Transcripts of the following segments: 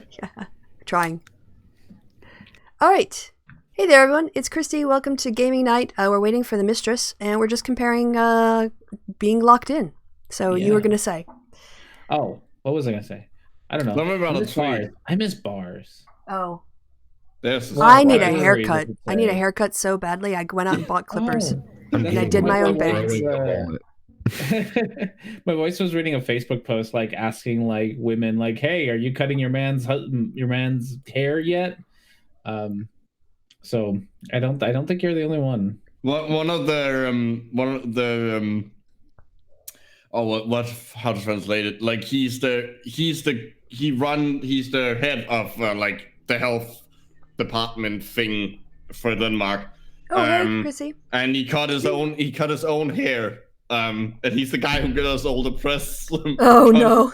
live. Yeah, trying. All right. Hey there, everyone. It's Christy. Welcome to Gaming Night. We're waiting for the mistress, and we're just comparing being locked in. So you were going to say. Oh, what was I going to say? I don't know. I miss bars. Oh. I need a haircut. I need a haircut so badly. I went out and bought clippers. And I did my own bangs. My voice was reading a Facebook post like asking like women like, "Hey, are you cutting your man's hair yet?" So I don't think you're the only one. How to translate it? Like he's the head of like the health department thing for Denmark. Oh, hey, Chrissy. And he cut his own hair. And he's the guy who got us all the press. No.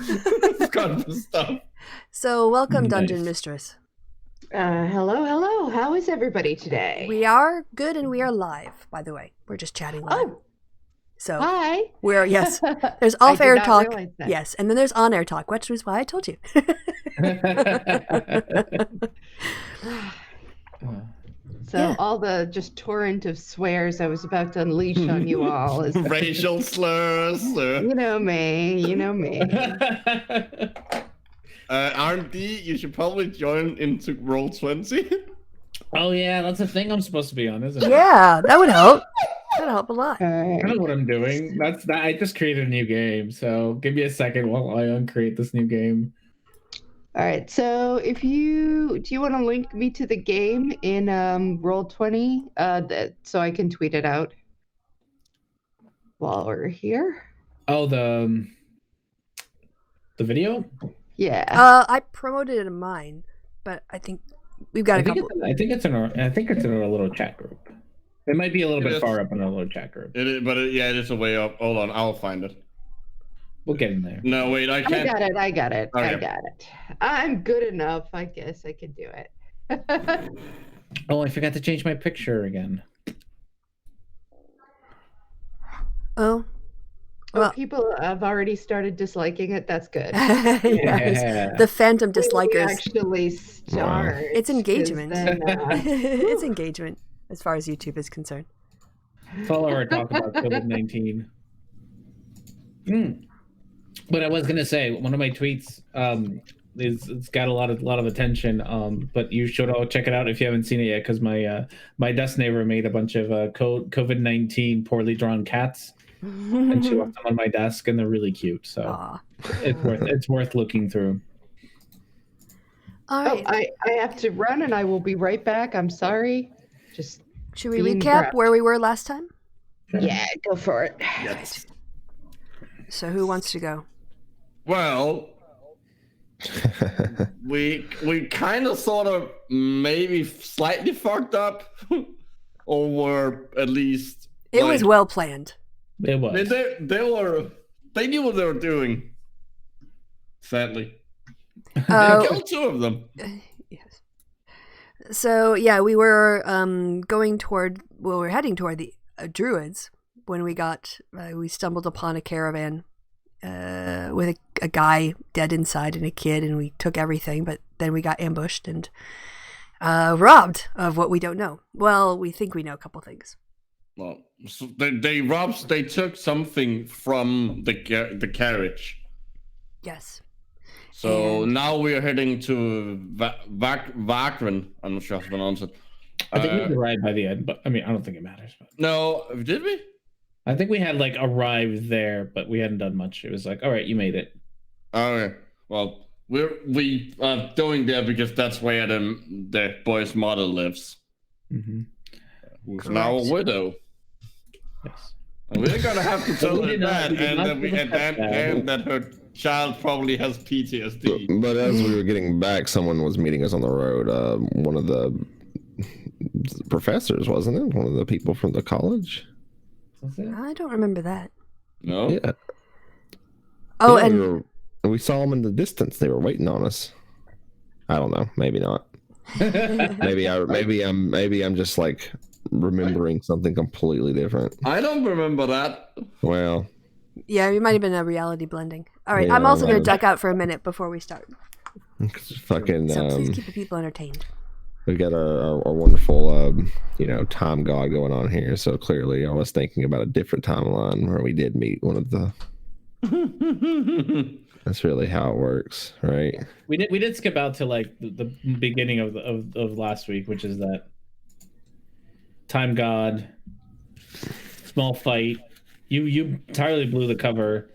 Stuff. So welcome, Dungeon Mistress. Hello. How is everybody today? We are good and we are live, by the way. We're just chatting live. Oh. So hi. There's off-air talk. Yes, and then there's on-air talk, which was why I told you. So all the just torrent of swears I was about to unleash on you all is racial slurs. You know me. R&D, you should probably join into Roll20. Oh yeah, that's a thing I'm supposed to be on, isn't it? Yeah, that would help. That'd help a lot. I know what I'm doing. I just created a new game, so give me a second while I uncreate this new game. All right. So do you want to link me to the game in Roll20 so I can tweet it out while we're here? Oh, the video? Yeah. I promoted it in mine, but I think we've got a couple. I think it's in our little chat group. It might be a little bit far up in our little chat group. It is, but it is a way up. Hold on, I'll find it. We'll get in there. No, wait, I can't. I got it. Okay. I got it. I'm good enough. I guess I can do it. Oh, I forgot to change my picture again. Oh. Well, people have already started disliking it. That's good. Yes. The phantom dislikers. Actually start. It's engagement. It's engagement as far as YouTube is concerned. It's all our talk about COVID-19. But I was gonna say one of my tweets it's got a lot of attention. But you should all check it out if you haven't seen it yet, because my desk neighbor made a bunch of COVID-19 poorly drawn cats. And she left them on my desk, and they're really cute. So it's worth looking through. All right. I have to run, and I will be right back. I'm sorry. Just should we recap where we were last time? Yeah, go for it. Yes. So who wants to go? Well, we kind of sort of maybe slightly fucked up, or were at least. It was well planned. It was. They knew what they were doing. Sadly, killed two of them. Yes. So yeah, we were heading toward the Druids when we stumbled upon a caravan with a guy dead inside and a kid, and we took everything, but then we got ambushed and robbed of what we don't know. Well, we think we know a couple things. Well, so they took something from the carriage. Yes. So now we're heading to Vakren. I'm not sure how to pronounce it. I think we arrived by the end, but I mean, I don't think it matters. But. No, did we? I think we had like arrived there, but we hadn't done much. It was like, all right, you made it. Okay. Well, we are going there because that's where the boy's mother lives. Mm-hmm. Who's now a widow. Yes. And we're gonna have to tell her that, and that her child probably has PTSD. But as we were getting back, someone was meeting us on the road. One of the professors, wasn't it? One of the people from the college. I don't remember that. No. Yeah. Oh, yeah, and we saw them in the distance. They were waiting on us. I don't know. Maybe not. maybe I'm just like remembering something completely different. I don't remember that. Well. Yeah, it might have been a reality blending. All right, yeah, I'm also going to duck out for a minute before we start. Fucking, So please keep the people entertained. we got our wonderful, time god going on here. So clearly, I was thinking about a different timeline where we did meet one of the. That's really how it works, right? We did skip out to like the beginning of last week, which is that time god, small fight. You entirely blew the cover.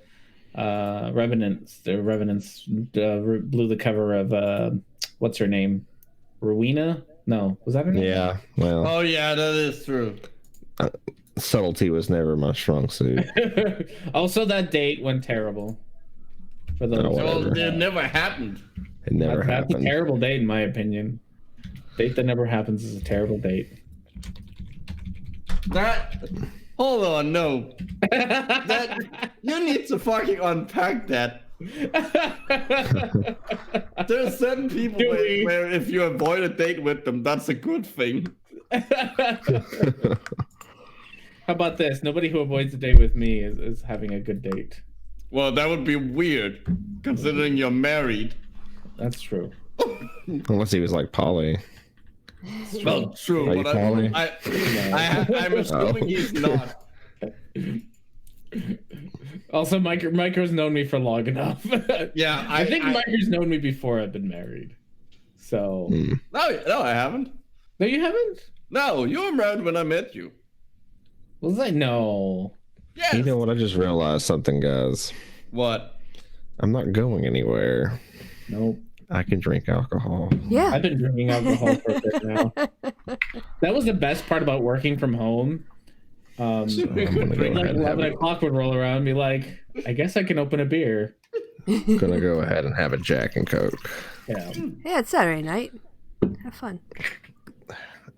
Revenants blew the cover of what's her name? Rowena? No, was that her name? Yeah. Well. Oh yeah, that is true. Subtlety was never my strong suit. Also, that date went terrible. For those, Well, it never happened. It never that's happened. a terrible date, in my opinion. Date that never happens is a terrible date. Hold on, no. You need to fucking unpack that. There's certain people where if you avoid a date with them, that's a good thing. How about this? Nobody who avoids a date with me is having a good date. Well, that would be weird, considering you're married. That's true. Unless he was like Polly. Well, true, Are you but Polly? I'm assuming he's not. Also, Micro's known me for long enough. Yeah, I think Micro's known me before I've been married. So No, I haven't. No, you haven't? No, you were married when I met you. Was I? No. Yes. You know what? I just realized something, guys. What? I'm not going anywhere. Nope. I can drink alcohol. Yeah. I've been drinking alcohol for a bit now. That was the best part about working from home. So I'm gonna go Like ahead and 11 o'clock would roll around and be like, I guess I can open a beer. gonna go ahead and have a Jack and Coke. Yeah. Yeah, it's Saturday night. Have fun.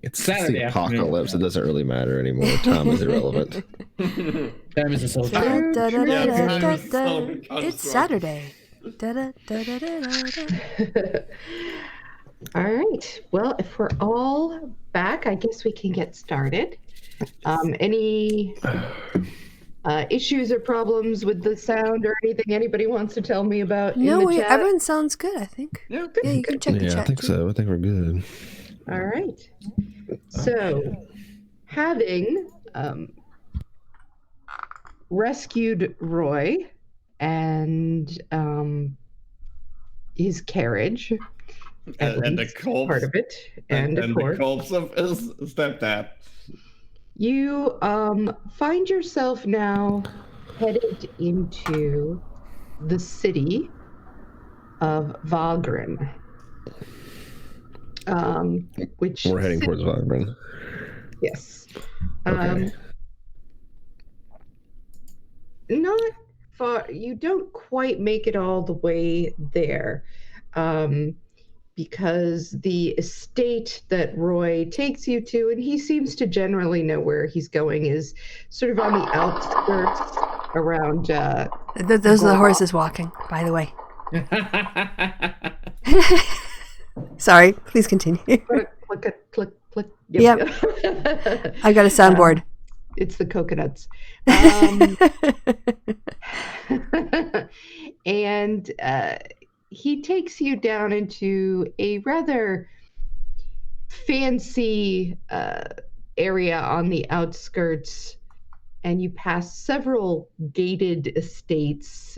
It's Saturday the afternoon. apocalypse. It doesn't really matter anymore. Time is irrelevant. Time is a social. Da-da-da-da-da-da. It's Saturday. Da-da-da-da-da-da. All right. Well, if we're all back, I guess we can get started. Any issues or problems with the sound or anything anybody wants to tell me about? No, in the chat? everyone sounds good, I think. Yeah, Yeah, you can check the Yeah, chat. I think too. so. I think we're good. All right. So, having rescued Roy and his carriage, and the corpse, part of it, and of course, the corpse of his stepdad. you find yourself now headed into the city of Valgren. Which We're heading towards Valgren. Yes. Okay. Not far. You don't quite make it all the way there, because the estate that Roy takes you to, and he seems to generally know where he's going, is sort of on the outskirts around. Those are the horses walking, by the way. Sorry, please continue. Click. Yep. I got a soundboard. It's the coconuts. And he takes you down into a rather fancy area on the outskirts, and you pass several gated estates.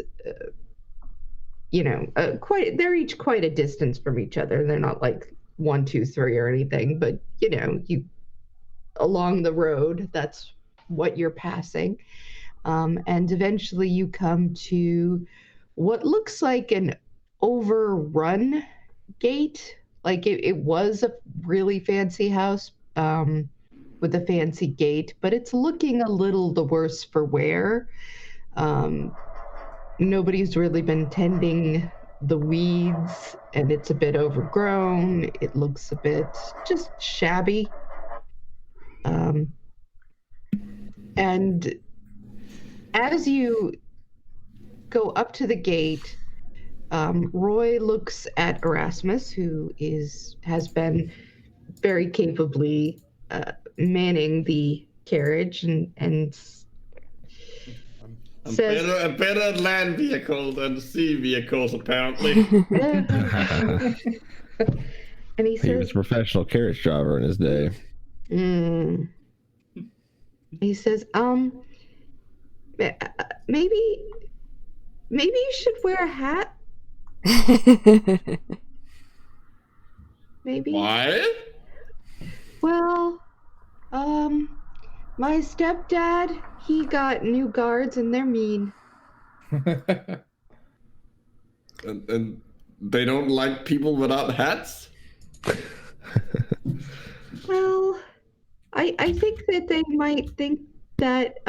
They're each quite a distance from each other. They're not like 1, 2, 3 or anything, but you along the road, that's what you're passing. And eventually you come to what looks like an overrun gate. Like it was a really fancy house with a fancy gate, but it's looking a little the worse for wear. Nobody's really been tending the weeds, and it's a bit overgrown. It looks a bit just shabby. And as you go up to the gate, Roy looks at Erasmus, who has been very capably manning the carriage, and says, better at land vehicles than sea vehicles, apparently. and he He was says, a professional carriage driver in his day. he says, maybe you should wear a hat. Maybe. Why? Well, my stepdad, he got new guards and they're mean. And they don't like people without hats? Well, I think that they might think that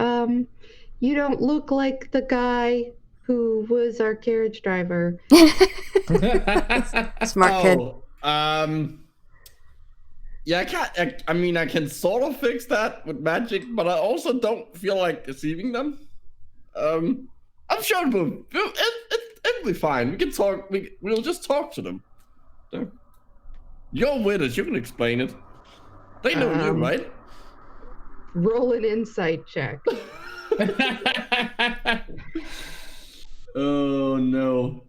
you don't look like the guy who was our carriage driver. Smart kid. Yeah, I can sort of fix that with magic, but I also don't feel like deceiving them. I'm sure it'll be fine. We can talk. We'll just talk to them. You're with us. You can explain it. They know you, right? Roll an insight check. Oh no.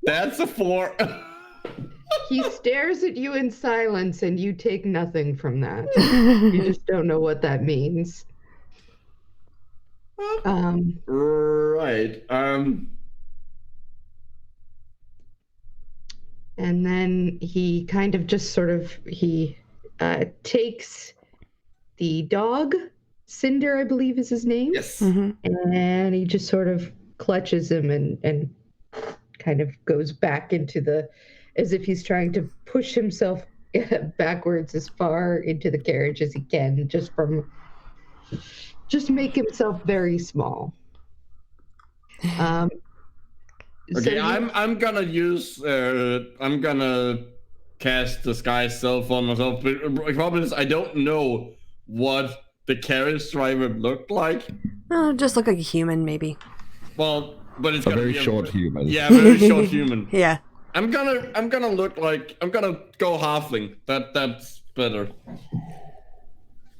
That's a 4. He stares at you in silence and you take nothing from that. You just don't know what that means. Right. And then he kind of just sort of, he takes the dog, Cinder, I believe is his name. Yes. And he just sort of clutches him and kind of goes back into the, as if he's trying to push himself backwards as far into the carriage as he can, just make himself very small. Okay, I'm gonna use I'm gonna cast disguise self on myself. But the problem is I don't know what the carriage driver looked like. Just look like a human, maybe. Well, but it's A gonna very be short human. Yeah, very short human. Yeah. I'm gonna look like, I'm gonna go halfling. That's better.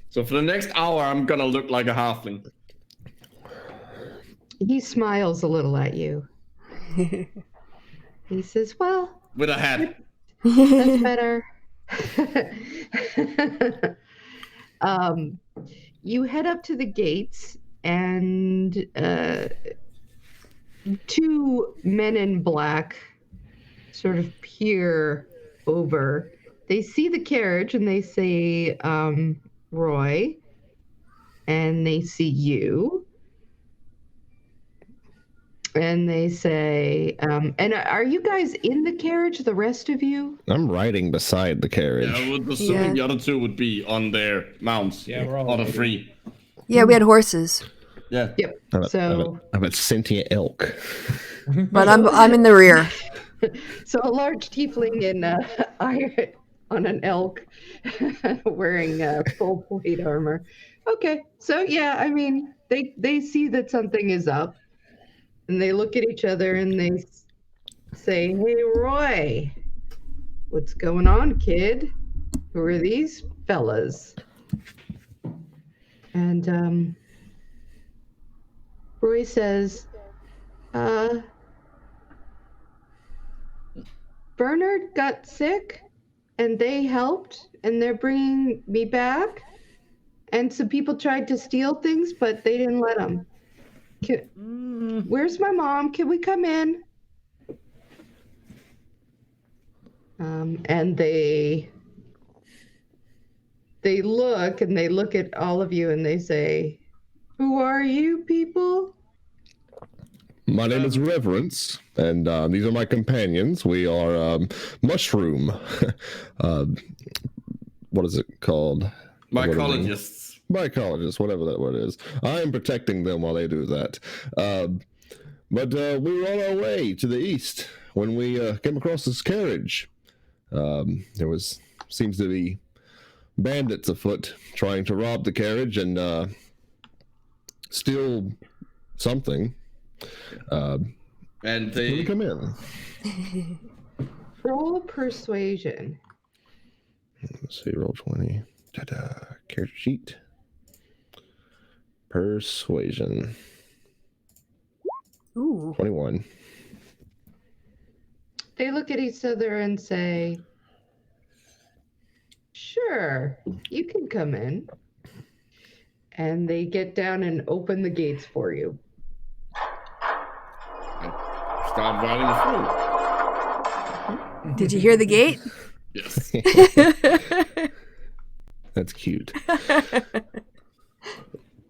So for the next hour, I'm gonna look like a halfling. He smiles a little at you. He says, well, With a hat. that's better. You head up to the gates and 2 men in black sort of peer over. They see the carriage and they say, Roy, and they see you. And they say, and are you guys in the carriage, the rest of you? I'm riding beside the carriage. Yeah, I would assume the other 2 would be on their mounts. Yeah, we're all on the riding. 3. Yeah, we had horses, Yeah. Yep. I'm a sentient elk. but I'm in the rear. So a large tiefling in iron on an elk wearing full plate armor. Okay, so yeah, I mean, they see that something is up, and they look at each other and they say, "Hey, Roy, what's going on, kid? Who are these fellas?" And Roy says, Bernard got sick and they helped and they're bringing me back. And some people tried to steal things, but they didn't let them. Where's my mom? Can we come in? And they look and they look at all of you and they say, who are you people? My name is Reverence, and these are my companions. We are Mushroom. What is it called? Mycologists. Mycologists, whatever that word is. I am protecting them while they do that. But we were on our way to the east when we came across this carriage. There seems to be bandits afoot trying to rob the carriage and steal something. And they come in. Roll persuasion. Let's see, roll 20. Ta-da. Character sheet. Persuasion. Ooh. 21. They look at each other and say, "Sure, you can come in." And they get down and open the gates for you. Start riding through. Did you hear the gate? Yes. That's cute.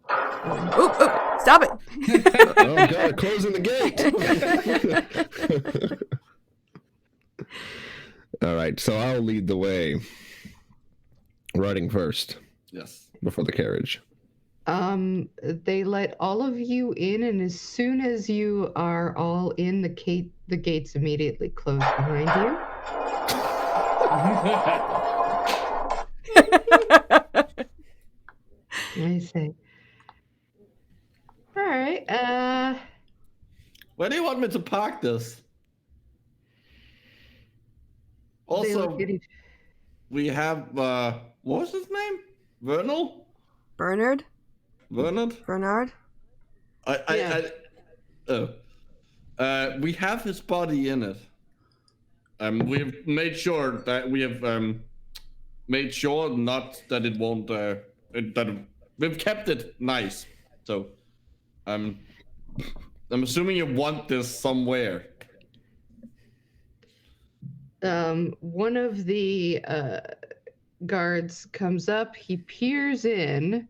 Oh, stop it. Oh god, closing the gate. All right, so I'll lead the way. Riding first Yes. before the carriage. They let all of you in, and as soon as you are all in, the gates immediately close behind you. I say, all right, Where do you want me to park this? they Also, look at each- we have what was his name? Vernal? Bernard? Bernard? Bernard? We have his body in it. We've made sure that we have made sure not that it won't we've kept it nice. So I'm assuming you want this somewhere. One of the guards comes up, he peers in,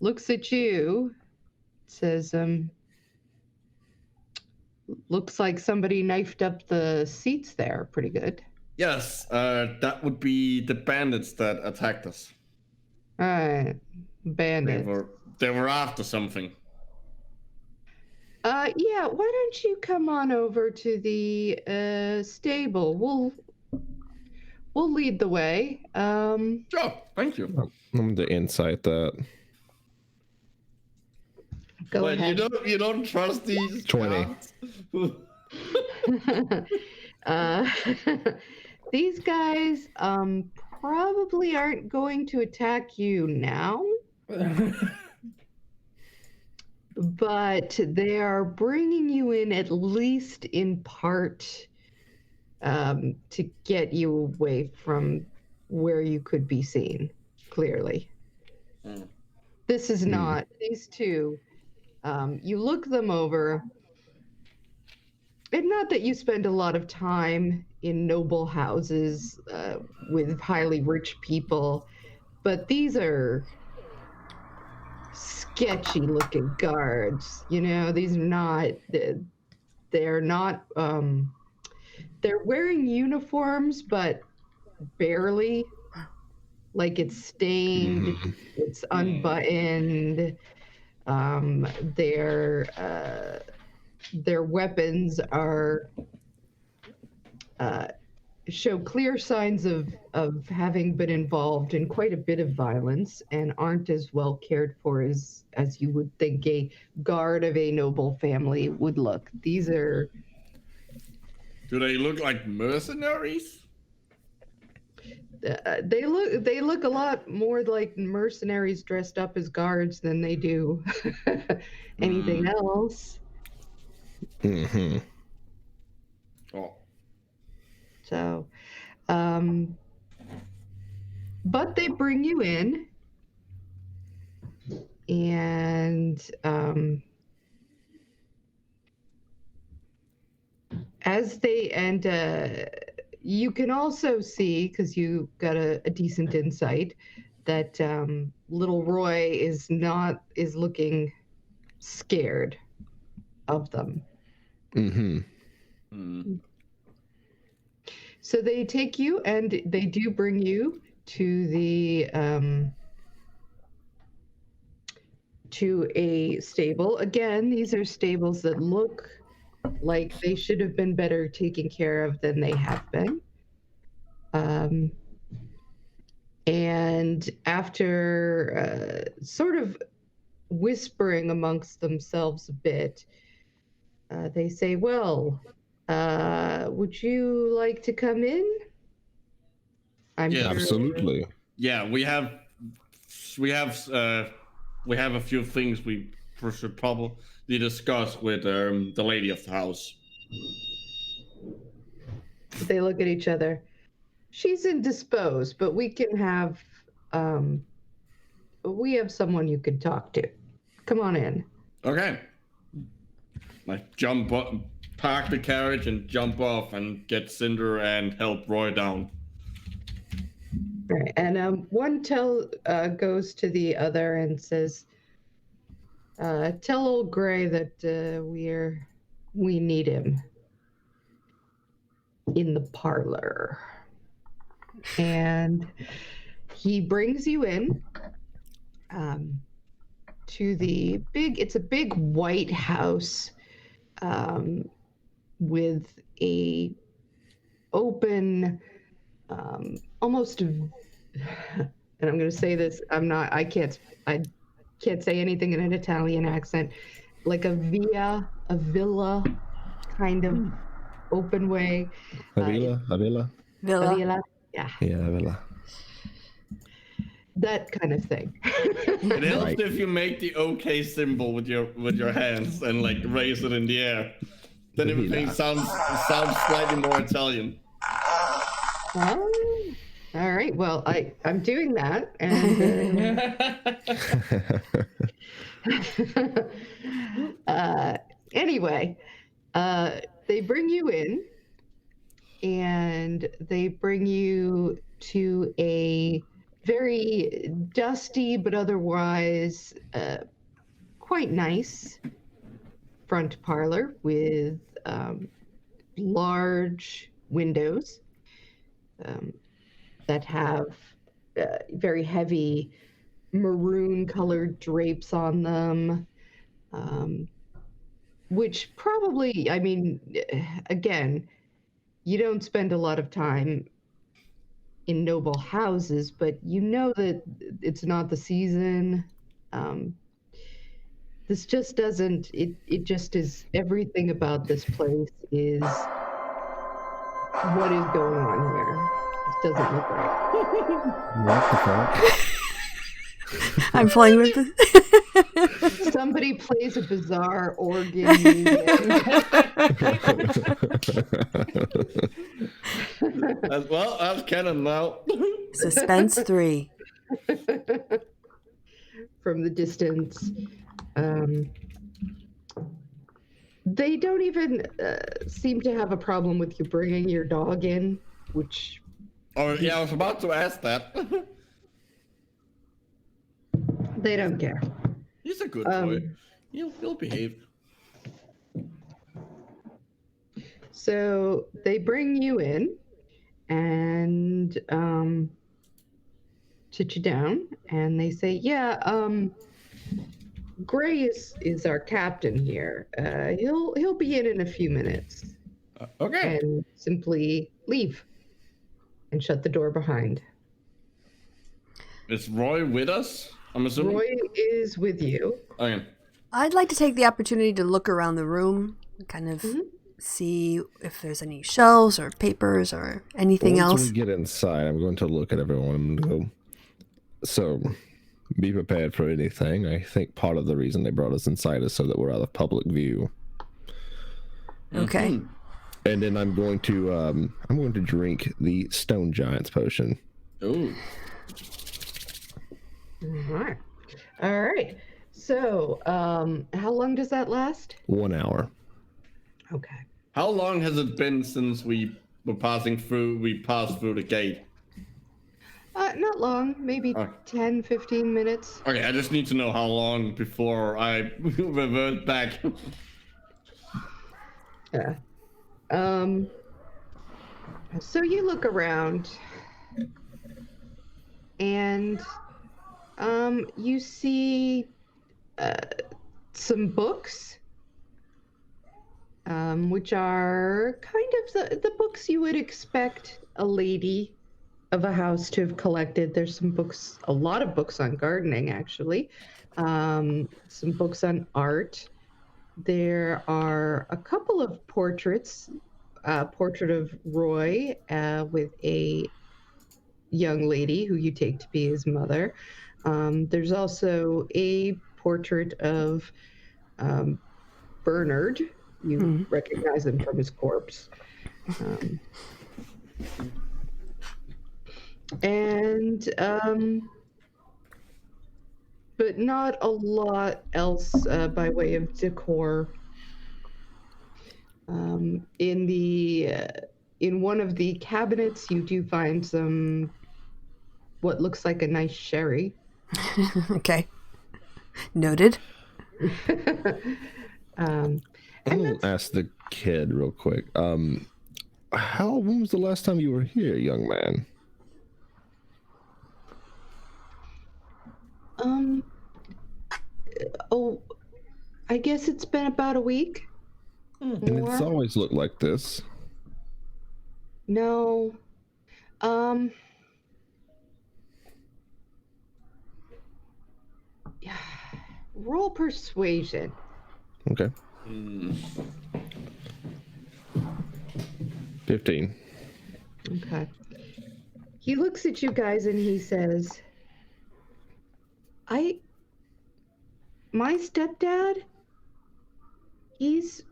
looks at you, says, looks like somebody knifed up the seats there pretty good. Yes, that would be the bandits that attacked us. All right, bandit. They were after something. Yeah, why don't you come on over to the stable? We'll lead the way. Sure, thank you. I'm going to insight that. Go Wait, ahead. you don't trust these 20. These guys probably aren't going to attack you now, but they are bringing you in at least in part to get you away from where you could be seen clearly. This is not, these two, you look them over, and not that you spend a lot of time in noble houses with highly rich people, but these are sketchy looking guards. You know, these are not, they're not, they're wearing uniforms, but barely. Like it's stained, it's unbuttoned. Their weapons are show clear signs of having been involved in quite a bit of violence and aren't as well cared for as you would think a guard of a noble family would look. These are. Do they look like mercenaries? They look a lot more like mercenaries dressed up as guards than they do anything else. Mm-hmm. Oh. So, but they bring you in, and you can also see, because you got a decent insight, that little Roy is looking scared of them. Mm-hmm. So they take you, and they do bring you to the to a stable. Again, these are stables that look like they should have been better taken care of than they have been. And after sort of whispering amongst themselves a bit, they say, "Well, would you like to come in?" Yeah, Absolutely. Yeah, we have a few things we should probably discuss with the lady of the house. They look at each other. She's indisposed, but we have someone you could talk to. Come on in. Okay. I jump up, park the carriage, and jump off and get Cinder and help Roy down. All right, and one goes to the other and says, "Tell old Gray that we need him in the parlor." And he brings you in to the it's a big white house with a open, almost, and I'm going to say this, I can't say anything in an Italian accent, like a villa kind of open way. A villa? Villa. Yeah, Yeah, villa. that kind of thing. It helps Right. if you make the OK symbol with your hands and like raise it in the air. Then everything sounds slightly more Italian. Oh, all right. Well, I'm doing that, and anyway, they bring you in, and they bring you to a very dusty but otherwise quite nice front parlor with large windows that have very heavy maroon colored drapes on them, which probably, I mean, again, you don't spend a lot of time in noble houses, but you know that it's not the season. This just doesn't, it just is, everything about this place is what is going on here. This doesn't look right. What the fuck? I'm playing with it. Somebody plays a bizarre organ music. Well, that's canon now. Suspense 3. From the distance. They don't even seem to have a problem with you bringing your dog in, which... Oh, yeah, I was about to ask that. They don't care. He's a good boy. He'll behave. So they bring you in and sit you down, and they say, "Yeah, Gray is our captain here. He'll be in a few minutes." Okay. And simply leave and shut the door behind. Is Roy with us? I'm assuming. Roy is with you. Okay. I'd like to take the opportunity to look around the room, kind of see if there's any shelves or papers or anything Once else. we get inside, I'm going to look at everyone and go, so be prepared for anything. I think part of the reason they brought us inside is so that we're out of public view. Okay. And then I'm going to drink the Stone Giant's potion. Ooh. All right. So, how long does that last? 1 hour. Okay. How long has it been since we passed through the gate? Not long, maybe 10, 15 minutes. Okay, I just need to know how long before I revert back. Yeah. So you look around and you see some books, which are kind of the books you would expect a lady of a house to have collected. There's some books, a lot of books on gardening, actually, some books on art. There are a couple of portraits, portrait of Roy with a young lady who you take to be his mother. There's also a portrait of Bernard. You recognize him from his corpse. But not a lot else by way of decor. In one of the cabinets, you do find some what looks like a nice sherry. Okay. Noted. I'm gonna ask the kid real quick. When was the last time you were here, young man? I guess it's been about a week. And it's always looked like this. No. Roll persuasion. Okay. 15. Okay. He looks at you guys and he says, my stepdad, he's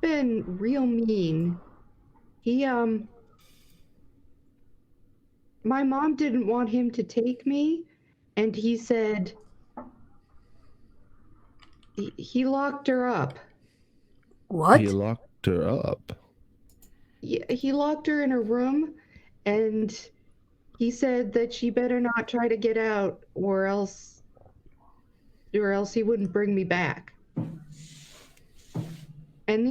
been real mean. My mom didn't want him to take me, and he said he locked her up. What? He locked her up? Yeah, he locked her in a room, and he said that she better not try to get out, or else he wouldn't bring me back. And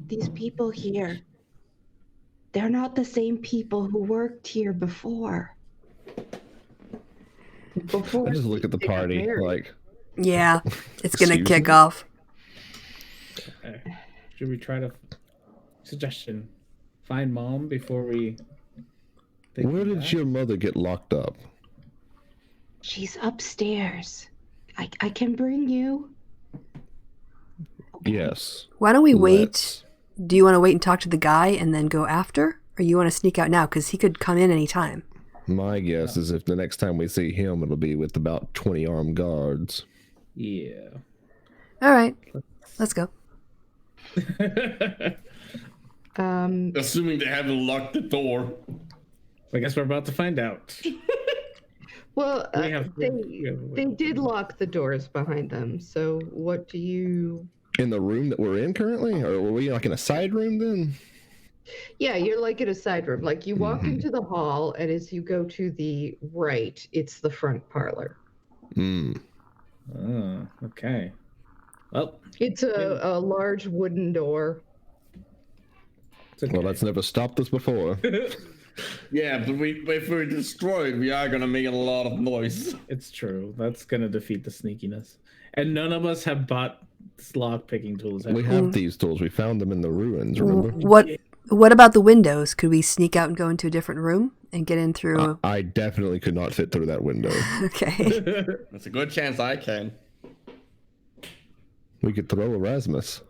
these people here, they're not the same people who worked here before. I just look at the party like... Yeah, it's gonna Seriously? kick off. Okay. Should we try to... Suggestion. Find mom before we... Where did your mother get locked up? She's upstairs. I can bring you. Yes. Why don't we wait? Let's. Do you want to wait and talk to the guy and then go after? Or you want to sneak out now? Because he could come in any time. My guess is if the next time we see him, it'll be with about 20 armed guards. Yeah. All right. Let's go. Assuming they haven't locked the door. I guess we're about to find out. Well, We have- they did lock the doors behind them. So what do you... In the room that we're in currently? Or were we like in a side room then? Yeah, you're like in a side room. Like you walk into the hall, and as you go to the right, it's the front parlor. Oh, okay. Well, It's a large wooden door. it's okay. Well, that's never stopped us before. Yeah, but if we're destroyed, we are gonna make a lot of noise. It's true. That's gonna defeat the sneakiness. And none of us have bought lock picking tools. We have these tools. We found them in the ruins, remember? What about the windows? Could we sneak out and go into a different room and get in through? I definitely could not fit through that window. Okay. There's a good chance I can. We could throw Erasmus.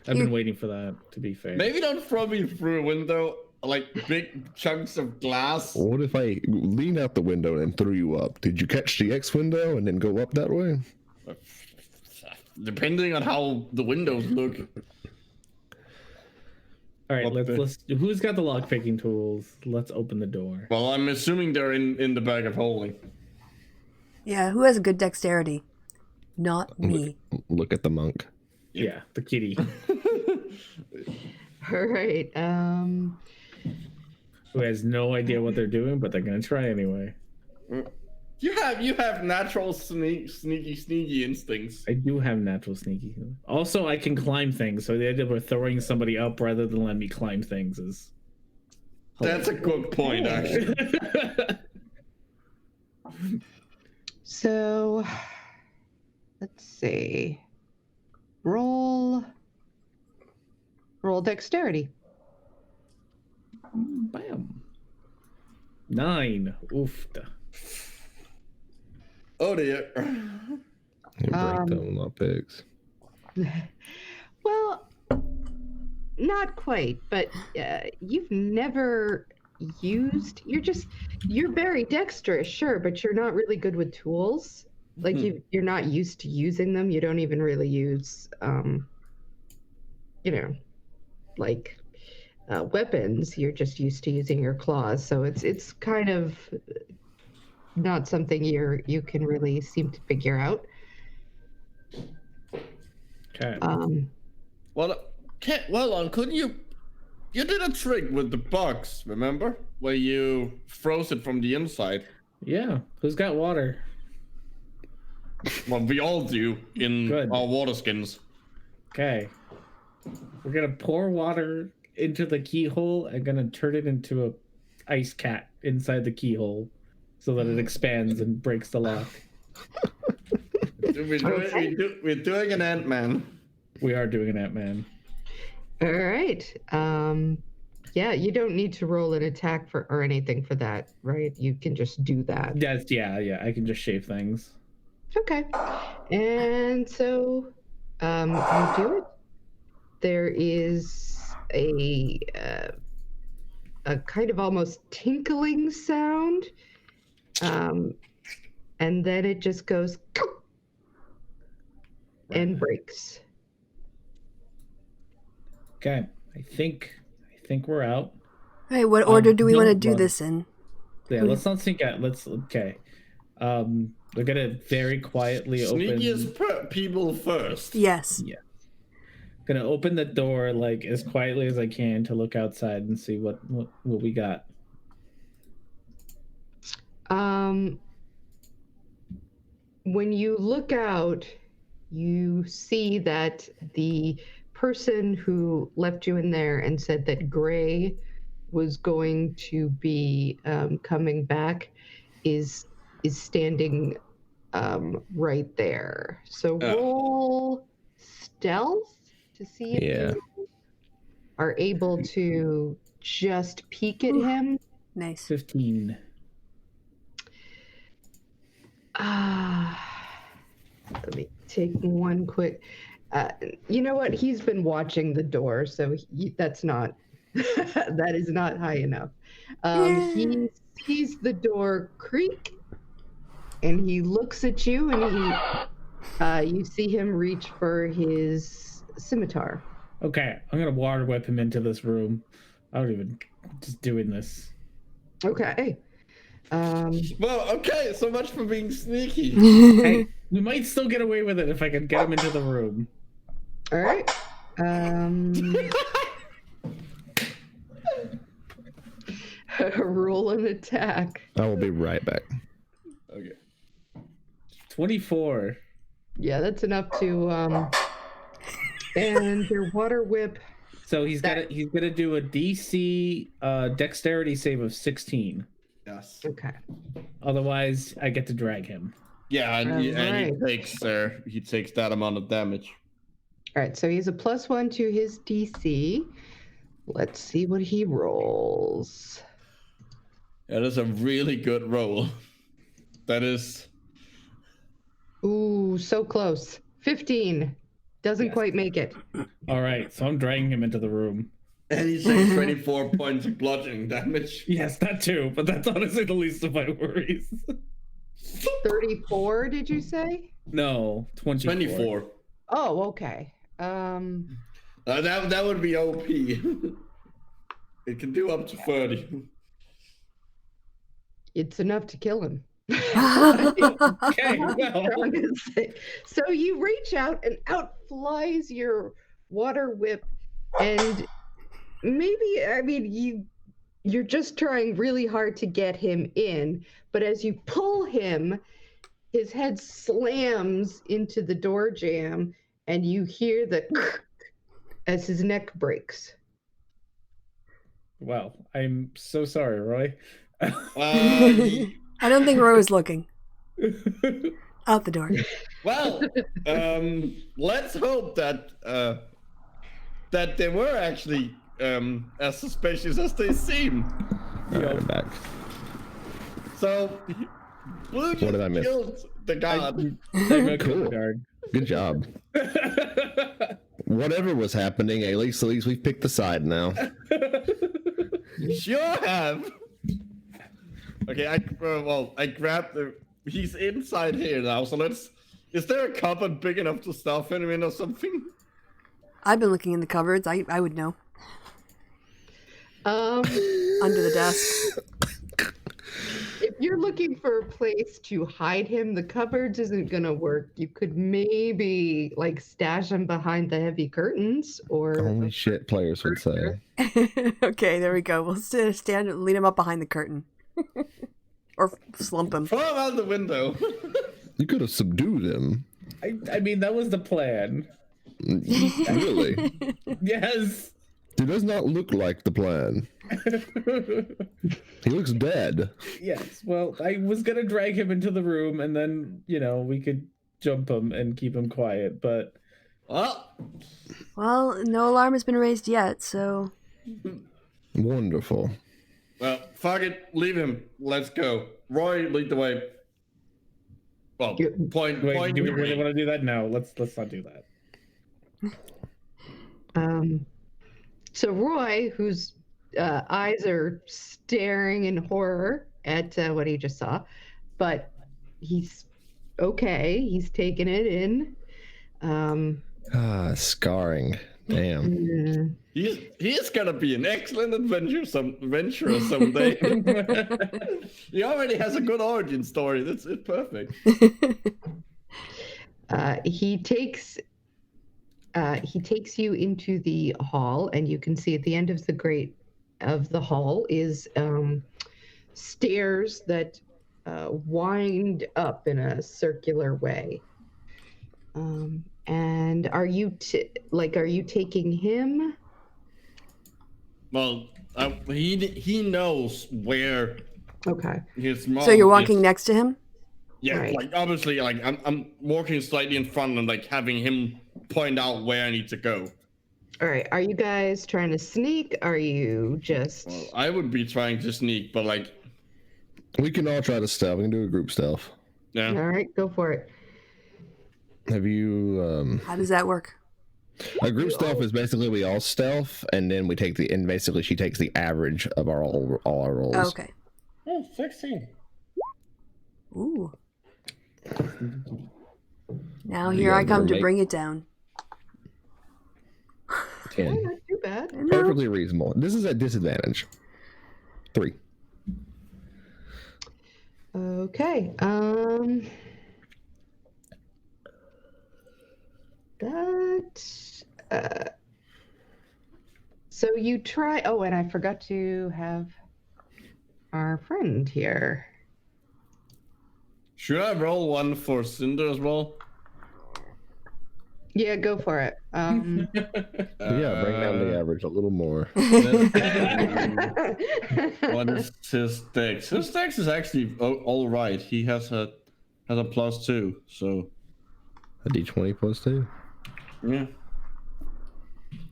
I've been waiting for that, to be fair. Maybe don't throw me through a window, like big chunks of glass. What if I lean out the window and threw you up? Did you catch the X window and then go up that way? Depending on how the windows look. All right, What let's. Who's got the lock picking tools? Let's open the door. Well, I'm assuming they're in the bag of holding. Yeah, who has a good dexterity? Not me. Look at the monk. Yeah, the kitty. All right. Who has no idea what they're doing, but they're gonna try anyway. You have natural sneaky instincts. I do have natural sneaky. Also, I can climb things, so the idea of throwing somebody up rather than letting me climb things is... That's a good point, actually. So, let's see. Roll dexterity. Bam. 9. Oofta. Oh dear. You break them up pigs. Well, not quite, but you've never used. You're very dexterous, sure, but you're not really good with tools. like you're not used to using them. You don't even really use, like weapons. You're just used to using your claws. So it's kind of not something you can really seem to figure out. Okay. Well, couldn't you did a trick with the box, remember? Where you froze it from the inside. Yeah. Who's got water? Well, we all do in our water skins. Okay. We're gonna pour water into the keyhole and gonna turn it into a ice cat inside the keyhole so that it expands and breaks the lock. We're doing an Ant-Man. We are doing an Ant-Man. All right. Yeah, you don't need to roll an attack or anything for that, right? You can just do that. Yeah. I can just shave things. Okay. And so you do it. There is a kind of almost tinkling sound. And then it just goes and breaks. Okay. I think we're out. Hey, what order do we want to don't do run. this in? Yeah, let's not sneak out. Okay. We're gonna very quietly Sneakiest people first. Yes. Yeah. Gonna open the door like as quietly as I can to look outside and see what we got. When you look out, you see that the person who left you in there and said that Gray was going to be coming back is standing right there. So roll stealth to see if you are able to just peek at him. Nice. 15. Let me take one quick. You know what? He's been watching the door, so that's not that is not high enough. He sees the door creak, and he looks at you, and you see him reach for his scimitar. Okay, I'm gonna water whip him into this room. Just doing this. Okay. Well, okay, so much for being sneaky. Hey, we might still get away with it if I can get him into the room. All right. Roll an attack. I will be right back. Okay. 24. Yeah, that's enough to and your water whip. So he's gonna do a DC dexterity save of 16. Yes. Okay. Otherwise, I get to drag him. Yeah, and he takes that amount of damage. All right, so he's a +1 to his DC. Let's see what he rolls. That is a really good roll. That is. Ooh, so close. 15. Doesn't quite make it. All right, so I'm dragging him into the room. And he takes 24 points of bludgeoning damage. Yes, that too, but that's honestly the least of my worries. 34, did you say? No, 24. 24. Oh, okay. That would be OP. It can do up to 30. It's enough to kill him. Okay, well. So you reach out and out flies your water whip, and you're just trying really hard to get him in, but as you pull him, his head slams into the door jamb, and you hear the as his neck breaks. Well, I'm so sorry, Roy. I don't think Roy was looking. Out the door. Well, let's hope that they were actually as suspicious as they seem. I'm back. So, Blue What did I miss? killed the god. Cool. Good job. Whatever was happening, at least we've picked the side now. Sure have. Okay, I grabbed the he's inside here now. So let's. Is there a cupboard big enough to stuff him in or something? I've been looking in the cupboards. I would know. Under the desk. If you're looking for a place to hide him, the cupboards isn't gonna work. You could maybe like stash him behind the heavy curtains, or Only shit players would say. Okay, there we go. We'll stand, lean him up behind the curtain, or slump him. Throw him out the window. You could have subdued him. I mean, that was the plan. Really? Yes. He does not look like the plan. He looks dead. Yes. Well, I was gonna drag him into the room, and then we could jump him and keep him quiet. But Well, no alarm has been raised yet, so. Wonderful. well, fuck it. Leave him. Let's go. Roy, lead the way. Well, point. wait, do we really want to do that? No, let's not do that. So Roy, whose eyes are staring in horror at what he just saw, but he's okay. He's taking it in. Scarring. Damn. He is gonna be an excellent adventurer someday. He already has a good origin story. That's it. Perfect. He takes you into the hall, and you can see at the end of the hall is stairs that wind up in a circular way. And are you taking him? Well, he knows where Okay. his mom. So you're is. walking next to him? Yeah, Right. like obviously, like I'm walking slightly in front and like having him point out where I need to go. All right. Are you guys trying to sneak? Are you just? Well, I would be trying to sneak, but like, We can all try to stealth. We can do a group stealth. yeah. All right, go for it. Have you How does that work? a group stealth is basically we all stealth and then we take basically she takes the average of all our rolls. Oh, okay. Oh, 16. Ooh. Now You here I got come to roommate. bring it down. 10. Not too bad. No. Perfectly reasonable. This is at disadvantage. 3. Okay. So you try. Oh, and I forgot to have our friend here. Should I roll one for Cinder as well? Yeah, go for it. Yeah, bring down the average a little more. What is his dex? His dex is actually all right. He has a +2, so A d20 plus 2. yeah.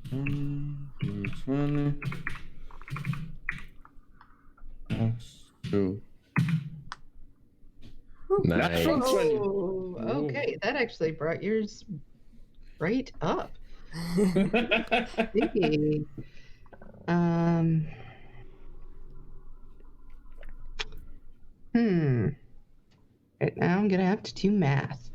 20 +2. Nice. Oh, okay. That actually brought yours right up. Sneaky. Right now I'm gonna have to do math.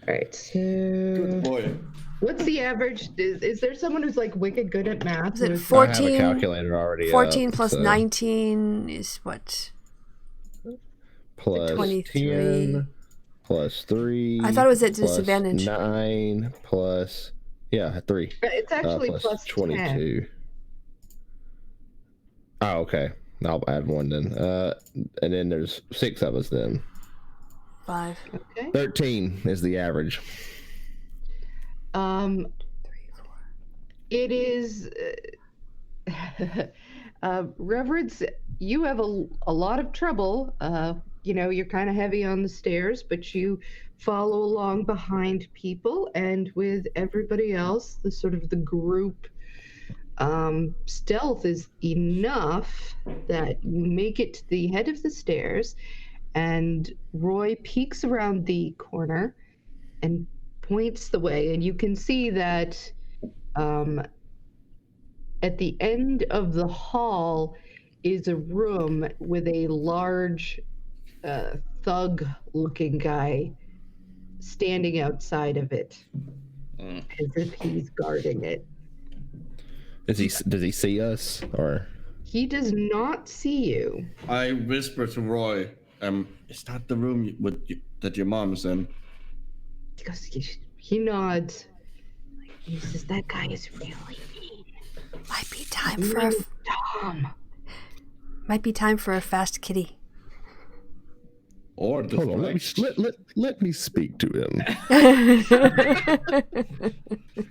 All right, so Good boy. what's the average? Is there someone who's like wicked good at math? Is it Who's- I have a 14? calculator already 14 up, plus so 19 is what? plus 23. 10 plus 3. I thought it was at plus disadvantage. 9 plus 3. It's actually plus 22. 10. Oh, okay. I'll add 1 then. And then there's 6 of us then. 5. Okay. 13 is the average. 3, 4. It is. Reverence, you have a lot of trouble. You're kind of heavy on the stairs, but you follow along behind people, and with everybody else, the group stealth is enough that you make it to the head of the stairs, and Roy peeks around the corner and points the way, and you can see that at the end of the hall is a room with a large thug-looking guy standing outside of it, Mm. as if he's guarding it. Does he see us or? He does not see you. I whisper to Roy, is that the room that your mom is in? He goes, he nods. He says, that guy is really mean. Might be time His for name a is Tom. might be time for a fast kitty. Or Hold on, let me speak to him.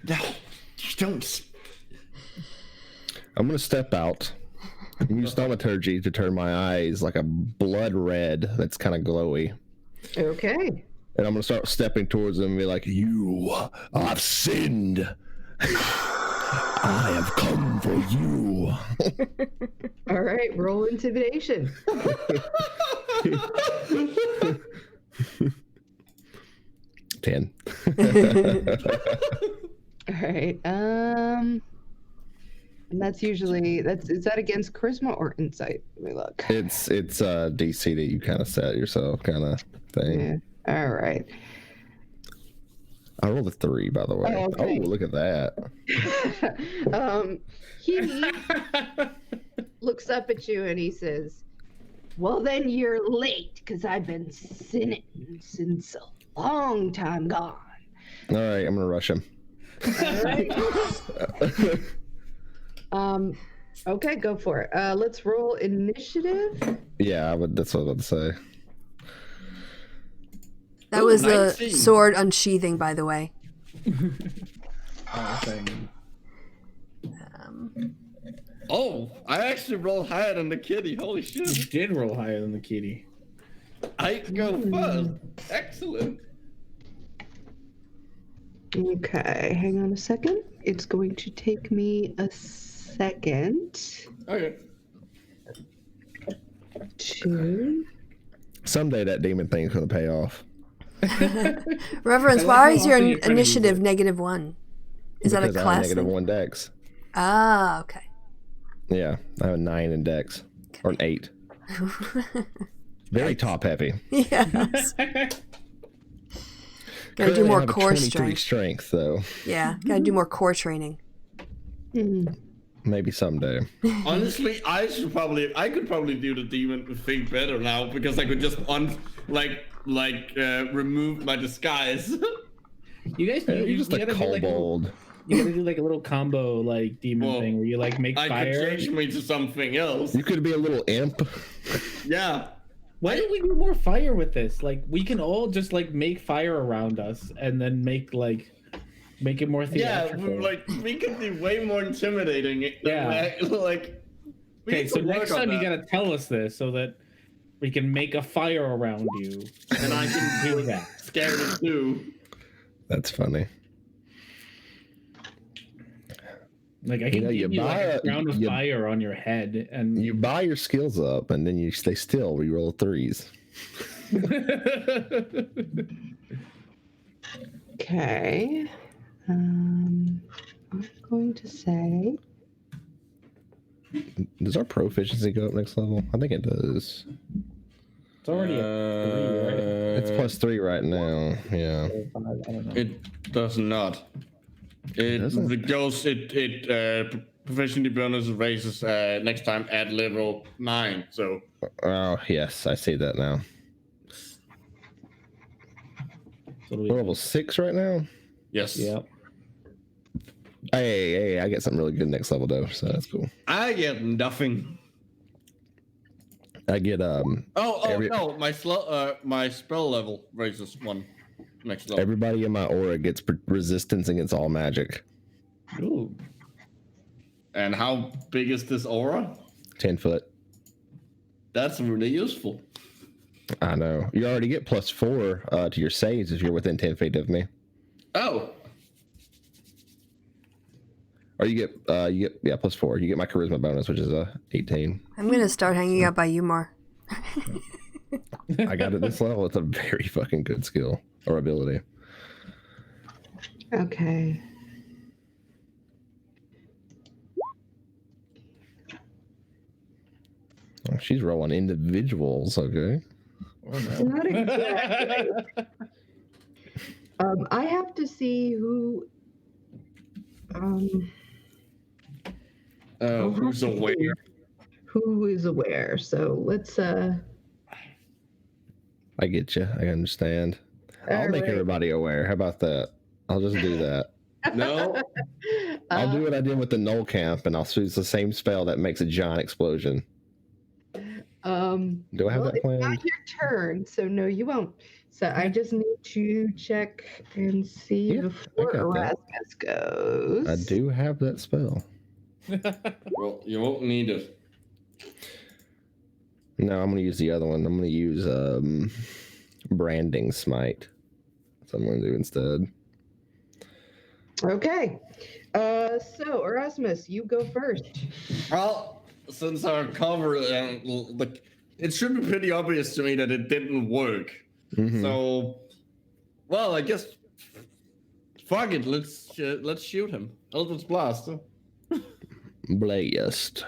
No, you don't. I'm gonna step out and use thaumaturgy to turn my eyes like a blood red that's kind of glowy. Okay. And I'm gonna start stepping towards him and be like, "You have sinned. I have come for you." All right, roll intimidation. 10. All right. And that's usually is that against charisma or insight? Let me look. It's DC that you kind of set yourself kind of thing. Yeah. All right. I rolled a 3, by the way. Oh, okay. Oh, look at that. He looks up at you and he says, "Well, then you're late because I've been sinning since a long time gone." All right, I'm gonna rush him. All right. Okay, go for it. Let's roll initiative. Yeah, that's what I was about to say. That Ooh, was 19. the sword unsheathing, by the way. Oh, I actually rolled higher than the kitty. Holy You shit. did roll higher than the kitty. I go first. Excellent. Okay, hang on a second. It's going to take me a second Okay. to. Someday that demon thing's gonna pay off. Reverence, I like why how is your often you're trying to use initiative it. -1? Is that a Because I have class negative thing? 1 dex. Ah, okay. Yeah, I have a 9 in dex. Or an 8. Very top heavy. Yes. Gotta do Currently, I more have a core 23 strength. strength, though. Yeah, gotta do more core training. Maybe someday. Honestly, I could probably do the demon thing better now because I could just remove my disguise. You guys, You're just a gotta do like kobold. you gotta do like a little combo like demon Well, thing where you like make I could fire. change me to something else. You could be a little imp. Yeah. Why don't we do more fire with this? Like we can all just like make fire around us and then make it more Yeah, theatrical. we could be way more intimidating. Yeah. We Okay, need so to work next on time you that. gotta tell us this so that we can make a fire around you. And I can Do that. scare it too. That's funny. Like I can You give you buy like a round of you- fire on your head, and You buy your skills up, and then you stay still. We roll 3s. Okay. I'm going to say. Does our proficiency go up next level? I think it does. It's already a 3, right? It's +3 right now. Yeah. Or 5, I don't know. It does not. doesn't? It goes. Proficiency bonus raises next time at level 9. So Oh yes, I see that now. So do We're level 6 right now. yes. Yeah. Hey, I get something really good next level though, so that's cool. I get nothing. I get Oh Every- no! My spell level raises 1 next level. everybody in my aura gets resistance against all magic. Ooh. And how big is this aura? 10 foot. That's really useful. I know. You already get +4 to your saves if you're within 10 feet of me. Oh, Or you get +4. You get my charisma bonus, which is 18. I'm gonna start hanging out by you more. I got it this level. It's a very fucking good skill or ability. Okay. Oh, she's rolling individuals, okay. Not exactly. I have to see who. Who's aware? Who is aware? So let's. I get you. I understand. I'll make everybody aware. How about that? I'll just do that. No. I'll do what I did with the Null Camp, and I'll use the same spell that makes a giant explosion. Do I have that planned? It's not your turn, so no, you won't. So I just need to check and see before Erasmus goes. I do have that spell. Well, you won't need it. No, I'm going to use the other one. I'm going to use Branding Smite. That's what I'm going to do instead. Okay. So Erasmus, you go first. Well, since our cover, it should be pretty obvious to me that it didn't work. Mm-hmm. So, well, I guess, fuck it. Let's shoot him. Eldritch Blast. Blast.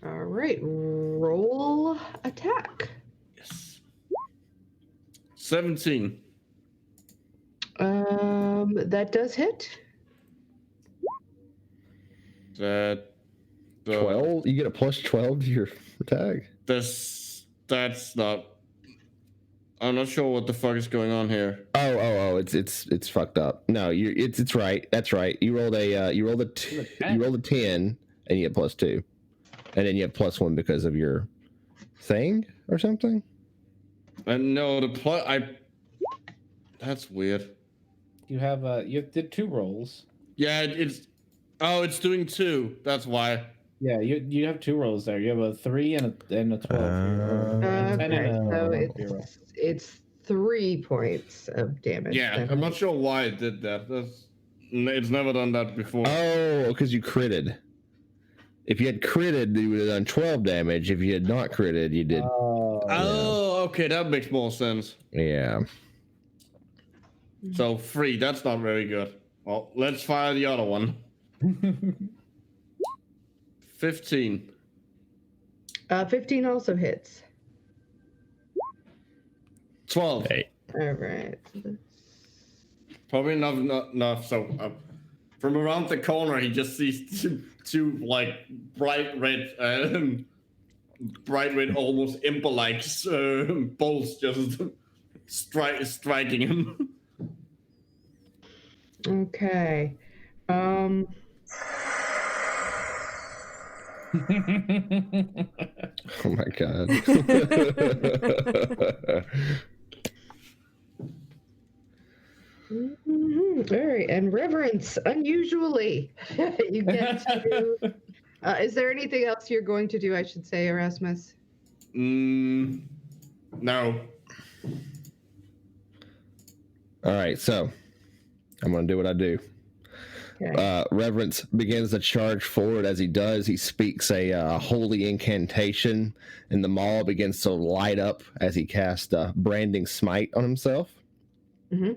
All right, roll attack. Yes. 17. That does hit. That 12? You get a plus 12 to your attack? that's not. I'm not sure what the fuck is going on here. Oh! It's fucked up. No, it's right. That's right. You rolled a 10, and you get plus 2, and then you have plus 1 because of your thing or something. And no, that's weird. You did 2 rolls. Yeah, it's doing 2. That's why. Yeah, you have 2 rolls there. You have a 3 and a 12. Okay, so it's 3 points of damage. Yeah, I'm not sure why it did that. It's never done that before. Oh, because you critted. If you had critted, you would have done 12 damage. If you had not critted, you did. Oh, okay, that makes more sense. Yeah. So 3, that's not very good. Well, let's fire the other one. 15. 15 also hits. 12. Hey. All right. Probably not enough. So from around the corner, he just sees two like bright red, almost imper-like bolts just striking him. Okay. Oh my god. All right, and Reverence, unusually, you get to. Is there anything else you're going to do? I should say, Erasmus. No. All right, so I'm going to do what I do. Okay. Reverence begins to charge forward. As he does, he speaks a holy incantation, and the maul begins to light up as he casts Branding Smite on himself. Mm-hmm.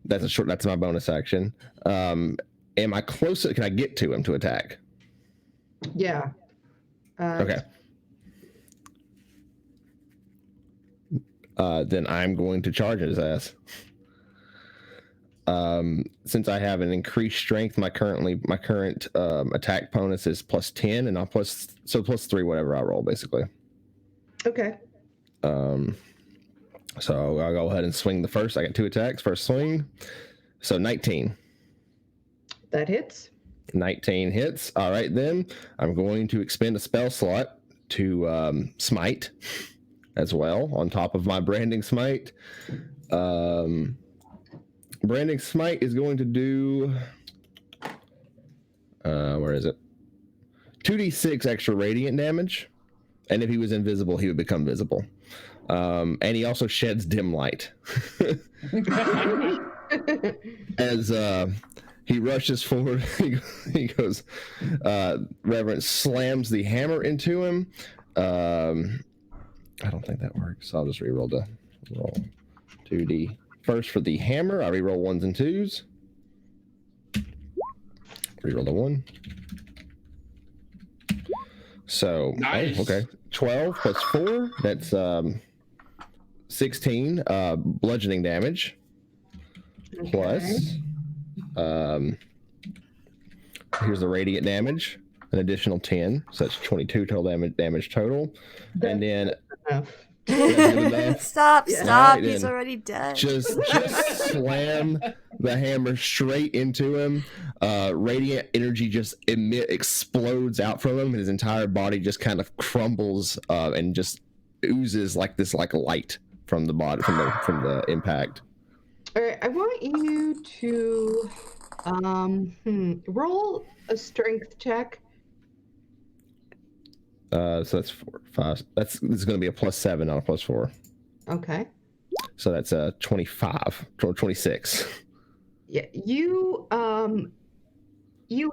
That's my bonus action. Am I close? Can I get to him to attack? Yeah. Okay. Then I'm going to charge his ass. Since I have an increased strength, my current attack bonus is plus 10, and plus 3 whatever I roll, basically. Okay. So I'll go ahead and swing the first. I got 2 attacks. First swing. So 19. That hits. 19 hits. All right, then I'm going to expend a spell slot to smite as well on top of my Branding Smite. Branding Smite is going to do where is it? 2d6 extra radiant damage, and if he was invisible, he would become visible. And he also sheds dim light. As he rushes forward, he goes, Reverence slams the hammer into him. I don't think that works. I'll just reroll the roll. 2d. First for the hammer, I reroll 1s and 2s. Reroll the 1. So, Nice. okay. 12 plus 4, that's 16 bludgeoning damage. Plus, here's the radiant damage, an additional 10. So that's 22 total damage total. And then Enough. that's good enough. Stop! Yeah. Stop! Right, He's then. already dead. Just slam the hammer straight into him. Radiant energy just explodes out from him. His entire body just kind of crumbles and just oozes like this, like light from the body from the impact. All right, I want you to roll a strength check. So that's 4, 5. This is going to be a +7, not a +4. Okay. So that's 25, 26. Yeah, you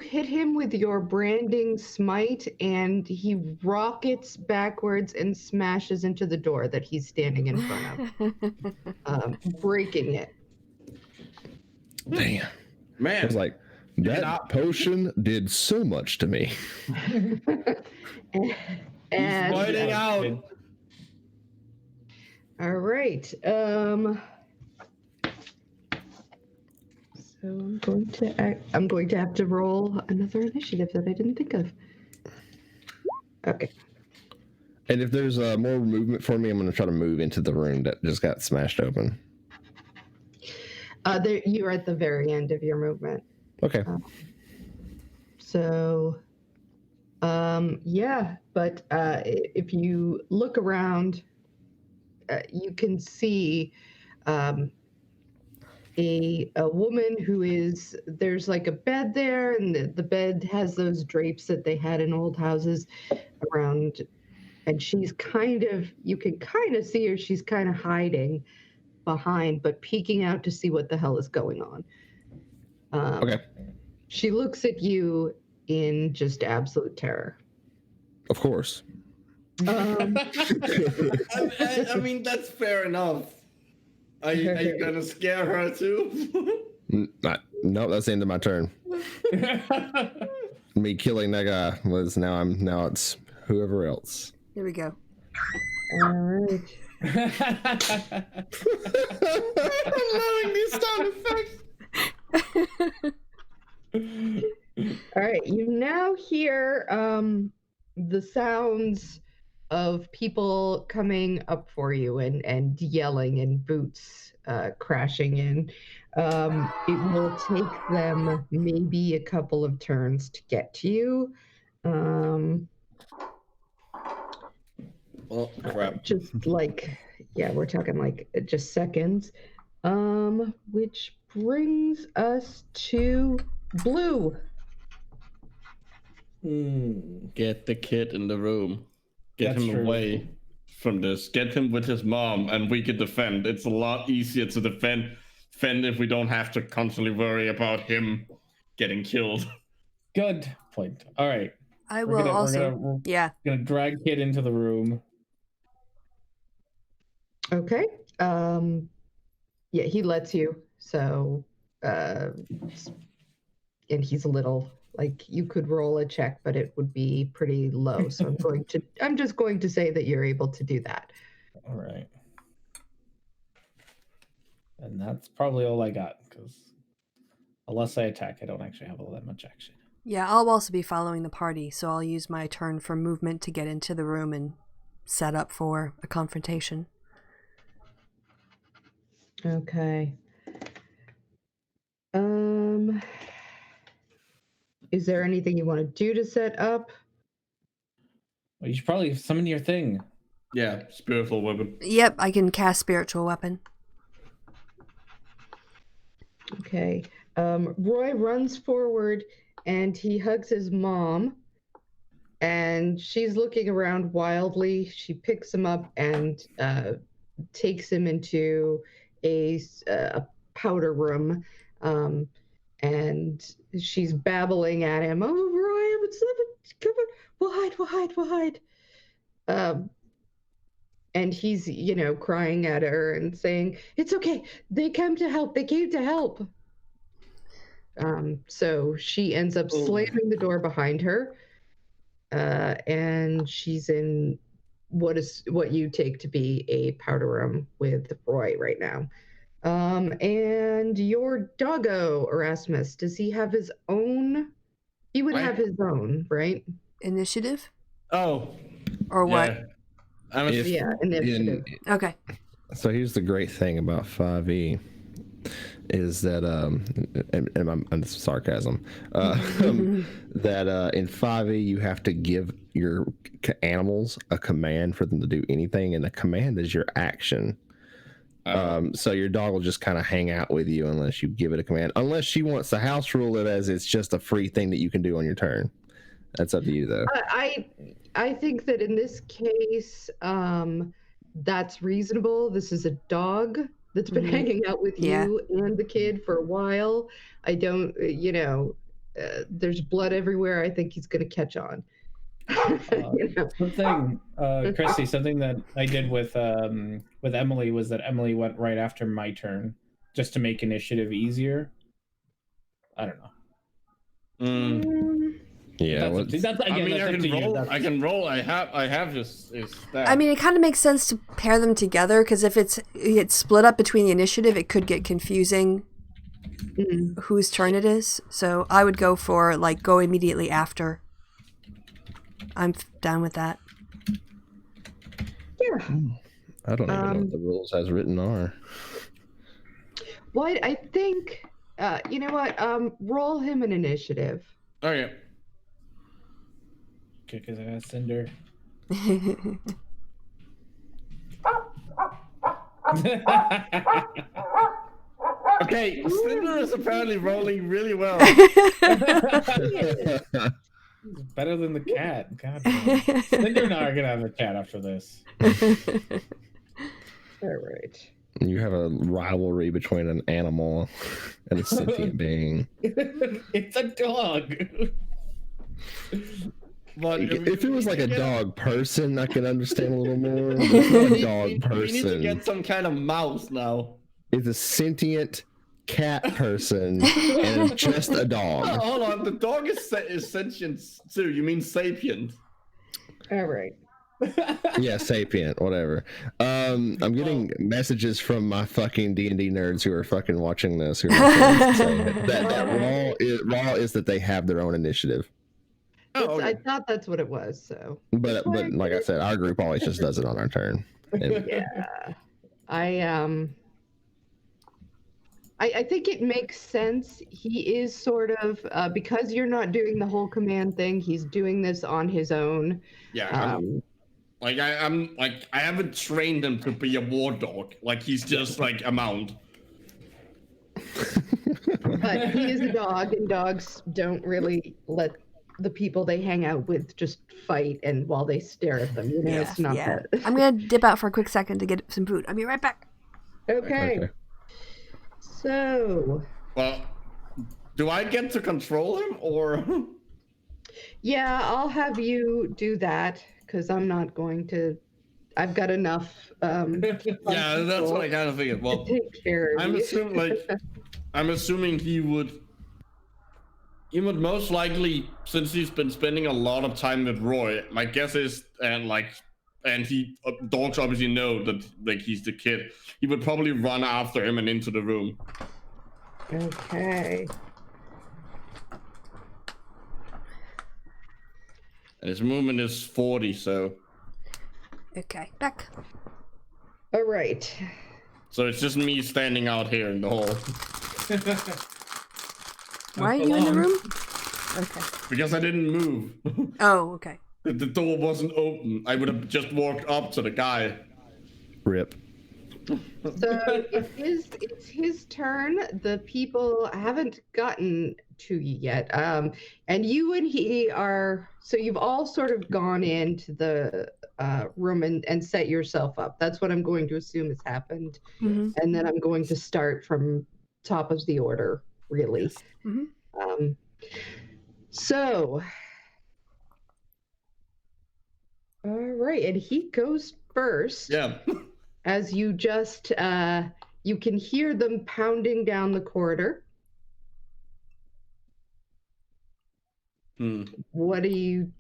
hit him with your branding smite, and he rockets backwards and smashes into the door that he's standing in front of, breaking it. Damn. Man. I was like, that potion did so much to me. He's And whiting out. all right. So I'm going to have to roll another initiative that I didn't think of. Okay. And if there's more movement for me, I'm going to try to move into the room that just got smashed open. You're at the very end of your movement. Okay. So, yeah, but if you look around, you can see a woman who is, there's like a bed there, and the bed has those drapes that they had in old houses around, and she's kind of, you can kind of see her, she's kind of hiding behind, but peeking out to see what the hell is going on. Okay. She looks at you in just absolute terror. Of course. I mean, that's fair enough. Are you gonna scare her too? No, that's the end of my turn. Me killing that guy was now it's whoever else. Here we go. All right. I'm loving these sound effects. All right, you now hear the sounds of people coming up for you and yelling and boots crashing in. It will take them maybe a couple of turns to get to you. Oh crap! Just like, yeah, we're talking like just seconds. Which brings us to Blue. Get the kid in the room. Get That's him true. away from this. Get him with his mom, and we can defend. It's a lot easier to defend if we don't have to constantly worry about him getting killed. Good point. All right. I We're will gonna- also. we're Yeah. gonna drag Kid into the room. Okay. Yeah, he lets you. So, and he's a little, like, you could roll a check, but it would be pretty low. So I'm just going to say that you're able to do that. All right. And that's probably all I got, because unless I attack, I don't actually have all that much action. Yeah, I'll also be following the party, so I'll use my turn for movement to get into the room and set up for a confrontation. Okay. Is there anything you want to do to set up? Well, you should probably summon your thing. Yeah, spiritual weapon. Yep, I can cast Spiritual Weapon. Okay. Roy runs forward and he hugs his mom, and she's looking around wildly. She picks him up and takes him into a powder room, and she's babbling at him. Oh, Roy, come on, we'll hide. And he's, crying at her and saying, "It's okay. They came to help. So she ends up slamming the door behind her. and she's in what you take to be a powder room with Roy right now. And your doggo, Erasmus, does he have his own? He would have his own, right? Initiative Oh. or what? Yeah, initiative. Okay. So here's the great thing about 5e is that and this is sarcasm that in 5e you have to give your animals a command for them to do anything, and the command is your action. So your dog will just kind of hang out with you unless you give it a command, unless she wants to house rule it as it's just a free thing that you can do on your turn. That's up to you, though. I think that in this case, that's reasonable. This is a dog that's been hanging out with you and the kid for a while. I don't, there's blood everywhere. I think he's going to catch on. Something, Chrissy, something that I did with Emily was that Emily went right after my turn just to make initiative easier. I don't know. Yeah, I can roll. I have his stat. I mean, it kind of makes sense to pair them together, because if it's split up between the initiative, it could get confusing whose turn it is. So I would go for go immediately after. I'm down with that. Yeah. I don't even know what the rules as written are. Well, I think you know what? Roll him an initiative. Okay. Kick his ass, Cinder. Okay, Cinder is apparently rolling really well. Better than the cat. God damn. Cinder and I are gonna have a chat after this. All right. You have a rivalry between an animal and a sentient being. It's a dog. But if it was like a dog person, I can understand a little more. But it's not a dog person. We need to get some kind of mouse now. It's a sentient cat person and just a dog. Oh, hold on, the dog is sentient too. You mean sapient? All right. Yeah, sapient, whatever. I'm getting messages from my fucking D&D nerds who are fucking watching this. Who are saying that raw is that they have their own initiative. Oh, okay. I thought that's what it was. So, but like I said, our group always just does it on our turn. And yeah, I think it makes sense. He is sort of because you're not doing the whole command thing. He's doing this on his own. Yeah. I haven't trained him to be a war dog. Like he's just like a mount. But he is a dog, and dogs don't really let the people they hang out with just fight and while they stare at them. It's not that. I'm gonna dip out for a quick second to get some food. I'll be right back. Okay. So. Well, do I get to control him or? Yeah, I'll have you do that because I'm not going to. I've got enough. Yeah, that's what I kind of figured. Well, take care of I'm assuming he would most likely, since he's been spending a lot of time with Roy. My guess is, and he dogs obviously know that he's the kid. He would probably run after him and into the room. Okay. And his movement is 40, so. Okay, back. All right. So it's just me standing out here in the hall. Why are you in the room? Okay. Because I didn't move. Oh, okay. The door wasn't open. I would have just walked up to the guy. Rip. So it's his turn. The people haven't gotten to you yet. And you and he are, so you've all sort of gone into the room and set yourself up. That's what I'm going to assume has happened. Mm-hmm. And then I'm going to start from top of the order, really. Yes. Mm-hmm. So, all right, and he goes first. Yeah. As you just, you can hear them pounding down the corridor. Hmm. What do you,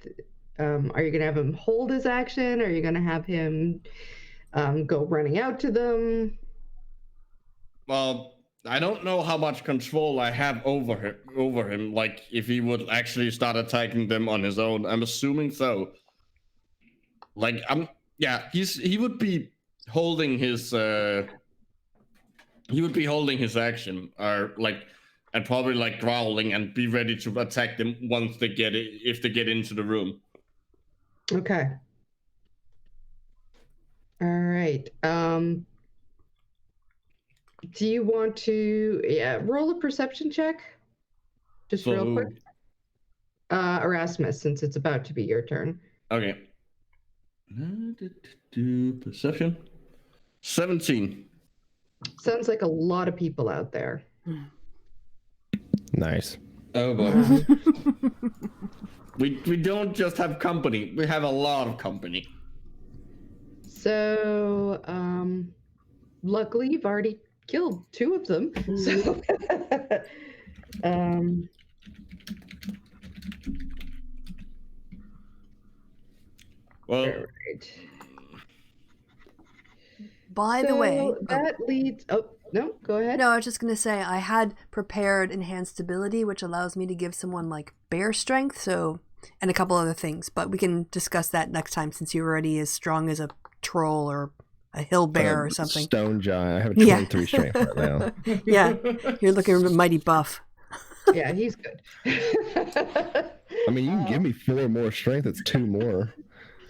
Are you gonna have him hold his action? Are you gonna have him go running out to them? Well, I don't know how much control I have over him. Like, if he would actually start attacking them on his own. I'm assuming so. Like, he would be holding his action, or like, and probably like growling and be ready to attack them once they get it, if they get into the room. Okay. All right. Do you want to roll a perception check? Just real quick. Erasmus, since it's about to be your turn. Okay. Perception. 17. Sounds like a lot of people out there. Nice. Oh boy. We don't just have company. We have a lot of company. So, luckily you've already killed 2 of them. So, Well, all right. By the way, that leads. Oh no, go ahead. no, I was just gonna say I had prepared enhanced ability, which allows me to give someone like bear strength, so and a couple other things. But we can discuss that next time, since you're already as strong as a troll or a hill bear or something. Stone giant. I have Yeah. 23 strength right now. Yeah, you're looking mighty buff. Yeah, he's good. I mean, you can give me 4 more strength. It's 2 more.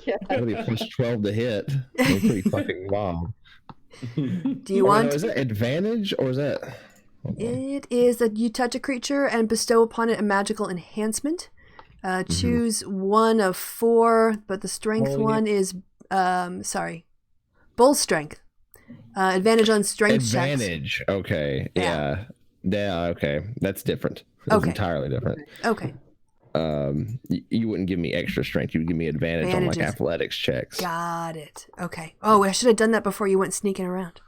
Yeah. That'll be plus 12 to hit. That's pretty fucking wild. Do you want? Is that advantage or is that? It is that you touch a creature and bestow upon it a magical enhancement. Choose one of 4, but the strength one is bull strength. Advantage on strength checks. Advantage. Okay. Yeah. Okay. That's different. That's Okay. entirely different. Okay. You wouldn't give me extra strength. You would give me advantage on like Advantages. athletics checks. Got it. Okay. Oh, I should have done that before you went sneaking around.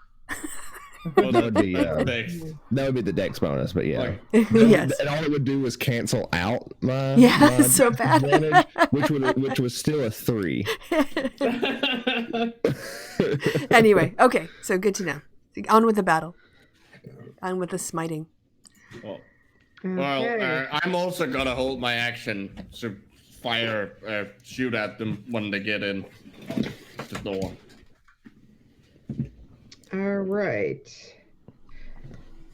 well, That would be next. that would be the dex bonus, but yeah. Like, Yes. And all it would do was cancel out my Yeah, so bad. advantage, which was still a 3. Anyway, okay. So good to know. On with the battle. On with the smiting. well, Okay. I'm also gonna hold my action to shoot at them when they get in the door. All right.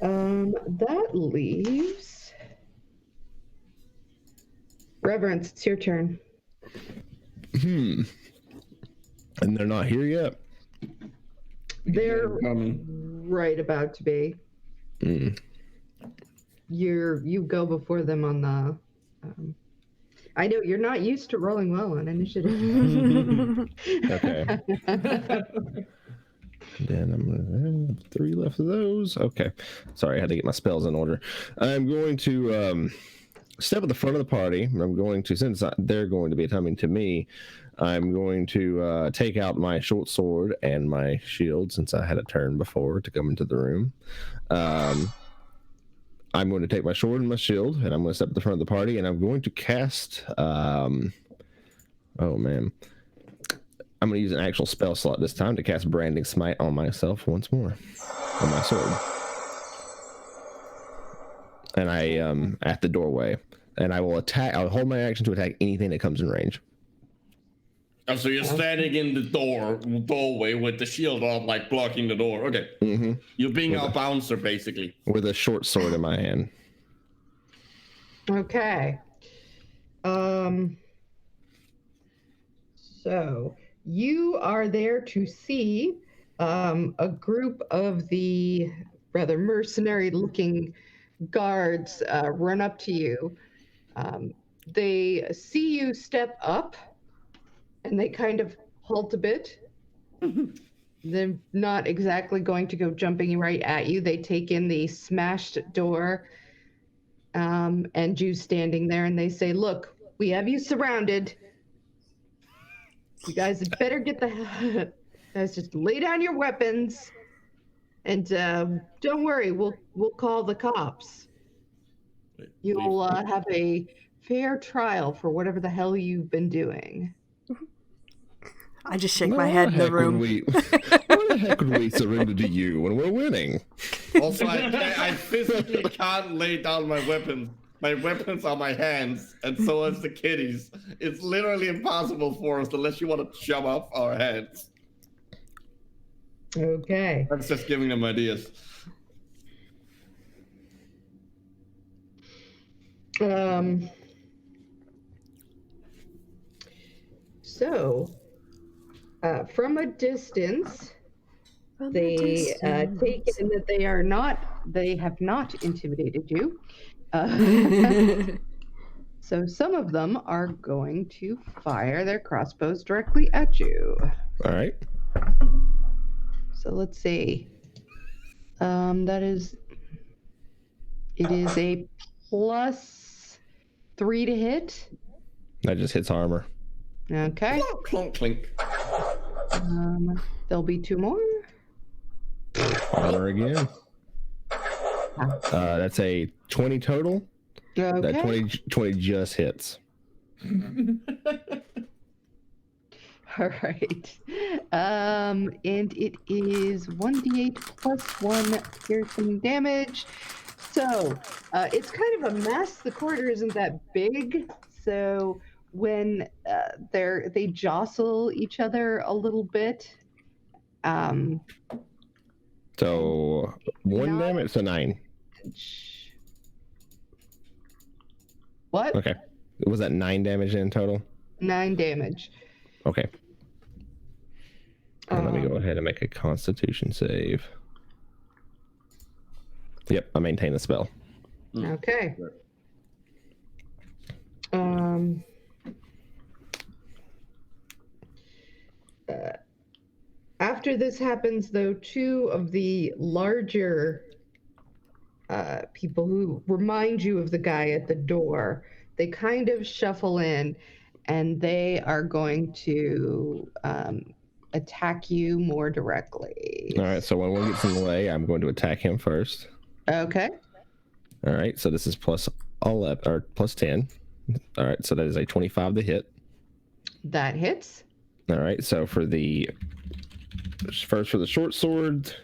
That leaves Reverence. It's your turn. And they're not here yet. They're Coming. right about to be. You go before them on the. I know you're not used to rolling well on initiative. Okay. Then I'm gonna 3 left of those. Okay. Sorry, I had to get my spells in order. I'm going to step at the front of the party. I'm going to, since they're going to be coming to me, I'm going to take out my short sword and my shield, since I had a turn before to come into the room. I'm going to take my sword and my shield, and I'm going to step at the front of the party, and I'm going to cast. Oh man, I'm going to use an actual spell slot this time to cast Branding Smite on myself once more, on my sword. And I am at the doorway, and I will attack. I'll hold my action to attack anything that comes in range. Oh, so you're standing in the doorway with the shield up, like blocking the door. Okay. Mm-hmm. You're being a bouncer, basically. With a short sword in my hand. Okay. So you are there to see a group of the rather mercenary-looking guards run up to you. They see you step up, and they kind of halt a bit. They're not exactly going to go jumping right at you. They take in the smashed door and you standing there, and they say, "Look, we have you surrounded. You guys had better get the guys, just lay down your weapons, and don't worry, we'll call the cops. You'll have a fair trial for whatever the hell you've been doing. I just shake my head in the room. Why the heck would we surrender to you when we're winning? Also, I physically can't lay down my weapons. My weapons are my hands, and so is the kitties. It's literally impossible for us unless you want to shove off our hands. Okay. That's just giving them ideas. So, from a distance, they take in that they have not intimidated you. So some of them are going to fire their crossbows directly at you. All right. So let's see. It is a +3 to hit. That just hits armor. Okay. Clunk, clink. There'll be 2 more. Armor again. That's a 20 total. Okay. That 20 just hits. All right. And it is 1d8 + 1 piercing damage. So it's kind of a mess. The corridor isn't that big, so when they jostle each other a little bit. So 1 damage, so 9. What? Okay. Was that 9 damage in total? 9 damage. Okay. And let me go ahead and make a Constitution save. Yep, I maintain the spell. Okay. After this happens, though, 2 of the larger people who remind you of the guy at the door, they kind of shuffle in, and they are going to attack you more directly. All right, so when one gets in the way, I'm going to attack him first. Okay. All right, so this is +11 or +10. All right, so that is a 25 to hit. That hits. All right, so for the short sword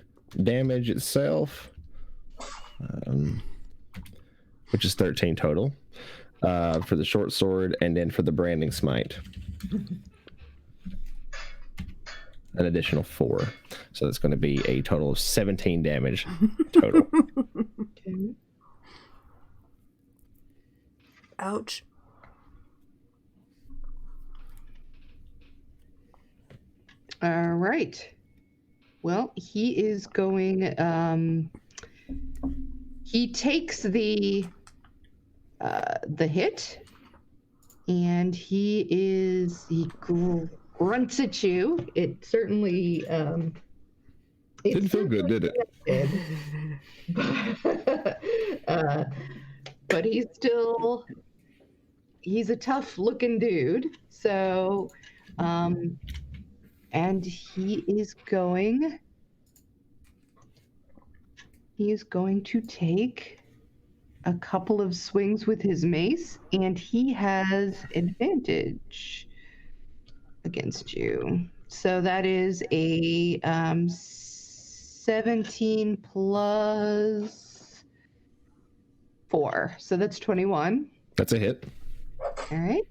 damage itself, which is 13 total for the short sword, and then for the branding smite, an additional 4. So that's going to be a total of 17 damage total. Okay. Ouch. All right. Well, he is going. He takes the hit, and he grunts at you. It certainly Didn't feel good, did it? But he's a tough looking dude. So, and he is going to take a couple of swings with his mace, and he has advantage against you. So that is a 17 plus 4. So that's 21. That's a hit. All right.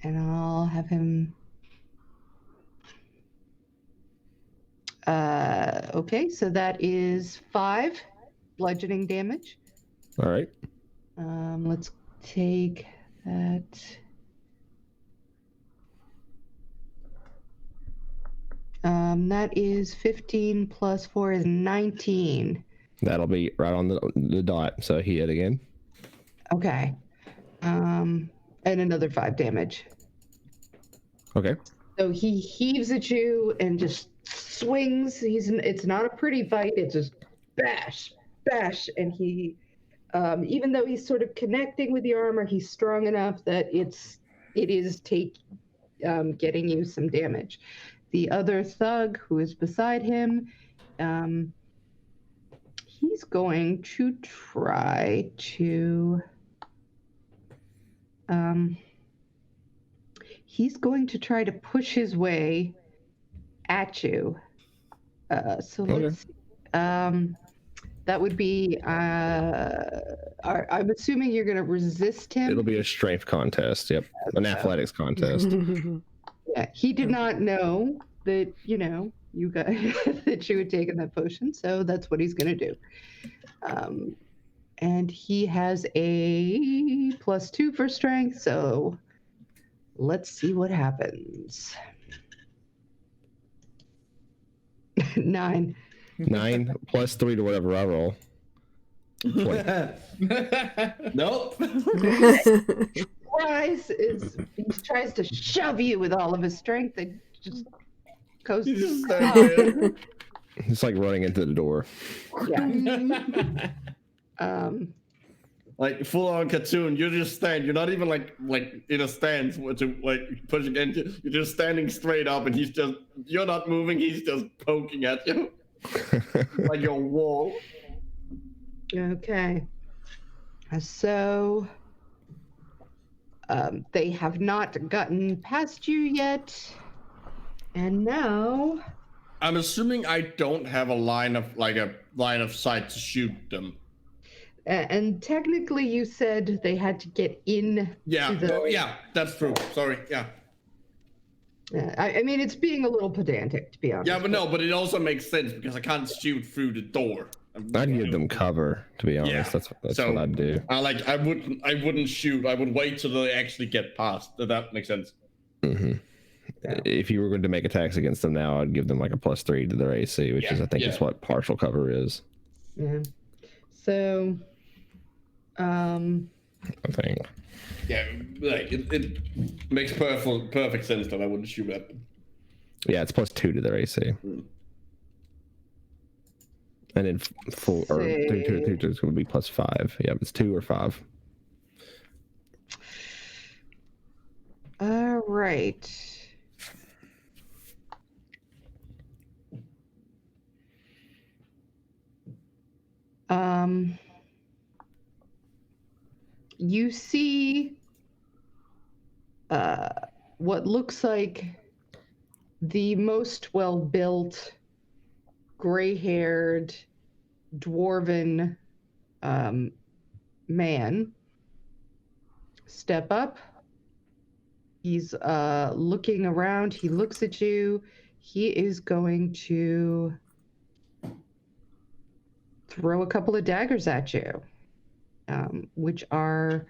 And I'll have him. Okay, so that is 5 bludgeoning damage. All right. Let's take that. That is 15 plus 4 is 19. That'll be right on the dot. So he hit again. Okay. And another 5 damage. Okay. So he heaves at you and just swings. It's not a pretty fight. It's just bash, bash, and he, even though he's sort of connecting with the armor, he's strong enough that it is getting you some damage. The other thug who is beside him, he's going to try to He's going to try to push his way at you. So let's see. That would be, I'm assuming you're going to resist him. It'll be a strength contest. Yep. An athletics contest. Yeah, he did not know that, you guys, that you had taken that potion. So that's what he's going to do. And he has a +2 for strength. So let's see what happens. 9. 9 + 3 to whatever I roll. Nope. He tries to shove you with all of his strength and just goes. It's like running into the door. Yeah. Like full on cartoon, you just stand. You're not even like in a stance to like pushing into. You're just standing straight up, and you're not moving. He's just poking at you like your wall. Okay. So they have not gotten past you yet, and now I'm assuming I don't have a line of sight to shoot them. And technically, you said they had to get in. Yeah, yeah, that's true. Sorry, yeah. I mean, it's being a little pedantic, to be honest. Yeah, but it also makes sense because I can't shoot through the door. I'd give them cover, to be honest. Yeah. That's what I'd do. I wouldn't shoot. I would wait till they actually get past. That makes sense. Mm-hmm. Yeah. If you were going to make attacks against them now, I'd give them like a +3 to their AC, which is I think is what partial cover is. Yeah. So, I think. Yeah, like it makes perfect sense that I wouldn't shoot at them. Yeah, it's +2 to their AC. And then full or 2 is going to be +5. Yeah, it's 2 or 5. All right. You see what looks like the most well-built, gray-haired, dwarven man step up. He's looking around. He looks at you. He is going to throw a couple of daggers at you, which are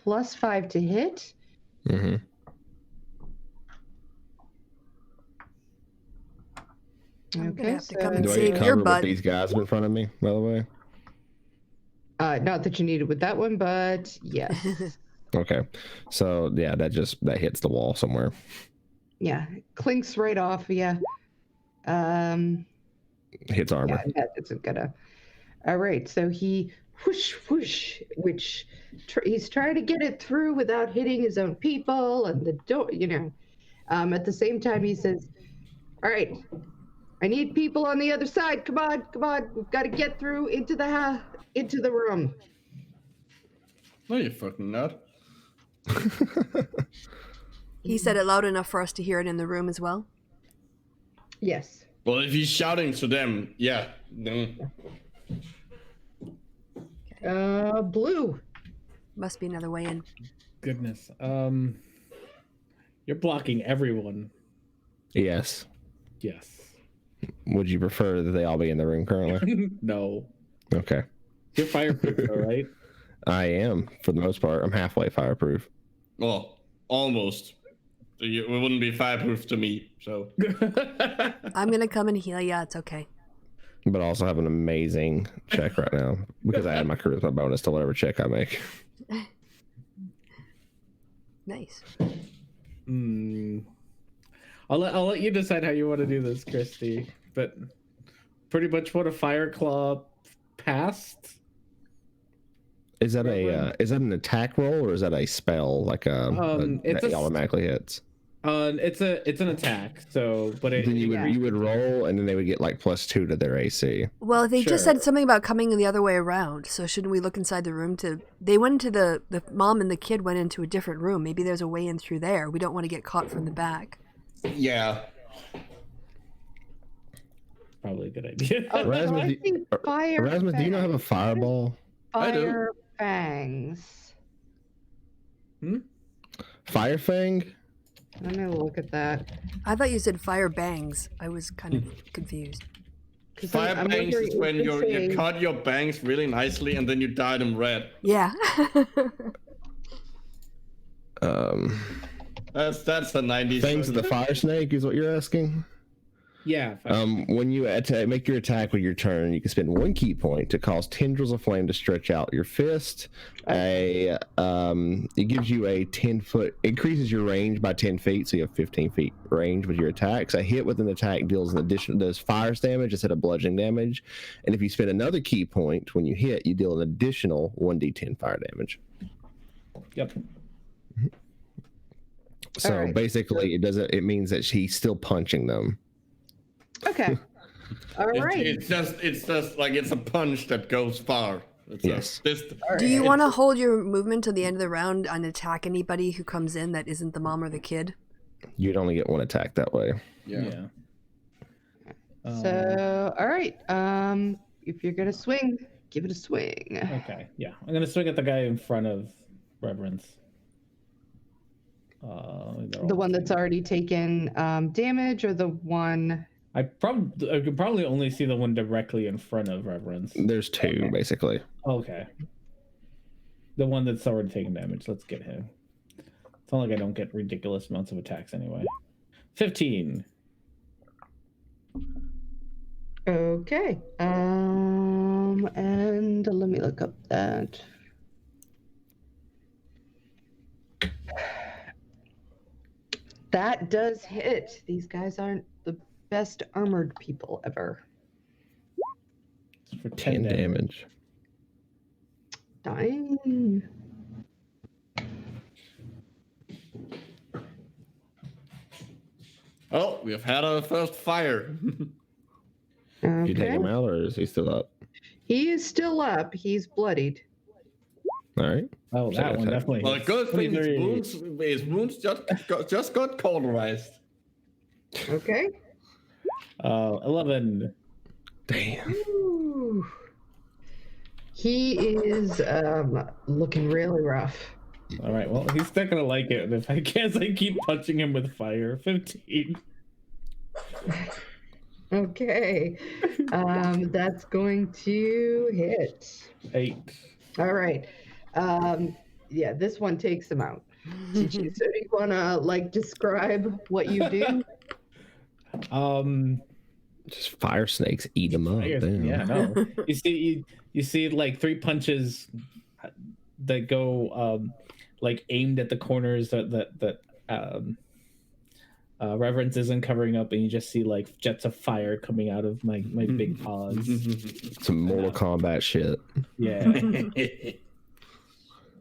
+5 to hit. Mm-hmm. Okay, have to come Do and I save get your cover butt. with these guys in front of me, by the way? Not that you need it with that one, but yes. Okay. So, yeah, that hits the wall somewhere. Yeah, clinks right off. Yeah. Hits armor. Yeah, that isn't gonna. All right, so he whoosh whoosh, which he's trying to get it through without hitting his own people and the door. At the same time, he says, "All right, I need people on the other side. Come on, we've got to get through into the room." No, you fucking nut. He said it loud enough for us to hear it in the room as well. Yes. Well, if he's shouting to them, yeah. No. Blue. Must be another way in. Goodness. You're blocking everyone. Yes. Yes. Would you prefer that they all be in the room currently? No. Okay. You're fireproof, all right? I am, for the most part. I'm halfway fireproof. Well, almost. It wouldn't be fireproof to me, so. I'm gonna come and heal ya. It's okay. But I also have an amazing check right now because I add my charisma bonus to whatever check I make. Nice. I'll let you decide how you want to do this, Christy. But pretty much what a fire claw passed. Is that an attack roll or is that a spell like It's that automatically hits? It's an attack. So, but Then you would Yeah. you would roll, and then they would get like +2 to their AC. Well, they just Sure. said something about coming the other way around. So shouldn't we look inside the room to? They went into the mom and the kid went into a different room. Maybe there's a way in through there. We don't want to get caught from the back. Yeah. probably a good idea. Oh, Erasmus, I think fire. Erasmus, do you not have a fireball? I do. Fire fangs. Fire Fang? Let me look at that. I thought you said fire bangs. I was kind of confused. 'Cause Fire I'm bangs wondering is if when this you is- cut your bangs really nicely and then you dye them red. Yeah. That's the 90s. Fangs of the version. Fire Snake is what you're asking? Yeah. When you make your attack with your turn, you can spend 1 key point to cause tendrils of flame to stretch out your fist. It gives you a 10-foot, increases your range by 10 feet, so you have 15 feet range with your attacks. A hit with an attack does fire damage instead of bludgeoning damage. And if you spend another key point when you hit, you deal an additional 1d10 fire damage. Yep. So Alright. basically, it means that he's still punching them. Okay. All right. It's just like it's a punch that goes far. It's Yes. Do you want to hold your movement to the end of the round and attack anybody who comes in that isn't the mom or the kid? You'd only get 1 attack that way. Yeah. So, all right. If you're gonna swing, give it a swing. Okay. Yeah. I'm gonna swing at the guy in front of Reverence. The one that's already taken damage, or the one? I could probably only see the one directly in front of Reverence. There's 2, basically. Okay. The one that's already taken damage. Let's get him. It's not like I don't get ridiculous amounts of attacks anyway. 15. Okay. And let me look up that. That does hit. These guys aren't the best armored people ever. It's for 10 10 damage. damage. Dying. Oh, we've had our first fire. Did you take Okay. him out, or is he still up? He is still up. He's bloodied. All right. Oh, that one attack. definitely. Well, hits. good thing 23. his wounds just got cauterized. Okay. 11. Damn. Ooh. He is looking really rough. All right. Well, he's not gonna like it if I guess I keep punching him with fire. 15. Okay. That's going to hit. 8. All right. Yeah, this one takes him out. So do you want to describe what you do? Just fire snakes eat them up. Damn. Yeah, no. You see like 3 punches that go aimed at the corners that Reverence isn't covering up, and you just see like jets of fire coming out of my big paws. Some Mortal Kombat shit. Yeah.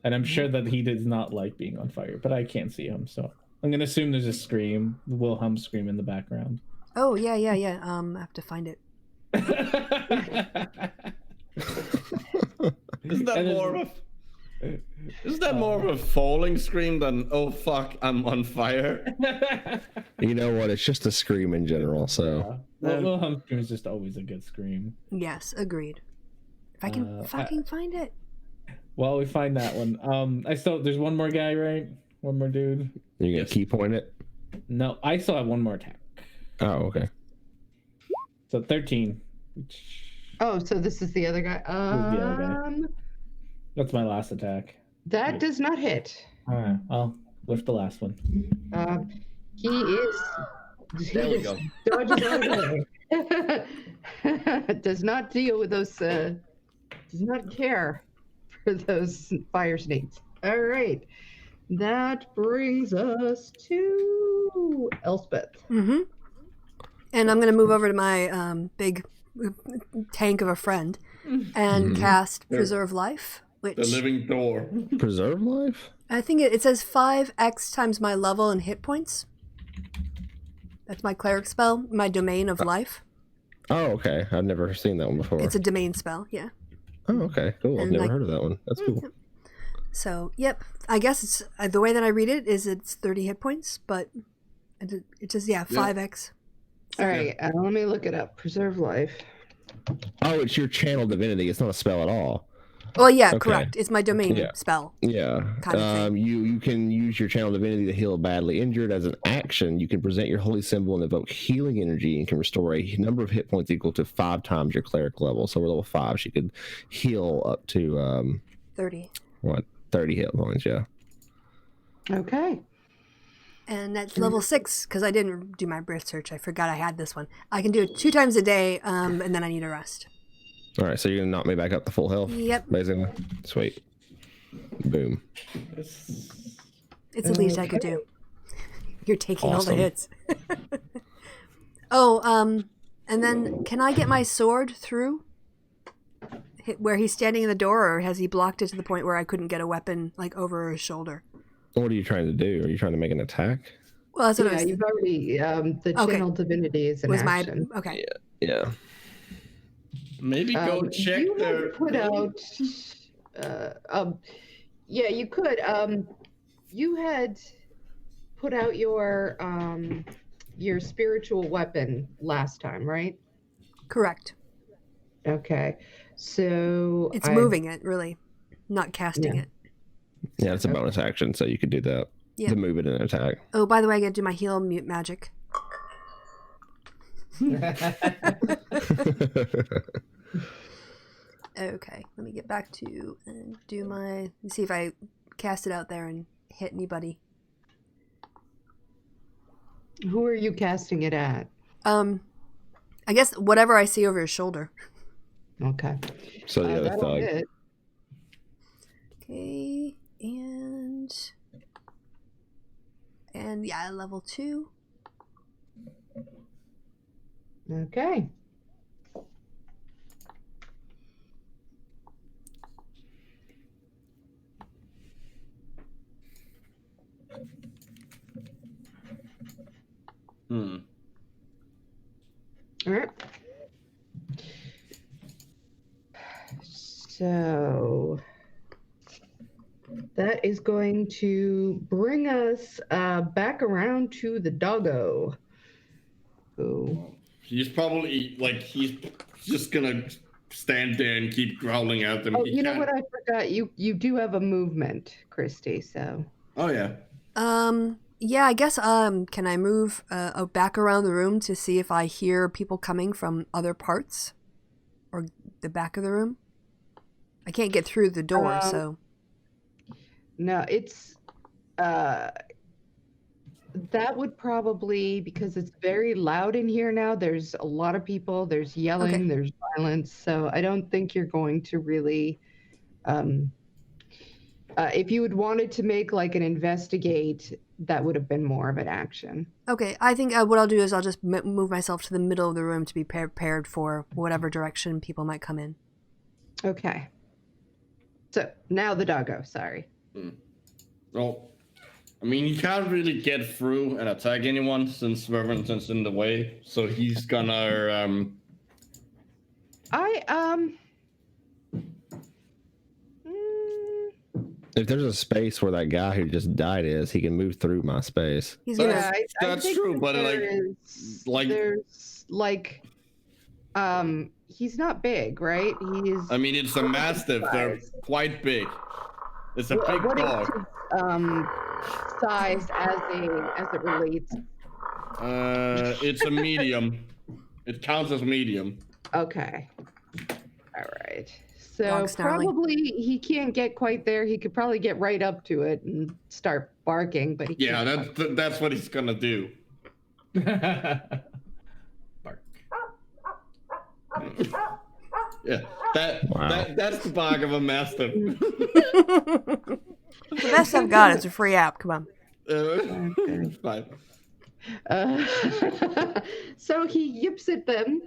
And I'm sure that he does not like being on fire, but I can't see him, so I'm gonna assume there's a scream, Wilhelm scream in the background. Oh, yeah. I have to find it. Isn't that And more of a falling scream than "Oh fuck, I'm on fire"? You know what? It's just a scream in general. So Wilhelm scream is just always a good scream. Yes, agreed. If I can fucking find it. Well, we find that one. There's one more guy, right? One more dude. you gonna Yes. key point it? No, I still have one more attack. Oh, okay. So 13. Oh, so this is the other guy. the other guy. That's my last attack. That does not hit. All right, I'll lift the last one. He is. There we go. Dodges out of the way. Does not deal with those. Does not care for those fire snakes. All right. That brings us to Elspeth. Mm-hmm. And I'm going to move over to my big tank of a friend and cast Preserve Life, which The living door. Preserve life? I think it says 5x times my level and hit points. That's my cleric spell, my domain of life. Oh, okay. I've never seen that one before. It's a domain spell, yeah. Oh, okay. Cool. I've And never heard of that one. That's cool. So, yep. I guess it's the way that I read it is it's 30 hit points, but it just 5x. All right, let me look it up. Preserve life. Oh, it's your channel divinity. It's not a spell at all. Well, yeah, Okay. correct. It's my domain spell. Yeah. Kind of thing. You can use your channel divinity to heal badly injured. As an action, you can present your holy symbol and evoke healing energy and can restore a number of hit points equal to 5 times your cleric level. So we're level 5. She could heal up to 30. 30 hit points, yeah. Okay. And that's level 6, because I didn't do my breath search. I forgot I had this one. I can do it 2 times a day, and then I need a rest. All right, so you're going to knock me back up to full health? Yep. Basically. Sweet. Boom. It's the least I could do. You're taking all the Awesome. hits. And then can I get my sword through where he's standing in the door, or has he blocked it to the point where I couldn't get a weapon like over his shoulder? What are you trying to do? Are you trying to make an attack? Well, that's what I was. You've already the channel divinity is an action. Okay. Yeah. Maybe go check you their. had put out. Yeah, you could. You had put out your spiritual weapon last time, right? Correct. Okay, so It's moving it, really, not casting it. Yeah, it's a bonus action, so you could do that. Yeah. The move it and attack. Oh, by the way, I got to do my heal mute magic. Okay, let me get back to and do my. See if I cast it out there and hit anybody. Who are you casting it at? I guess whatever I see over his shoulder. Okay. So the other that'll thug. hit. Okay, and yeah, level 2. Okay. Hmm. All right. So that is going to bring us back around to the doggo. Who? He's probably he's just gonna stand there and keep growling at them. Oh, He you know can't- what? I forgot. You do have a movement, Christy. So. Oh yeah. Yeah, I guess can I move back around the room to see if I hear people coming from other parts or the back of the room? I can't get through the door, so No, it's that would probably, because it's very loud in here now. There's a lot of people. There's yelling. Okay. There's violence. So I don't think you're going to really. If you had wanted to make like an investigate, that would have been more of an action. okay. I think what I'll do is I'll just move myself to the middle of the room to be prepared for whatever direction people might come in. Okay. So now the doggo. Sorry. Well, I mean, he can't really get through and attack anyone since Reverend's in the way. So he's gonna If there's a space where that guy who just died is, he can move through my space. He's gonna. Yeah, That's think true, that but, he's not big, right? He's. I mean, it's a mastiff. They're quite big. It's a big what is dog. his, size as it relates? It's a medium. It counts as medium. Okay. All right. So Dog snarling. probably he can't get quite there. He could probably get right up to it and start barking, but he Yeah, can't. that's what he's gonna do. Bark. Yeah, Wow. that's the bark of a mastiff. The best I've got is a free app. Come on. It's fine. So he yips at them,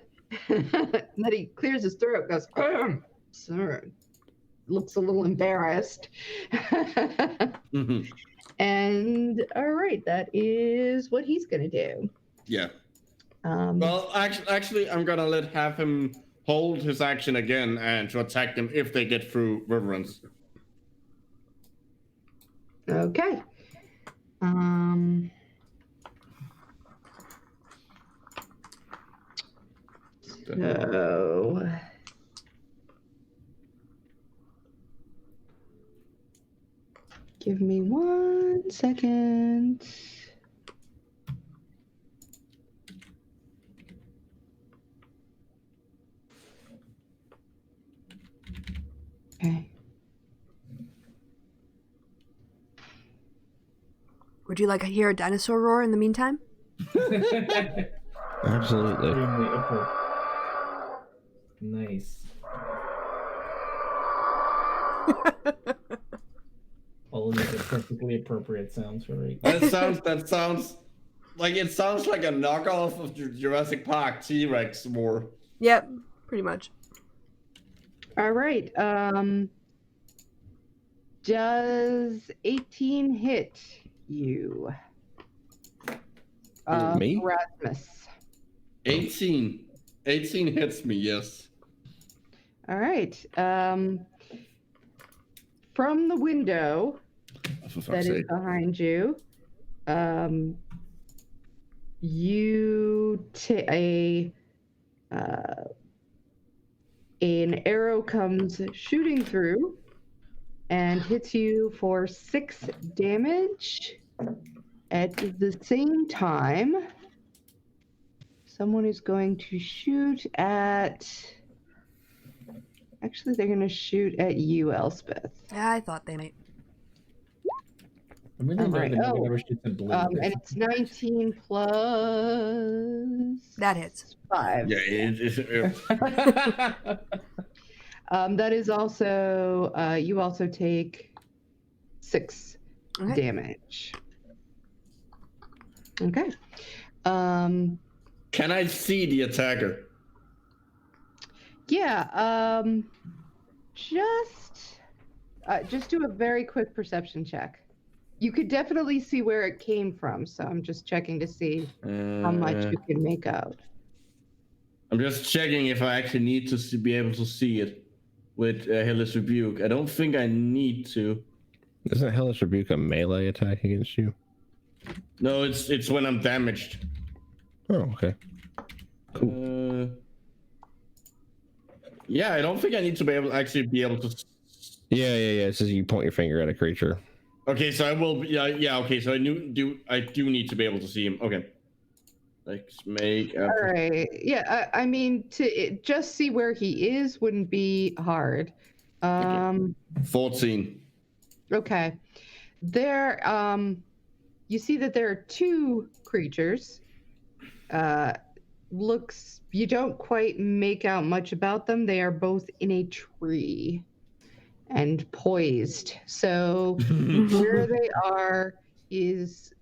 and then he clears his throat, goes, sir, looks a little embarrassed. Mhm. And all right, that is what he's gonna do. Yeah. Well, actually, I'm gonna have him hold his action again and to attack them if they get through reverence. Okay. So give me 1 second. Okay. Would you like to hear a dinosaur roar in the meantime? Absolutely. Nice. All of these are perfectly appropriate sounds for it. That sounds like it sounds like a knockoff of Jurassic Park T-Rex more. Yep, pretty much. All right. Does 18 hit you? Me? Erasmus. 18 hits me, yes. All right. From the window that is behind you, you take an arrow comes shooting through and hits you for 6 damage. At the same time, someone is going to shoot at... Actually, they're going to shoot at you, Elspeth. Yeah, I thought they might. I'm really All right. nervous never shoots a blade. And it's 19 plus... That hits. 5. Yeah, That is also... you also take 6 Okay. damage. Okay. Can I see the attacker? Yeah, just do a very quick perception check. You could definitely see where it came from, so I'm just checking to see how much you can make out. I'm just checking if I actually need to be able to see it with Hellish Rebuke. I don't think I need to. Isn't Hellish Rebuke a melee attack against you? No, it's when I'm damaged. Oh, okay. Cool. Yeah, I don't think I need to be able to. Yeah. It says you point your finger at a creature. Okay, so I will. Yeah. Okay, so I do need to be able to see him. Okay. Let's make. All right. Yeah, I mean, just see where he is wouldn't be hard. 14. Okay. There, you see that there are 2 creatures. You don't quite make out much about them. They are both in a tree and poised. So where they are is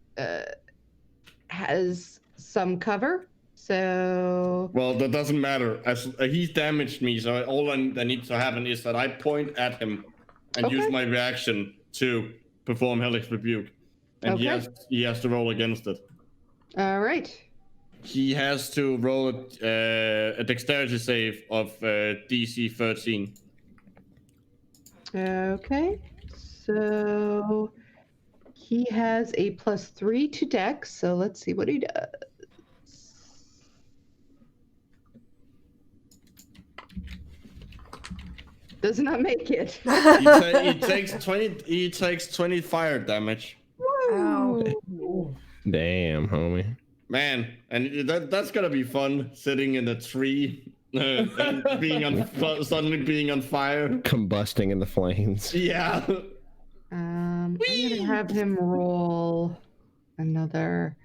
has some cover. So Well, that doesn't matter. As he's damaged me, so all that needs to happen is that I point at him and use my reaction to perform Hellish Rebuke, and he has to roll against it. All right. He has to roll a dexterity save of DC 13. Okay. So he has a +3 to dex, so let's see what he does. Does not make it. He takes 20 fire damage. Ow. Damn, homie. Man, and that's gonna be fun, sitting in a tree and suddenly being on fire. Combusting in the flames. Yeah. I'm gonna have him roll another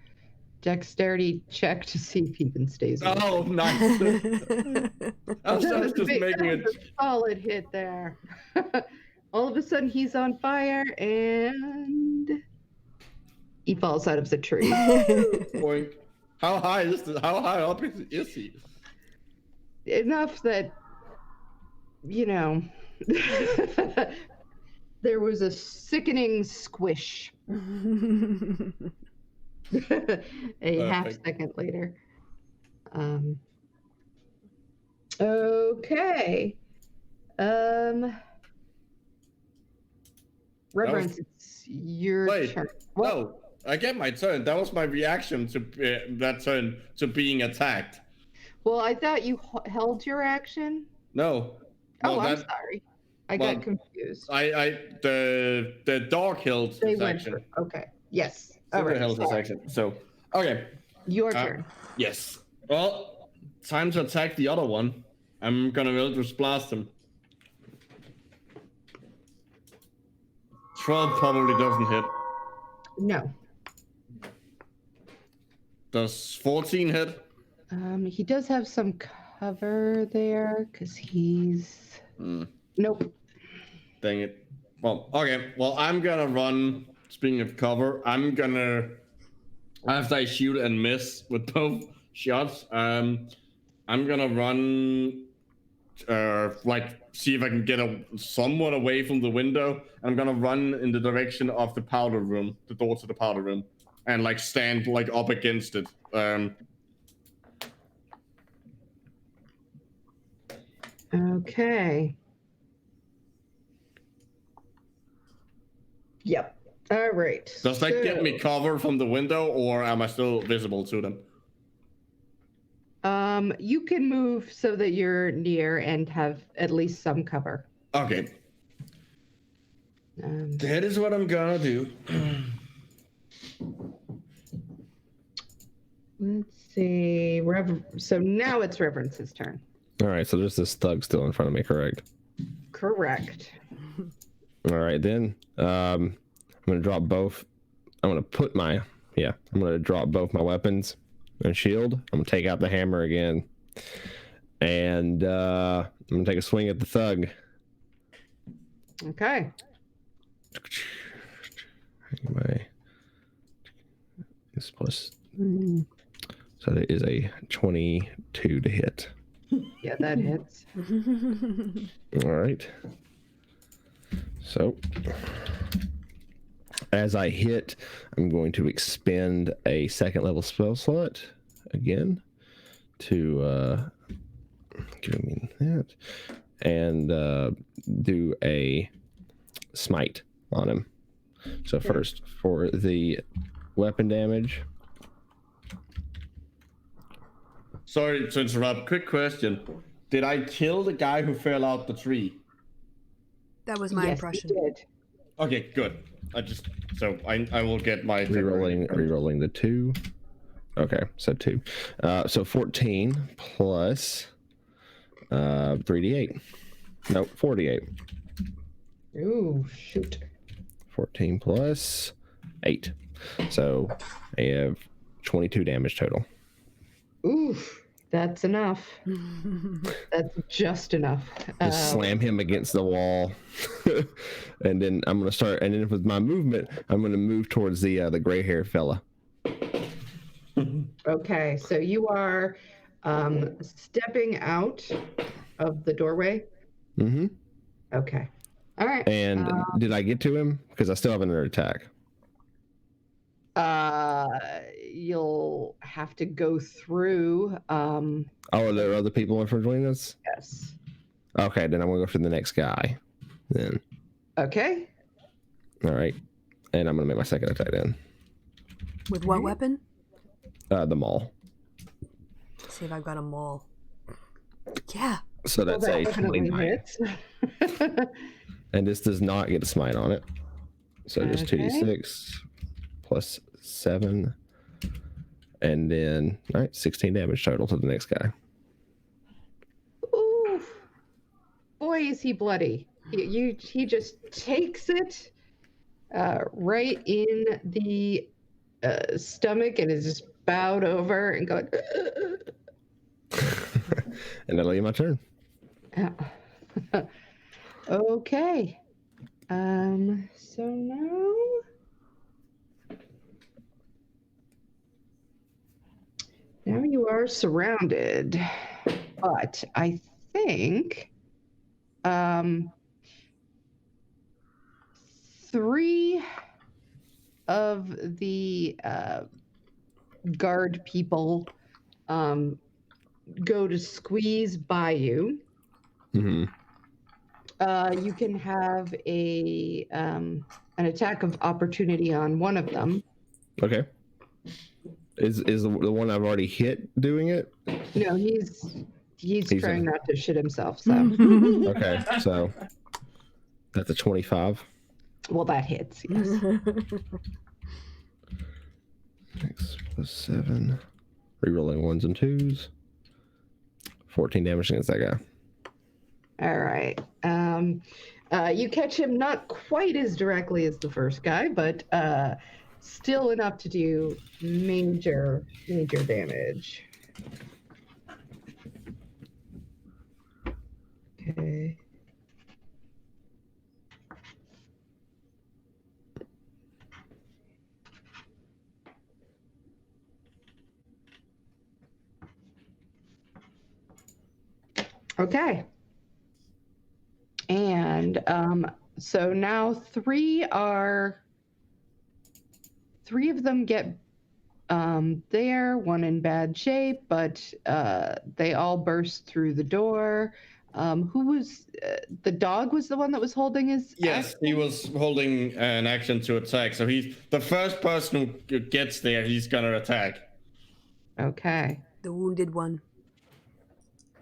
dexterity check to see if he can stay. Oh, nice. I was just making it. A solid hit there. All of a sudden, he's on fire and he falls out of the tree. Boink. How high up is he? Enough that, there was a sickening squish A half Perfect. second later. Okay. Reverence, it's your Wait, turn. no, I get my turn. That was my reaction to that turn to being attacked. Well, I thought you held your action. No. Oh, Well, I'm that sorry. I well, got confused. the dog held They his went action. for, okay. Yes. All Cinder right. held his Sorry. action. So, okay. Your turn. Yes. Well, time to attack the other one. I'm gonna Eldritch Blast him. 12 probably doesn't hit. No. Does 14 hit? He does have some cover there because he's. Nope. Dang it. Well, okay. Well, I'm gonna run. Speaking of cover, I'm gonna. After I shoot and miss with both shots, I'm gonna run. Like see if I can get somewhat away from the window. I'm gonna run in the direction of the powder room, the door to the powder room, and like stand like up against it. Okay. Yep. All right. Does that get me cover from the window, or am I still visible to them? You can move so that you're near and have at least some cover. Okay. That is what I'm gonna do. Let's see. So now it's Reverence's turn. All right, so there's this thug still in front of me, correct? Correct. All right, then. I'm gonna drop both. I'm gonna put my I'm gonna drop both my weapons and shield. I'm gonna take out the hammer again, and I'm gonna take a swing at the thug. Okay. Anyway, this plus, so that is a 22 to hit. Yeah, that hits. All right. So, as I hit, I'm going to expend a second level spell slot again to give me that, and do a smite on him. So first, for the weapon damage. Sorry to interrupt. Quick question: did I kill the guy who fell out the tree? That was my Yes, impression. you did. Okay, good. I will get my Rerolling the 2. Okay, so 2. So 14 plus 3d8. No, 48. Ooh, shoot. 14 plus 8. So I have 22 damage total. Oof. That's enough. That's just enough. Just slam him against the wall. And then I'm going to start, and then with my movement, I'm going to move towards the gray haired fella. Okay, so you are stepping out of the doorway. Mm-hmm. Okay. All right. And did I get to him? Because I still have another attack. You'll have to go through. Oh, are there other people in front of us? Yes. Okay, then I'm going to go for the next guy. Then. Okay. All right. And I'm going to make my second attack then. With what weapon? The maul. Let's see if I've got a maul. Yeah. So that's Well, a that definitely 29. hits. And this does not get a smite on it. So just Okay. 2d6 plus 7. And then, all right, 16 damage total to the next guy. Ooh. Boy, is he bloody. He just takes it right in the stomach and is just bowed over and going. And that'll be my turn. Okay. So now you are surrounded, but I think 3 of the guard people go to squeeze by you. Mm-hmm. You can have an attack of opportunity on one of them. Okay. Is the one I've already hit doing it? No, he's trying not to shit himself. So Okay, so that's a 25. well, that hits. Yes. 6 plus 7. Rerolling 1s and 2s. 14 damage against that guy. All right. You catch him not quite as directly as the first guy, but still enough to do major damage. Okay. Okay. And so now three of them get there, one in bad shape, but they all burst through the door. Who was the dog? Was the one that was holding his? Yes, action? he was holding an action to attack. So he's the first person who gets there. He's gonna attack. Okay. The wounded one.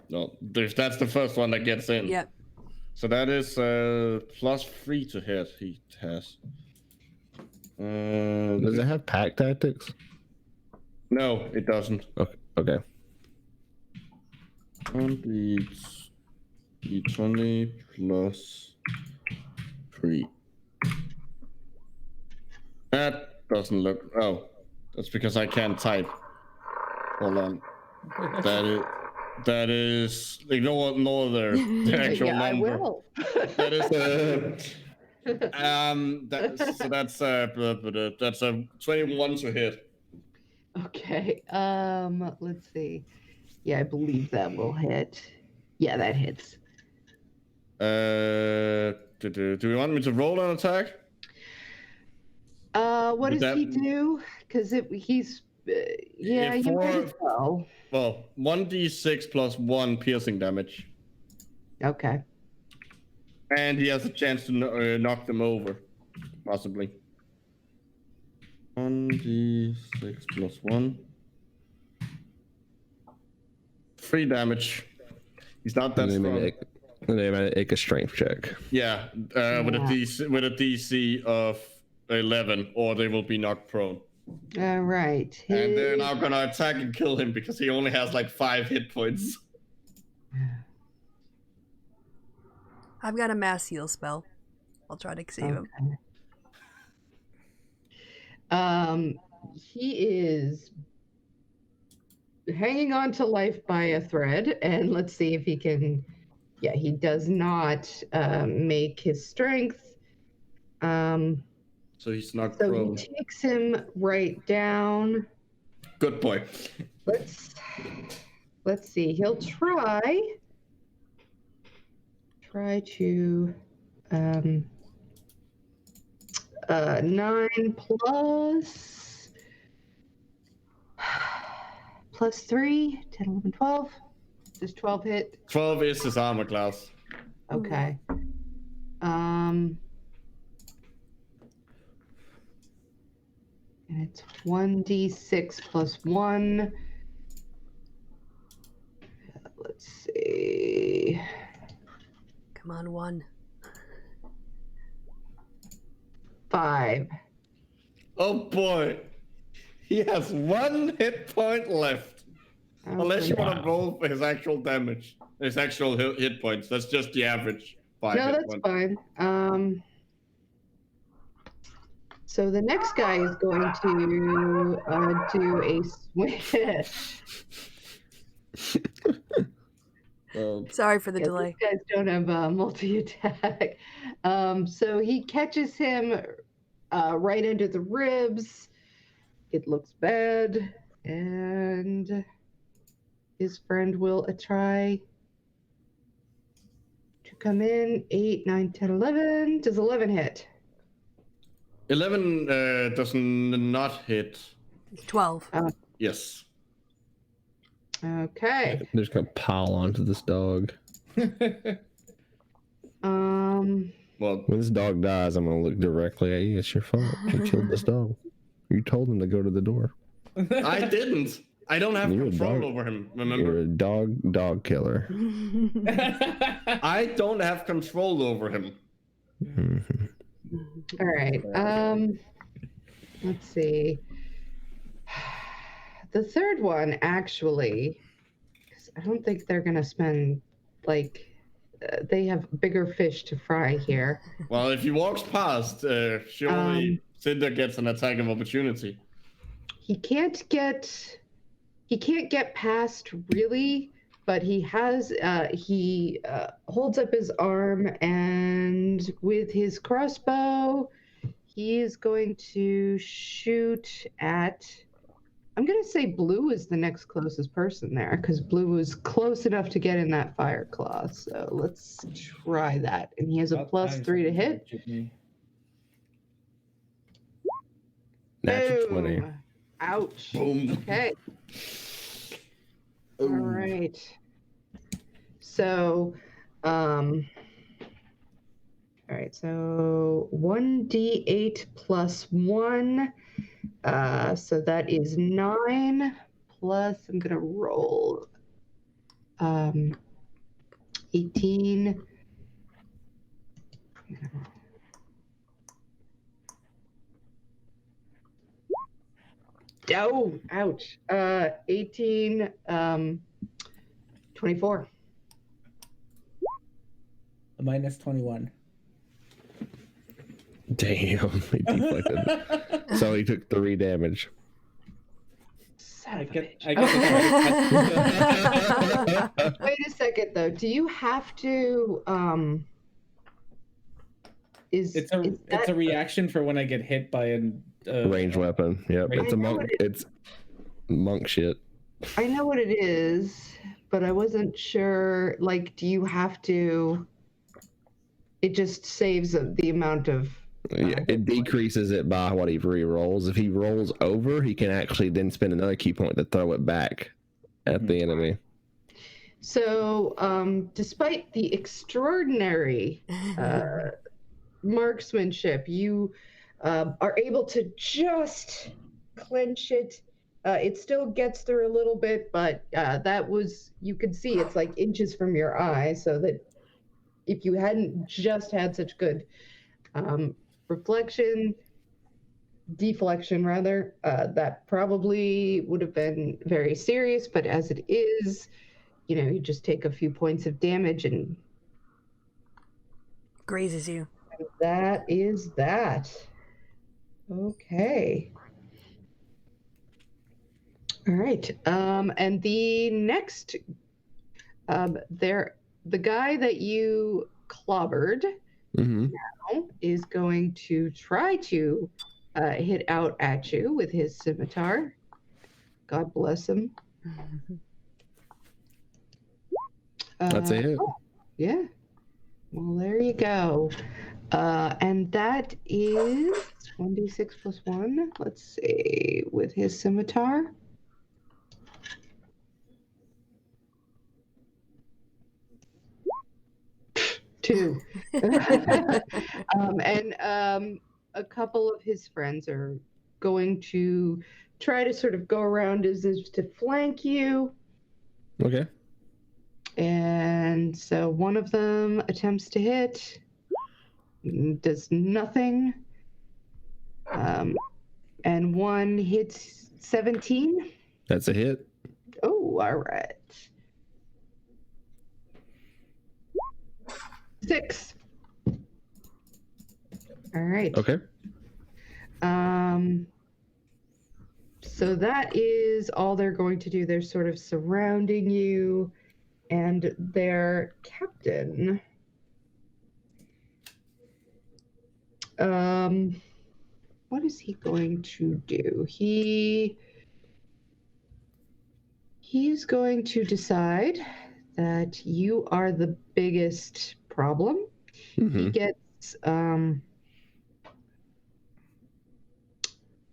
No, that's the first one that gets in. Yep. So that is +3 to hit. He has. Does it have pack tactics? No, it doesn't. Okay. And D20 +3. That doesn't look. Oh, that's because I can't type. Hold on. That is. Ignore the actual Yeah, I number. will. That is so that's a 21 to hit. Okay. Let's see. Yeah, I believe that will hit. Yeah, that hits. Do we want me to roll an attack? What Would does he that- do? Because he's yeah, If you might for- as well. Well, 1d6 +1 piercing damage, Okay. and he has a chance to knock them over, possibly. 1d6 +1. 3 damage. He's not that strong. And they make a strength check. Yeah, with a DC of 11, or they will be knocked prone. All right. And they're now gonna attack and kill him because he only has like 5 hit points. I've got a mass heal spell. I'll try to save him. He is hanging on to life by a thread, and let's see if he can. Yeah, he does not make his strength. So he's not So prone. he takes him right down. Good boy. Let's see. He'll try to 9 plus 3, 10, 11, 12. Does 12 hit? 12 is his armor class. Okay. And it's 1d6 plus 1. Let's see. Come on, 1. 5. Oh boy. He has 1 hit point left. Unless you want to roll for his actual damage. His actual hit points. That's just the average. 5 No, hit that's points. fine. So the next guy is going to do a switch. Sorry for the Yeah, delay. these guys don't have multi-attack. So he catches him right under the ribs. It looks bad. And his friend will try to come in. 8, 9, 10, 11. Does 11 hit? 11 does not hit. 12. Yes. Okay. They're just gonna pile onto this dog. Well, When this dog dies, I'm gonna look directly at you. It's your fault. You killed this dog. You told him to go to the door. I didn't. I don't have You're a control dog. over him, You're remember? a dog killer. I don't have control over him. Mhm. All right. Let's see. The third one, actually, 'cause I don't think they're gonna spend like they have bigger fish to fry here. Well, if he walks past, surely Cinder gets an attack of opportunity. He can't get past really, but he has he holds up his arm, and with his crossbow, he is going to shoot at. I'm gonna say Blue is the next closest person there, because Blue was close enough to get in that fire claw. So let's try that. And he has a +3 to hit. Natural 20. Boom. Ouch. Boom. Okay. All right. So, all right. So 1d8 plus 1. So that is 9 plus. I'm gonna roll. 18. Oh, ouch. 18, 24. A minus 21. Damn, he deflected. So he took 3 damage. I get Wait a second, though. Do you have to? It's a reaction for when I get hit by an Ranged weapon. Yep, it's a monk. It's monk shit. I know what it is, but I wasn't sure. Like, do you have to? It just saves the amount of. Yeah, it decreases it by what he re-rolls. If he rolls over, he can actually then spend another key point to throw it back at the enemy. So, despite the extraordinary marksmanship, you are able to just clench it. It still gets through a little bit, but that was, you could see it's like inches from your eye, so that if you hadn't just had such good deflection rather, that probably would have been very serious, but as it is, you just take a few points of damage, and Grazes you. that is that. Okay. All right. And the next, the guy that you clobbered now is going to try to hit out at you with his scimitar. God bless him. That's a hit. Yeah. Well, there you go. And that is 1d6 plus 1. Let's see. With his scimitar. Two. And a couple of his friends are going to try to sort of go around as if to flank you. Okay. And so one of them attempts to hit, does nothing. And one hits 17. That's a hit. Oh, all right. 6. All right. Okay. So that is all they're going to do. They're sort of surrounding you, and their captain. What is he going to do? He's going to decide that you are the biggest problem. He gets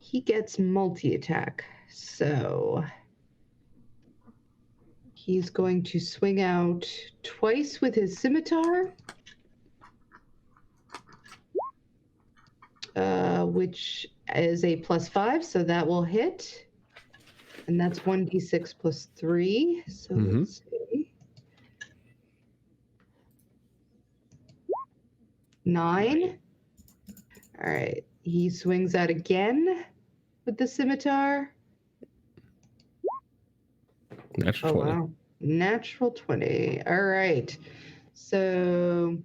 he gets multi-attack. So he's going to swing out twice with his scimitar, which is a +5, so that will hit. And that's 1d6 plus 3. So let's see. 9. All right. He swings out again with the scimitar. Natural 20. Wow. Natural 20. All right. So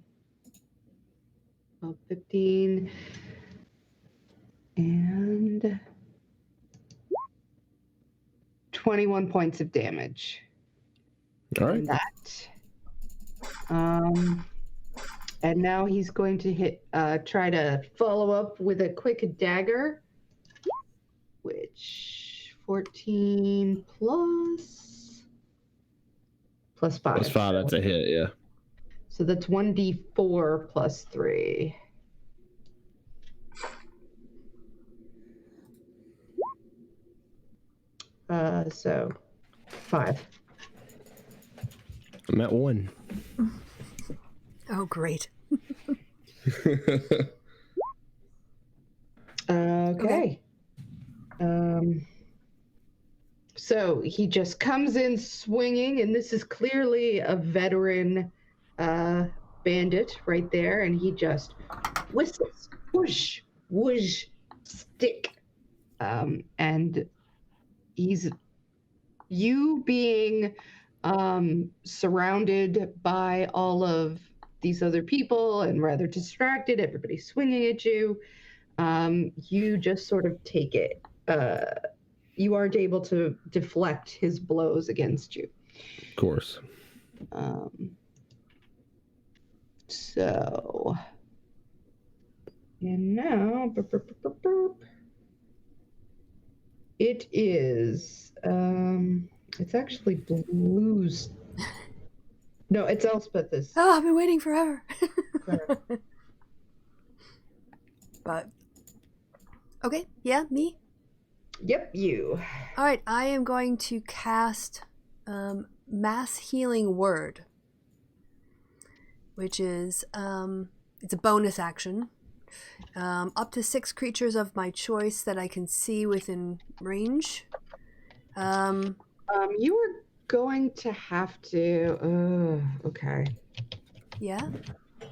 15 and 21 points of damage. All right. And now he's going to try to follow up with a quick dagger, which 14 plus 5. Plus 5, that's a hit, yeah. So that's 1d4 plus 3. So 5. I'm at 1. Oh, great. Okay. So he just comes in swinging, and this is clearly a veteran bandit right there, and he just whistles, whoosh, whoosh, stick. And you being surrounded by all of these other people and rather distracted, everybody's swinging at you, you just sort of take it. You aren't able to deflect his blows against you. Of course. So, and now, it is, it's actually Blue's. No, it's Elspeth's. Oh, I've been waiting forever. But, okay, yeah, me. Yep, you. All right, I am going to cast Mass Healing Word, which is it's a bonus action. Up to 6 creatures of my choice that I can see within range. You are going to have to. Okay. Yeah.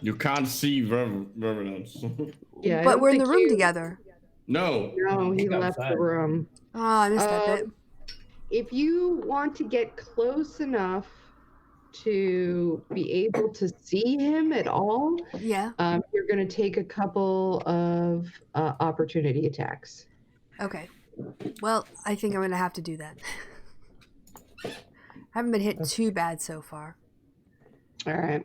You can't see revenants. Yeah, I But don't we're in the think room you- together. No. No, he left outside. the room. Oh, I missed that bit. If you want to get close enough to be able to see him at all, Yeah. you're going to take a couple of opportunity attacks. Okay. Well, I think I'm going to have to do that. I haven't been hit too bad so far. All right.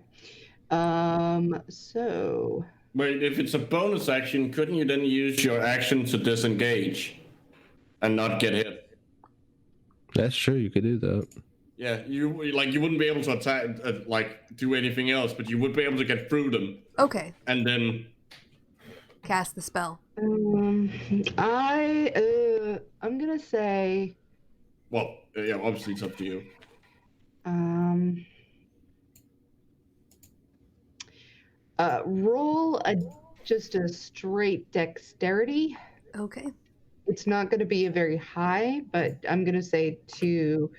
So. Wait, if it's a bonus action, couldn't you then use your action to disengage and not get hit? That's true, you could do that. Yeah, you wouldn't be able to attack, do anything else, but you would be able to get through them. Okay. And then Cast the spell. I'm gonna say. well, yeah, obviously it's up to you. Roll just a straight dexterity. Okay. It's not going to be a very high, but I'm going to say to.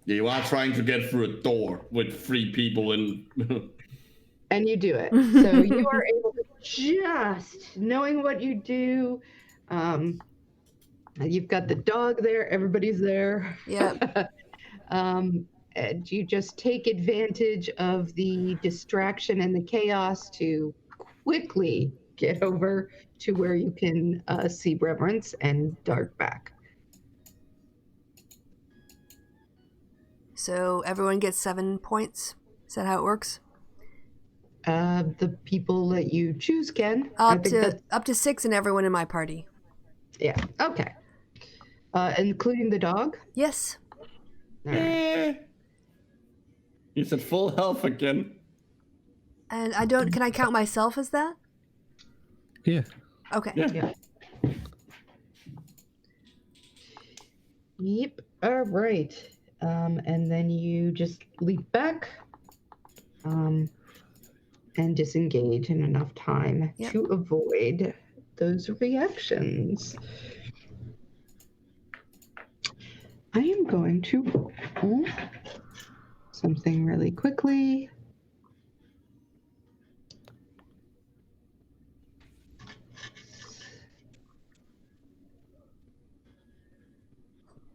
Yeah, you are trying to get through a door with 3 people in. And you do it. So you are able to just knowing what you do. You've got the dog there. Everybody's there. Yeah. And you just take advantage of the distraction and the chaos to quickly get over to where you can see Reverence and dart back. So everyone gets 7 points. Is that how it works? The people that you choose can. I think that's- Up to 6 and everyone in my party. Yeah. Okay. Including the dog. Yes. All right. He's at full health again. And I don't. Can I count myself as that? Yeah. Okay. Yeah. Yeah. Yep. All right. And then you just leap back and disengage in enough time Yep. to avoid those reactions. I am going to roll something really quickly.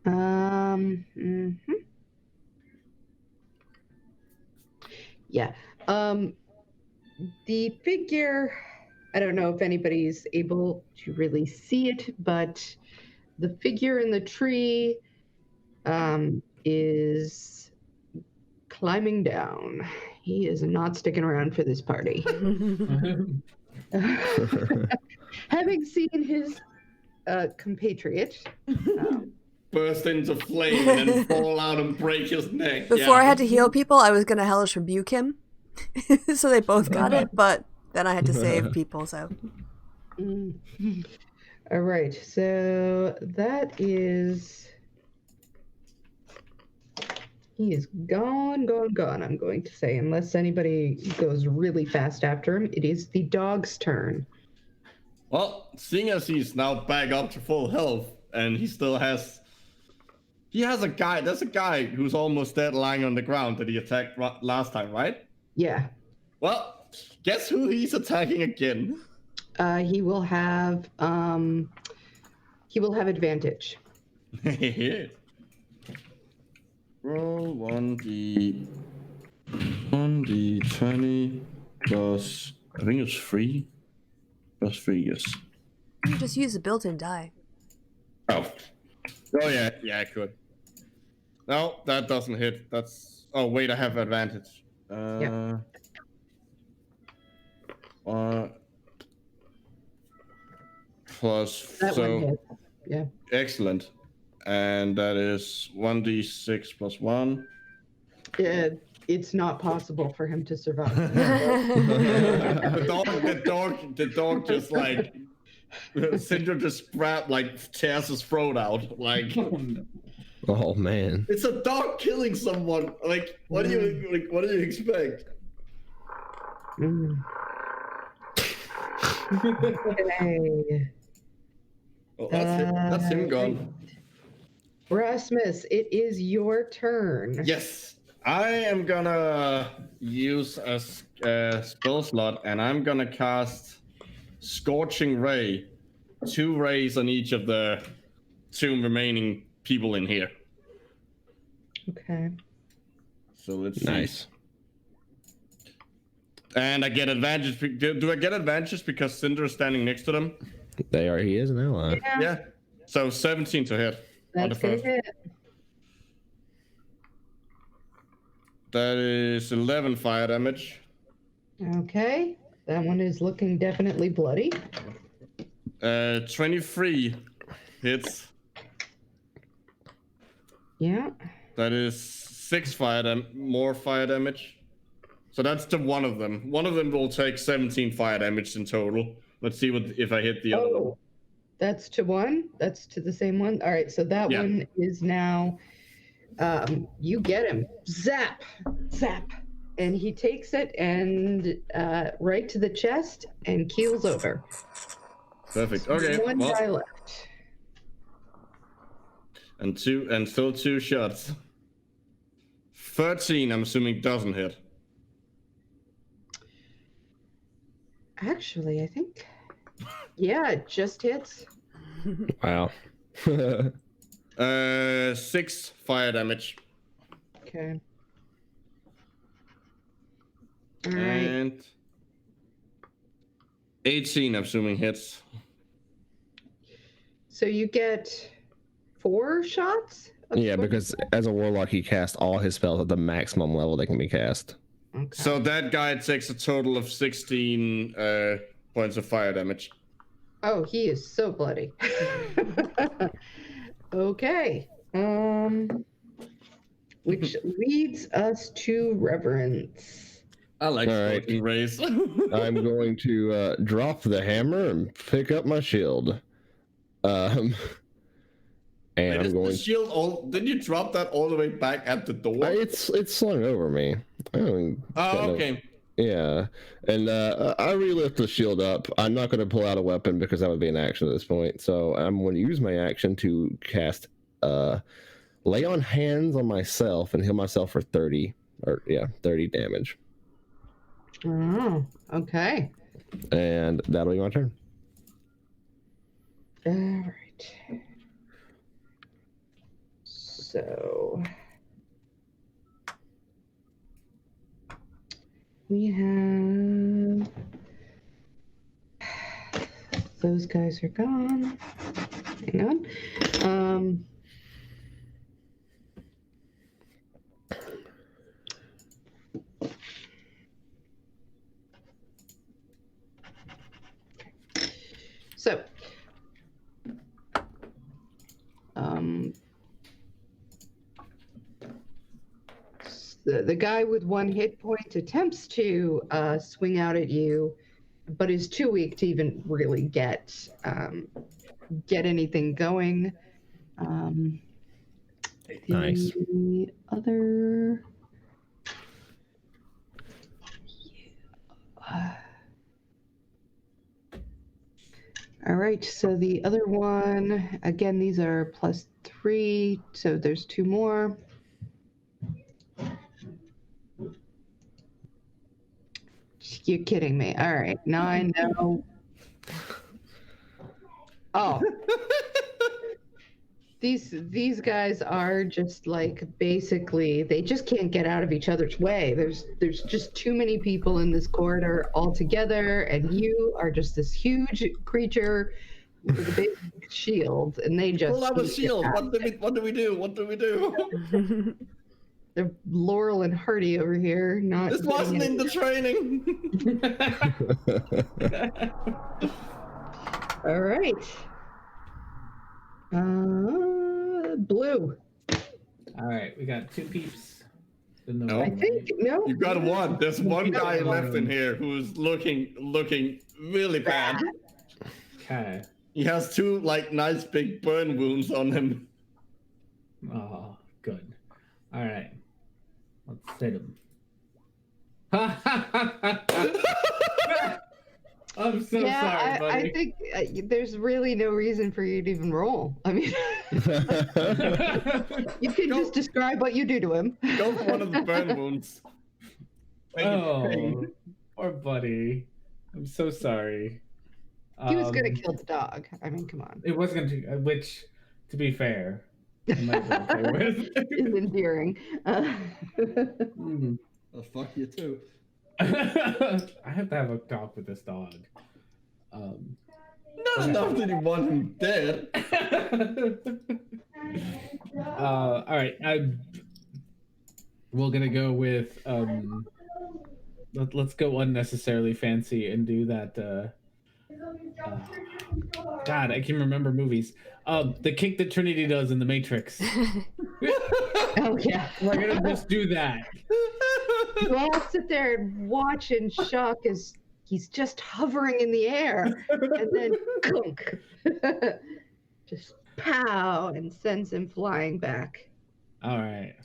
Mhm. Yeah. The figure, I don't know if anybody's able to really see it, but the figure in the tree is climbing down. He is not sticking around for this party. Having seen his compatriot, Burst into flame and then fall out and break his neck. Before I yeah. had to heal people, I was gonna hellish rebuke him, so they both got it. But then I had to save people. So all right, so that is. He is gone. I'm going to say, unless anybody goes really fast after him, it is the dog's turn. Well, seeing as he's now back up to full health, and he still has... He has a guy, there's a guy who's almost dead lying on the ground that he attacked last time, right? Yeah. Well, guess who he's attacking again? He will have advantage. Roll 1d20 plus, I think it's 3. Plus 3, yes. you just use a built-in die. Oh yeah, I could. No, that doesn't hit. That's... Oh wait, I have advantage. Yeah. Plus, That one so hit. Yeah. excellent. And that is 1d6 plus 1. It's not possible for him to survive. the dog just like Cinder just tears his throat out. Like, Oh man. it's a dog killing someone. Like, what do you expect? Okay. Oh, that's him gone. Rasmus, it is your turn. Yes, I am gonna use a spell slot, and I'm gonna cast Scorching Ray. 2 rays on each of the 2 remaining people in here. Okay. So let's see. Nice. And I get advantage. Do I get advantage because Cinder is standing next to them? He is an ally. Yeah. So 17 to hit. On the That's gonna first. hit. That is 11 fire damage. Okay. That one is looking definitely bloody. 23 hits. Yeah. That is 6 more fire damage. So that's to one of them. One of them will take 17 fire damage in total. Let's see if I hit the other one. That's to one. That's to the same one. All right. So that one is now. You get him. Zap, zap, and he takes it and right to the chest and keels over. Perfect. Okay. One die left. And still 2 shots. 13, I'm assuming, doesn't hit. Actually, I think. Yeah, it just hits. Wow. 6 fire damage. Okay. All right. And 18, I'm assuming, hits. So you get 4 shots? Yeah, because as a warlock, he casts all his spells at the maximum level they can be cast. Okay. So that guy takes a total of 16 points of fire damage. Oh, he is so bloody. Okay. Which leads us to Reverence. I like All right. scorching rays. I'm going to drop the hammer and pick up my shield. And and I'm Is the going. shield all? Did you drop that all the way back at the door? It's slung over me. I don't got Oh, no- okay. Yeah, and I relift the shield up. I'm not going to pull out a weapon because that would be an action at this point. So I'm going to use my action to cast lay on hands on myself and heal myself for 30 damage. Oh, okay. And that'll be my turn. All right. So we have those guys are gone. Hang on. So the guy with 1 hit point attempts to swing out at you, but is too weak to even really get anything going. Nice. The other. All right, so the other one, again, these are +3, so there's 2 more. You're kidding me. All right, now I know. Oh. These guys are just like, basically, they just can't get out of each other's way. There's just too many people in this corridor all together, and you are just this huge creature with a big shield, and they just Pull out a shield. What do we do? What do we do? They're Laurel and Hardy over here. Not This wasn't in the training. All right. Blue. All right, we got 2 peeps. No. I think no. You got one. There's one guy left in here who's looking really bad. Okay. He has 2 like nice big burn wounds on him. Oh, good. All right. Let's hit him. I'm so sorry, buddy. I think there's really no reason for you to even roll. I mean, you can just describe what you do to him. Go for one of the burn wounds. Oh, poor buddy. I'm so sorry. He was gonna kill the dog. I mean, come on. It was going to, which, to be fair, I might be okay with. It's endearing. Oh, fuck you too. I have to have a talk with this dog. Not enough that you want him dead. All right, we're gonna go with let's go unnecessarily fancy and do that. God, I can remember movies. The kick that Trinity does in The Matrix. Oh yeah. We're gonna just do that. You all sit there and watch in shock as he's just hovering in the air, and then kunk, just pow, and sends him flying back. All right.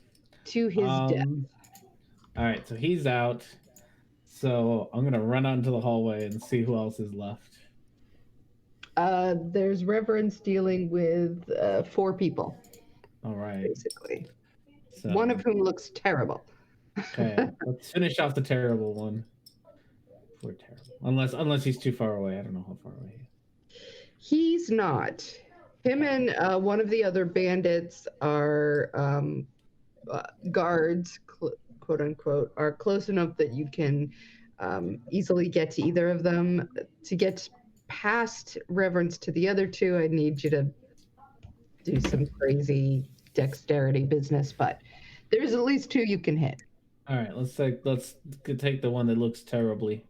To his death. All right, so he's out. So I'm gonna run out into the hallway and see who else is left. There's Reverend's dealing with 4 people. All right. Basically. So, One of whom looks terrible. Okay, let's finish off the terrible one. Poor terrible. Unless he's too far away. I don't know how far away he is. He's not. Him and one of the other bandits are guards, quote unquote, are close enough that you can easily get to either of them. To get past Reverence to the other 2, I need you to do some crazy dexterity business, but there's at least 2 you can hit. All right, let's take the one that looks terribly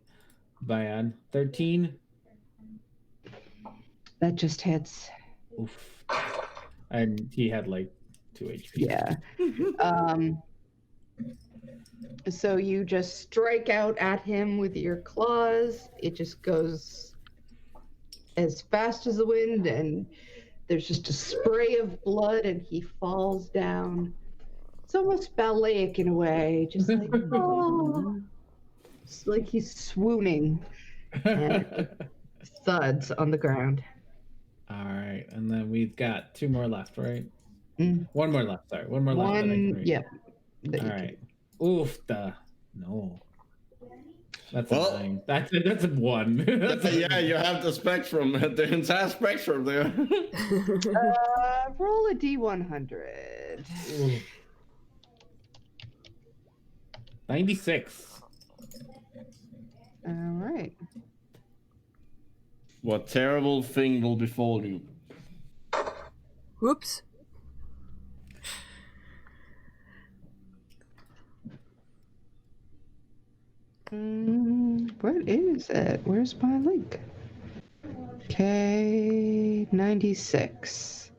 bad. 13. That just hits. Oof. And he had like 2 HP. Yeah. So you just strike out at him with your claws. It just goes as fast as the wind, and there's just a spray of blood, and he falls down. It's almost balletic in a way, just like, oh, it's like he's swooning, and thuds on the ground. All right, and then we've got 2 more left, right? Mm. One more left. Sorry, one more left. That I can read. Yep. All right. Oof. No. That's Well, a 9. That's a 1. Yeah, you have the spectrum, the entire spectrum there. Roll a D100. 96. All right. What terrible thing will befall you? Whoops. What is it? Where's my link? Okay, 96.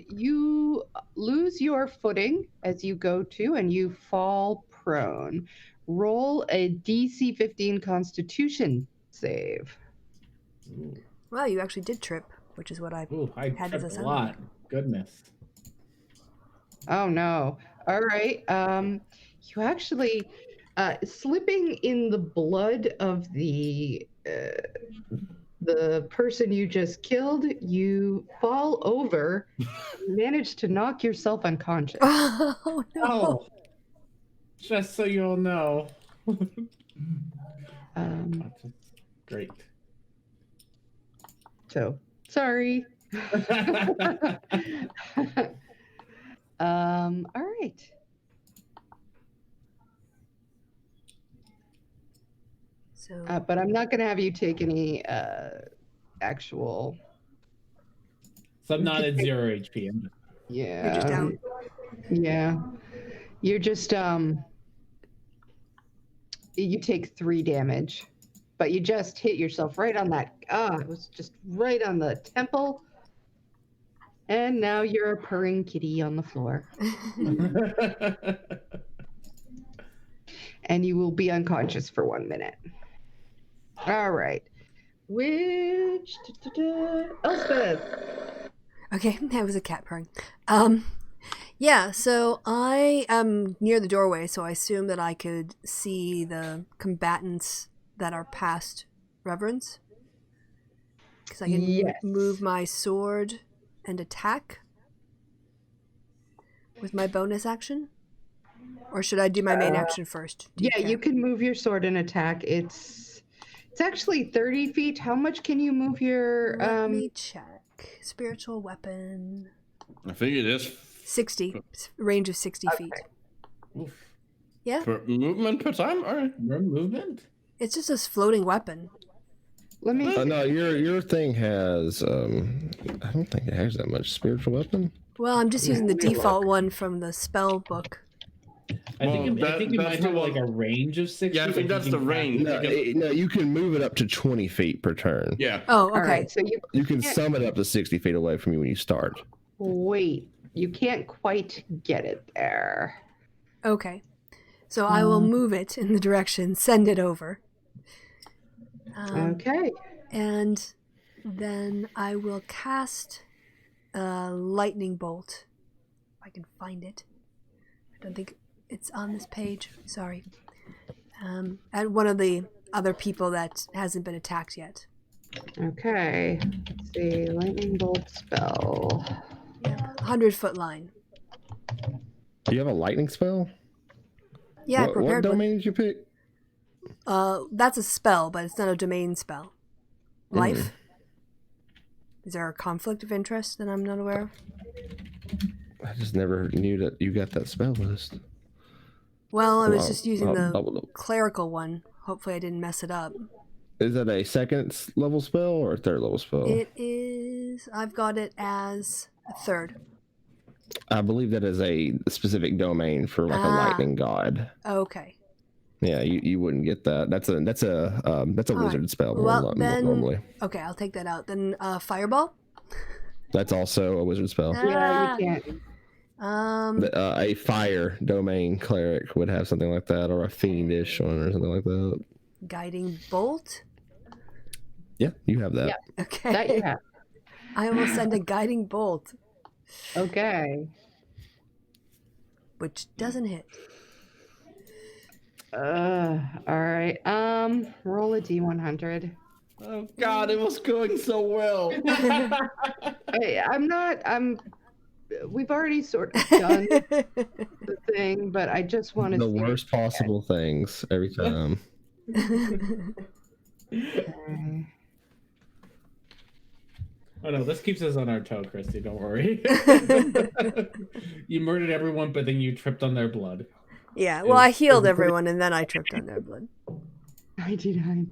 You lose your footing as you go to, and you fall prone. Roll a DC 15 Constitution save. Wow, you actually did trip, which is what I Ooh, I had as tripped a a lot. Goodness. Oh no! All right. You actually slipping in the blood of the person you just killed. You fall over, manage to knock yourself unconscious. Oh no. Oh, just so you all know. That's great. So sorry. All right. So But I'm not going to have you take any actual. So I'm not at 0 HP. Yeah. you're just down. Yeah. You're just you take 3 damage, but you just hit yourself right on that. It was just right on the temple. And now you're a purring kitty on the floor. And you will be unconscious for 1 minute. All right. Which Elspeth? Okay, that was a cat purring. Yeah, so I am near the doorway, so I assume that I could see the combatants that are past Reverence. Because I can Yes. move my sword and attack with my bonus action. Or should I do my main action first? Do Yeah, care? you can move your sword and attack. It's actually 30 feet. How much can you move your Let me check. Spiritual weapon. I think it is 60. Range of 60 feet. Oof. Yeah? per movement per time. All right. Movement? It's just a floating weapon. Let me. No, your thing has. I don't think it has that much spiritual weapon. Well, I'm just using the default one from the spell book. I think it might that's have the like one- a range of 60. Yeah, I think that's the range. No, you can move it up to 20 feet per turn. Yeah. Oh, okay. All right, so You can summon it up to 60 feet away from you when you start. wait. You can't quite get it there. Okay. So I will move it in the direction, send it over. Okay. And then I will cast a lightning bolt. If I can find it. I don't think it's on this page. Sorry. At one of the other people that hasn't been attacked yet. Okay. Let's see. Lightning bolt spell. 100-foot line. Do you have a lightning spell? Yeah, I what prepared one. domain did you pick? That's a spell, but it's not a domain spell. Life? Is there a conflict of interest that I'm not aware of? I just never knew that you got that spell list. Well, I was Well, just using I'll the double look. clerical one. Hopefully I didn't mess it up. Is that a second level spell or a third level spell? It is... I've got it as a 3rd. I believe that is a specific domain for like a lightning god. Okay. Yeah, you wouldn't get that. That's a wizard spell Well, then... normally. Okay, I'll take that out. Then fireball? That's also a wizard spell. Yeah, you can't. A fire domain cleric would have something like that, or a fiendish one, or something like that. Guiding bolt? Yeah, you have that. Yeah. Okay. That you have. I will send a guiding bolt, Okay. which doesn't hit. All right. Roll a D100. Oh God, it was going so well. We've already sort of done the thing, but I just want to The see worst possible things every time. Okay. Oh no, this keeps us on our toe, Christy. Don't worry. You murdered everyone, but then you tripped on their blood. Yeah, well, I healed everyone and then I tripped on their blood. 99.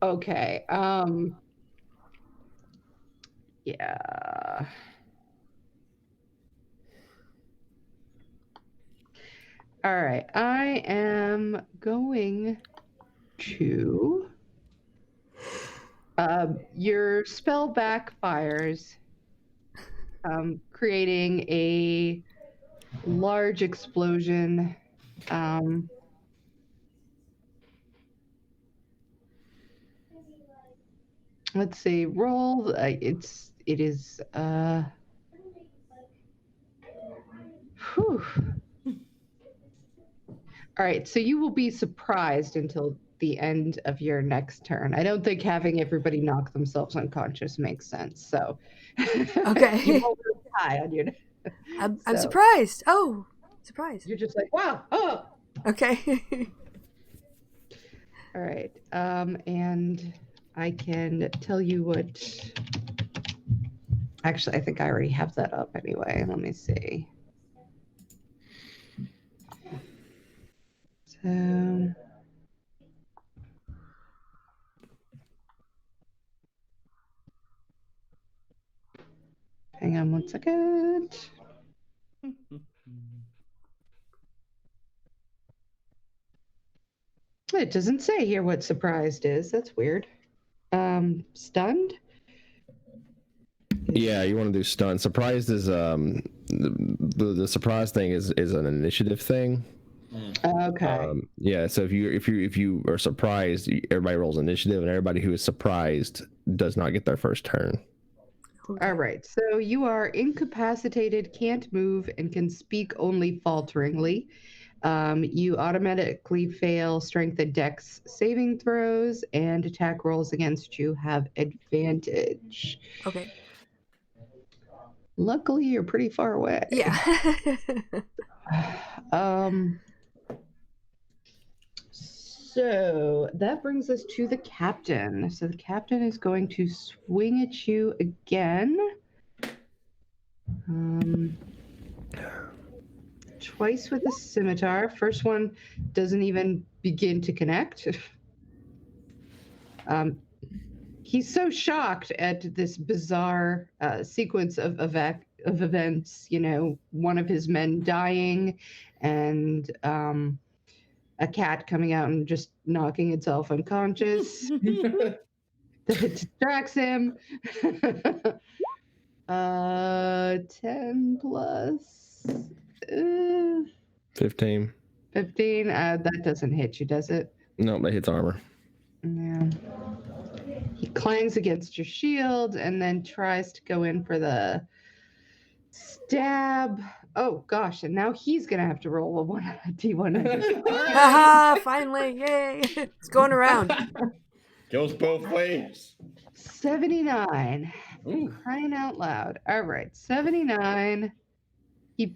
Okay. Yeah. All right. I am going to. Your spell backfires, creating a large explosion. Let's see. Roll. It is. Whew. All right. So you will be surprised until the end of your next turn. I don't think having everybody knock themselves unconscious makes sense. So. Okay. You roll really high on your. I'm So, surprised. Oh, surprised. You're just like, wow. Oh. Okay. All right. And I can tell you what. Actually, I think I already have that up anyway. Let me see. So. Hang on 1 second. It doesn't say here what surprised is. That's weird. Stunned? Yeah, you want to do stun. Surprised is the surprise thing is an initiative thing. Okay. Yeah, so if you are surprised, everybody rolls initiative, and everybody who is surprised does not get their first turn. All right. So you are incapacitated, can't move, and can speak only falteringly. You automatically fail strength and dex saving throws, and attack rolls against you have advantage. Okay. Luckily, you're pretty far away. Yeah. So that brings us to the captain. So the captain is going to swing at you again. Twice with the scimitar. First one doesn't even begin to connect. He's so shocked at this bizarre sequence of events. You know, one of his men dying, and a cat coming out and just knocking itself unconscious. That distracts him. 10 plus 15. 15. That doesn't hit you, does it? No, that hits armor. Yeah. He clangs against your shield and then tries to go in for the stab. Oh gosh, and now he's gonna have to roll a D100. Haha, finally, yay. It's going around. Goes both ways. 79. Ooh. Crying out loud. All right, 79. He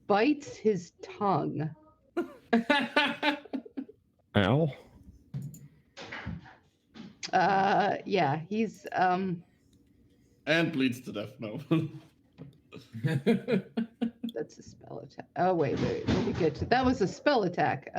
bites his tongue. Ow. Yeah, he's And bleeds to death. No. That's a spell attack. Oh wait, let me get to that. Was a spell attack.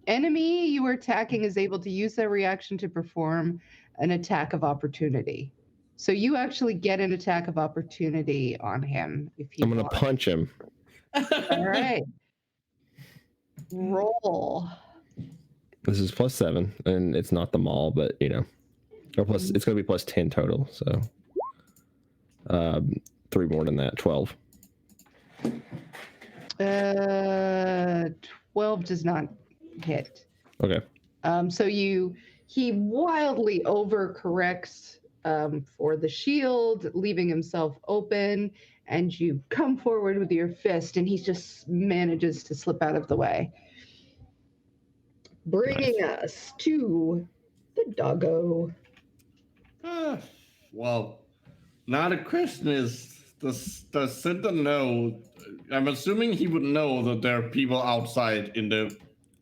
Enemy you were attacking is able to use their reaction to perform an attack of opportunity. So you actually get an attack of opportunity on him if you. I'm gonna punch him. All right. Roll. This is +7, and it's not the maul, but you know, or plus it's gonna be +10 total. So, 3 more than that, 12. 12 does not hit. Okay. So you he wildly overcorrects for the shield, leaving himself open, and you come forward with your fist, and he just manages to slip out of the way. Bringing us to the doggo. Well, now the question is, does Cinder know? I'm assuming he would know that there are people outside in the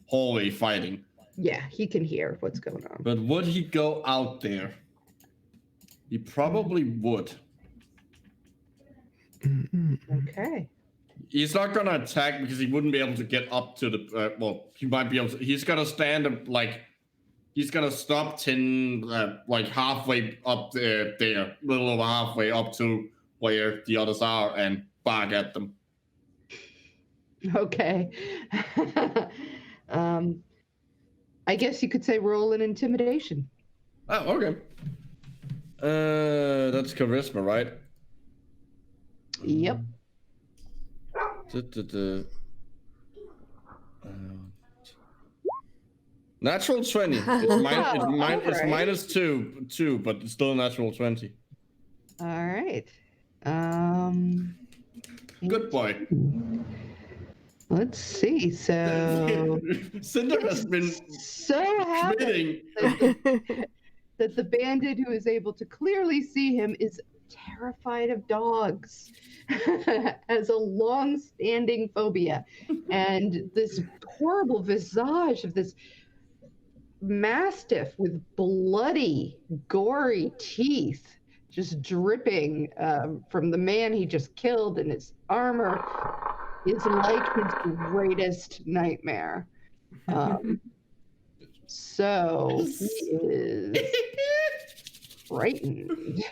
hallway fighting. Yeah, he can hear what's going on. But would he go out there? He probably would. Okay. He's not gonna attack because he wouldn't be able to get up to the. Well, he might be able to. He's gonna stand up like. He's gonna stop like halfway up there, a little over halfway up to where the others are, and bark at them. Okay. I guess you could say roll an intimidation. Oh, okay. That's charisma, right? Yep. Natural 20. It's minus two, but it's still a natural 20. All right. Good boy. Let's see. So Cinder has been so happy that the bandit who is able to clearly see him is terrified of dogs, has a long-standing phobia, and this horrible visage of this mastiff with bloody, gory teeth just dripping from the man he just killed in his armor is like his greatest nightmare. So he is frightened,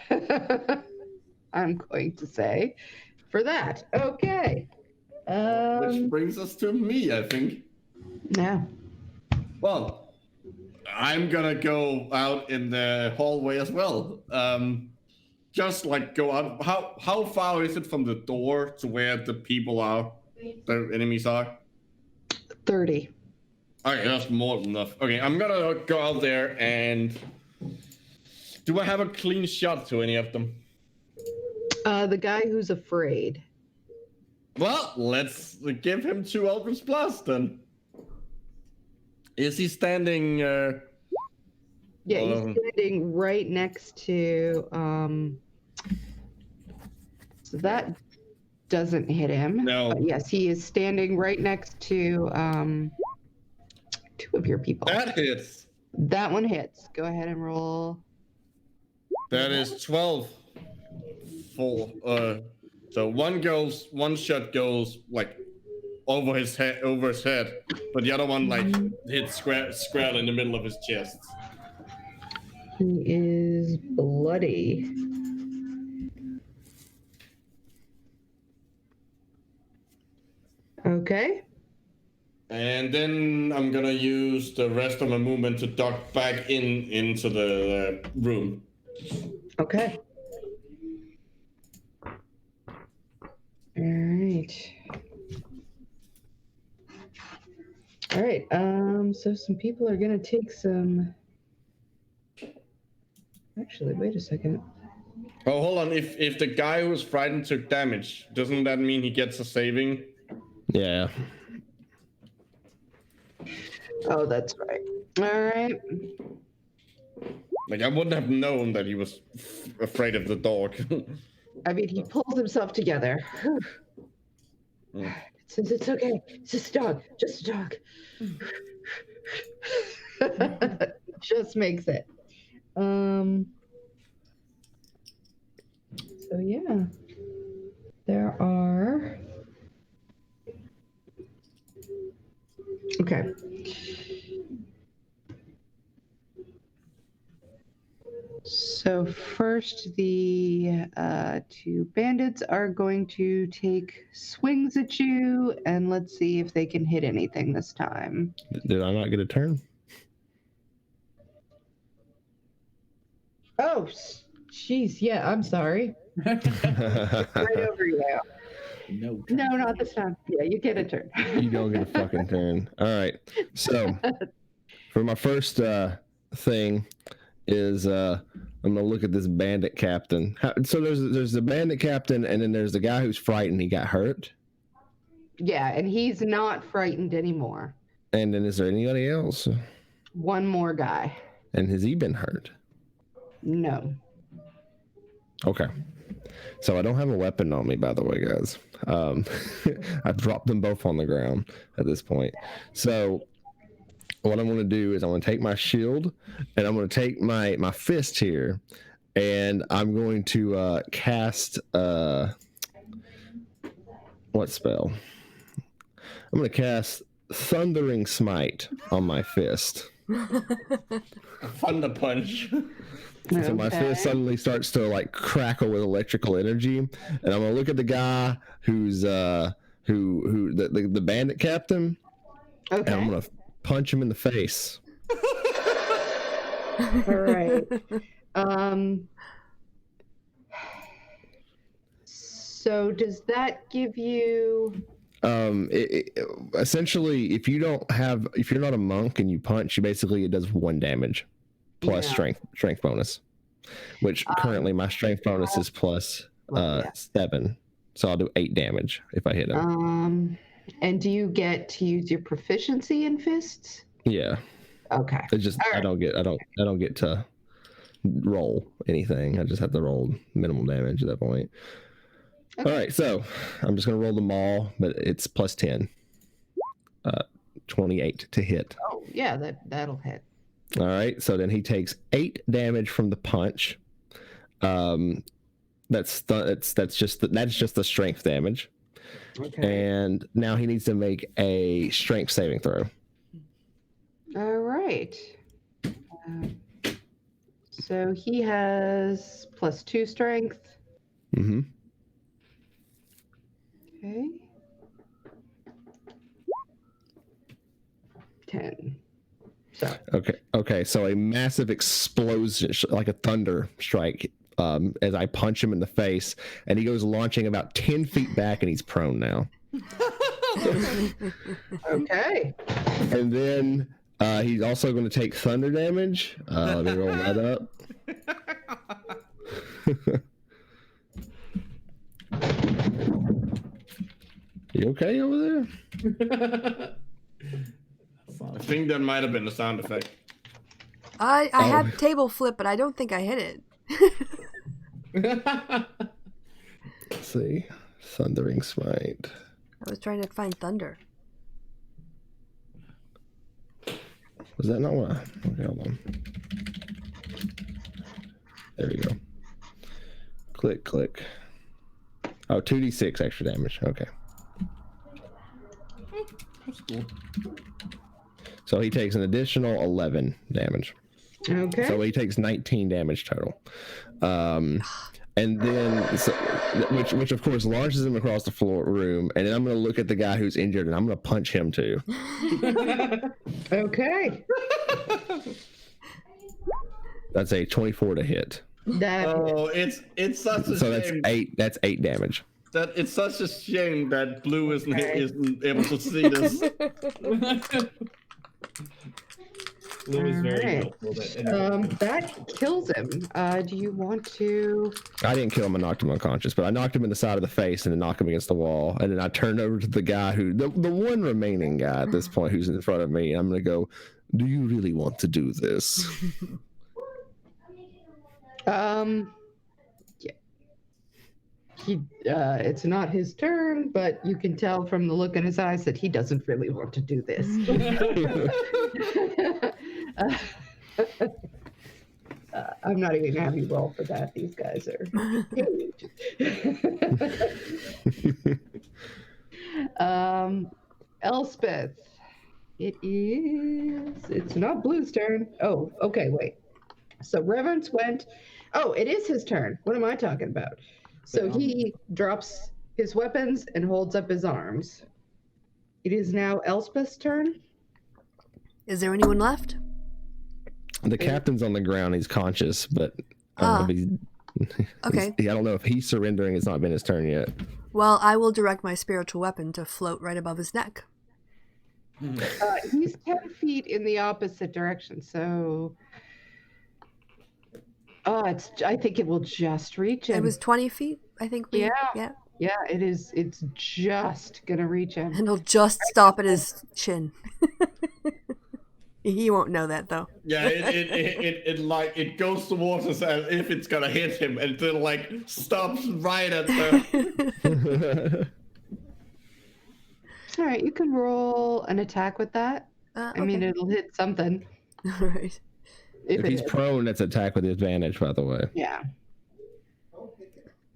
I'm going to say, for that. Okay. Which brings us to me, I think. Yeah. Well, I'm gonna go out in the hallway as well. Just like go out. How far is it from the door to where the people are, the enemies are? 30. Okay, that's more than enough. Okay, I'm gonna go out there and. Do I have a clean shot to any of them? The guy who's afraid. Well, let's give him 2 Eldritch Blast then. Is he standing? Yeah, he's standing right next to. So that doesn't hit him. No. But yes, he is standing right next to 2 of your people. That hits. That one hits. Go ahead and roll. That is 12. Full. So one shot goes like over his head, but the other one like hits square in the middle of his chest. He is bloody. Okay. And then I'm gonna use the rest of my movement to duck back into the room. Okay. All right. So some people are gonna take some. Actually, wait a second. Oh, hold on. If the guy who's frightened took damage, doesn't that mean he gets a saving? Yeah. Oh, that's right. All right. Like, I wouldn't have known that he was afraid of the dog. I mean, he pulls himself together. Since it's okay. It's just a dog. Just a dog. Just makes it. So yeah. There are. Okay. So first, the 2 bandits are going to take swings at you, and let's see if they can hit anything this time. Did I not get a turn? Oh, jeez, yeah, I'm sorry. Right over you. No, No, not this time. Yeah, you get a turn. You don't get a fucking turn. All right. So for my first thing is I'm gonna look at this bandit captain. So there's the bandit captain, and then there's the guy who's frightened. He got hurt. Yeah, and he's not frightened anymore. And then is there anybody else? One more guy. And has he been hurt? No. Okay. So I don't have a weapon on me, by the way, guys. I've dropped them both on the ground at this point. So what I'm going to do is I'm going to take my shield and I'm going to take my fist here, and I'm going to cast what spell? I'm going to cast Thundering Smite on my fist. Thunder punch. So my fist suddenly starts to like crackle with electrical energy, and I'm gonna look at the guy who's the bandit captain, and I'm gonna punch him in the face. All right. So does that give you? Essentially, if you're not a monk and you punch, it does 1 damage plus strength bonus, which currently my strength bonus is plus 7, so I'll do 8 damage if I hit him. And do you get to use your proficiency in fists? Yeah. Okay. It's just I don't get to roll anything. I just have to roll minimal damage at that point. Okay. All right, so I'm just gonna roll them all, but it's plus 10. 28 to hit. Oh yeah, that'll hit. All right, so then he takes 8 damage from the punch. That's just the strength damage. Okay. And now he needs to make a strength saving throw. All right. So he has plus 2 strength. Mm-hmm. Okay. 10. So. Okay. So a massive explosion, like a thunder strike, as I punch him in the face, and he goes launching about 10 feet back, and he's prone now. Okay. And then he's also going to take thunder damage. Let me roll that up. You okay over there? I think that might have been the sound effect. I have table flip, but I don't think I hit it. Let's see. Thundering Smite. I was trying to find thunder. Was that not what okay, hold on. There we go. Click. Oh, 2d6 extra damage. Okay. That's cool. So he takes an additional 11 damage. Okay. So he takes 19 damage total. And then, which of course launches him across the floor room. And then I'm going to look at the guy who's injured, and I'm going to punch him too. Okay. That's a 24 to hit. It's such a shame. That's 8 damage. That it's such a shame that Blue isn't able to see this. Blue is very helpful. That kills him. Do you want to? I didn't kill him. I knocked him unconscious, but I knocked him in the side of the face and then knocked him against the wall. And then I turned over to the guy the one remaining guy at this point who's in front of me. And I'm going to go, do you really want to do this? Yeah. It's not his turn, but you can tell from the look in his eyes that he doesn't really want to do this. I'm not even gonna have you roll for that. These guys are huge. Elspeth. It's not Blue's turn. Oh, okay, wait. So Reverence went. Oh, it is his turn. What am I talking about? So he drops his weapons and holds up his arms. It is now Elspeth's turn. Is there anyone left? The captain's on the ground. He's conscious, but I don't know if he's surrendering. It's not been his turn yet. Well, I will direct my spiritual weapon to float right above his neck. He's 10 feet in the opposite direction, so. Oh, I think it will just reach him. It was 20 feet, I think. Yeah. Yeah. Yeah, it is. It's just gonna reach him. And it'll just stop at his chin. He won't know that though. Yeah, it goes towards us as if it's gonna hit him, and then like stops right at the. All right, you can roll an attack with that. Okay. I mean, it'll hit something. All right. If he's prone, that's attack with advantage, by the way. Yeah.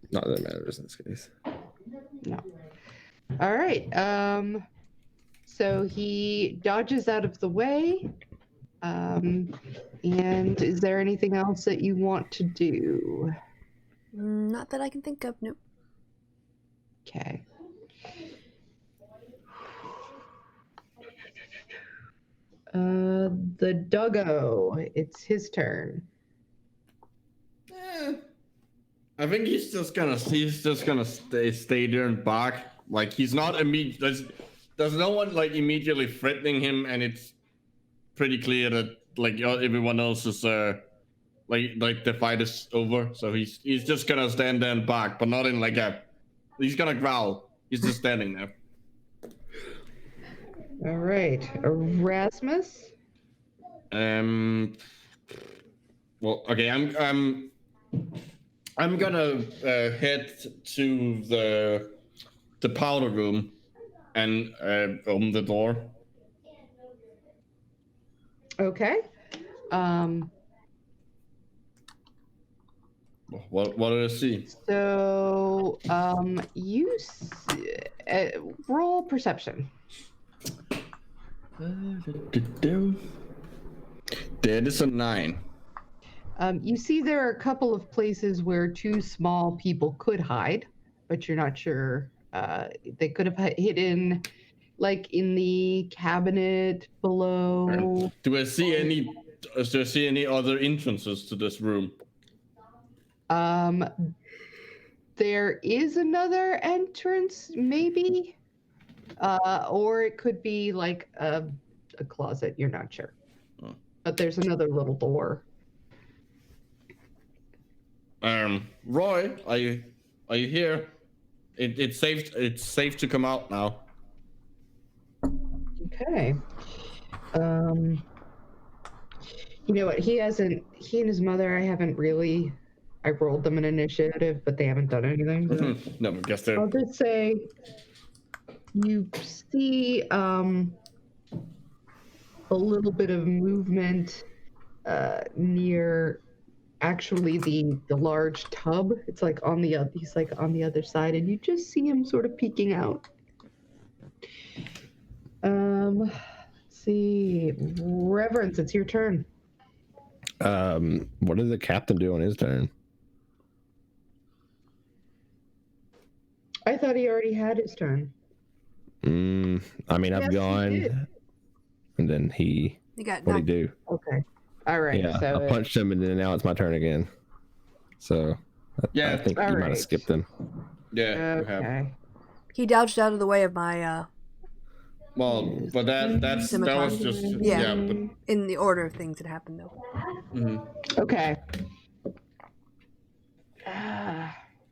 Not that it matters in this case. No. All right. So he dodges out of the way. And is there anything else that you want to do? Not that I can think of. Nope. Okay. The doggo. It's his turn. I think he's just gonna stay there and bark. Like he's not immediate. There's no one like immediately threatening him, and it's pretty clear that like everyone else is like the fight is over. So he's just gonna stand there and bark, but not in like a. He's gonna growl. He's just standing there. All right, Erasmus. Well, okay. I'm gonna head to the powder room and open the door. Okay. What do I see? So, you roll perception. That is a 9. You see there are a couple of places where two small people could hide, but you're not sure. They could have hidden, like in the cabinet below. Do I see any other entrances to this room? There is another entrance, maybe, or it could be like a closet. You're not sure, but there's another little door. Roy, are you here? It's safe to come out now. Okay. You know what? He and his mother, I rolled them an initiative, but they haven't done anything. So. No, I guess they're. I'll just say you see a little bit of movement near actually the large tub. It's like he's like on the other side, and you just see him sort of peeking out. Let's see. Reverence, it's your turn. What did the captain do on his turn? I thought he already had his turn. I mean, I've Yes, gone, and then he. You got What'd he do? Okay. All right. Yeah, so I punched him, and then now it's my turn again. So, I think you might have skipped him. Yeah. Okay. He dodged out of the way of my Well, but that was just Yeah. but in the order of things that happened though. Okay.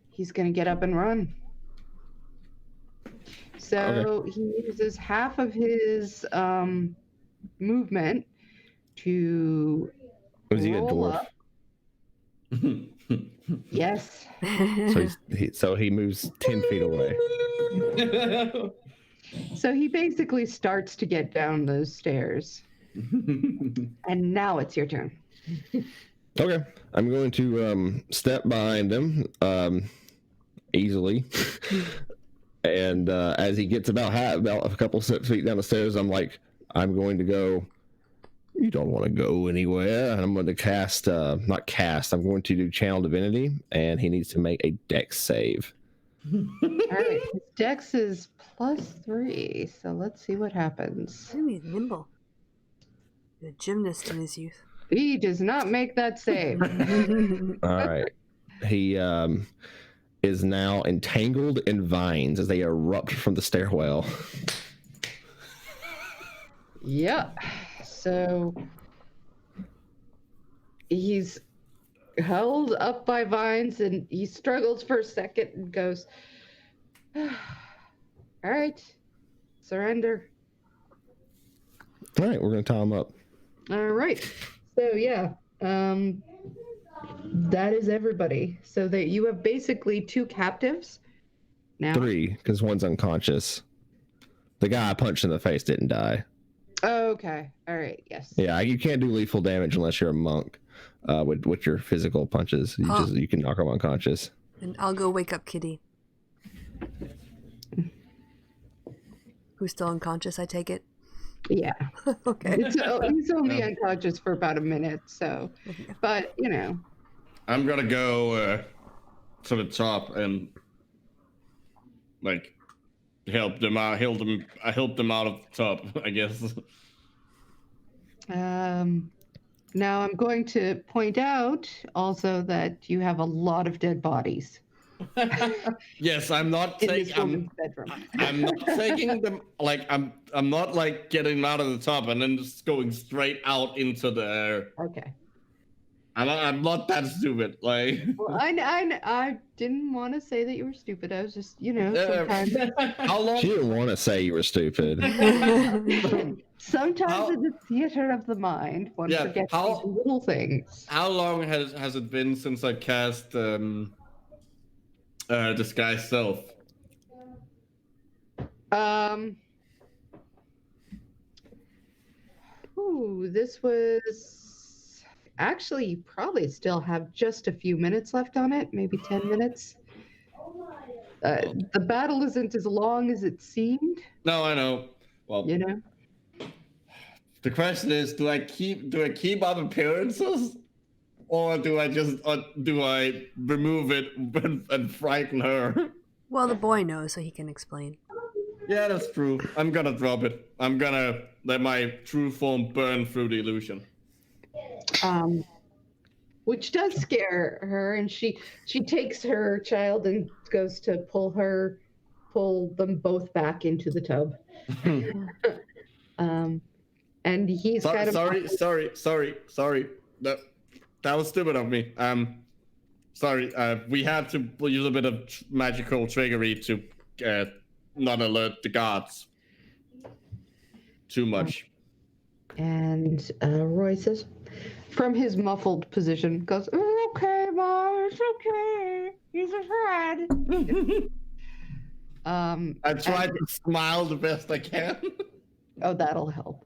He's gonna get up and run. So he uses half of his movement to Was he a roll dwarf? up. Yes. So he moves 10 feet away. So he basically starts to get down those stairs. And now it's your turn. Okay, I'm going to step behind him easily, and as he gets about a couple feet down the stairs, I'm going to go. You don't want to go anywhere. And I'm going to cast, I'm going to do Channel Divinity, and he needs to make a Dex save. All right, his Dex is +3, so let's see what happens. Ooh, he's nimble. A gymnast in his youth. He does not make that save. All right. He is now entangled in vines as they erupt from the stairwell. Yeah. So he's held up by vines and he struggles for a second and goes, all right, surrender. All right, we're gonna tie him up. All right. So yeah, that is everybody. So that you have basically 2 captives now. 3, because one's unconscious. The guy I punched in the face didn't die. Okay. All right. Yes. Yeah, you can't do lethal damage unless you're a monk. With your physical punches, you can knock him unconscious. And I'll go wake up Kitty. Who's still unconscious, I take it? Yeah. Okay. He's only unconscious for about a minute, so. But you know. I'm gonna go to the top and like help them out. I helped them out of the top, I guess. Now I'm going to point out also that you have a lot of dead bodies. Yes, I'm not in taking. this woman's bedroom. I'm not taking them. Like I'm not like getting them out of the top and then just going straight out into the. Okay. I'm not that stupid. Like. Well, I didn't want to say that you were stupid. I was just, sometimes. How long? She didn't want to say you were stupid. Sometimes in the theater of the mind, one forgets these little things. How long has it been since I cast Disguise Self? This was actually, you probably still have just a few minutes left on it, maybe 10 minutes. The battle isn't as long as it seemed. No, I know. Well, the question is, do I keep up appearances, or do I remove it and frighten her? Well, the boy knows, so he can explain. Yeah, that's true. I'm gonna drop it. I'm gonna let my true form burn through the illusion. Which does scare her, and she takes her child and goes to pull them both back into the tub. And he's kind of sorry. That was stupid of me. Sorry. We had to use a bit of magical trickery to not alert the guards too much. And Roy says, from his muffled position, goes, "Okay, Mom, it's okay. He's a friend." I tried to smile the best I can. Oh, that'll help.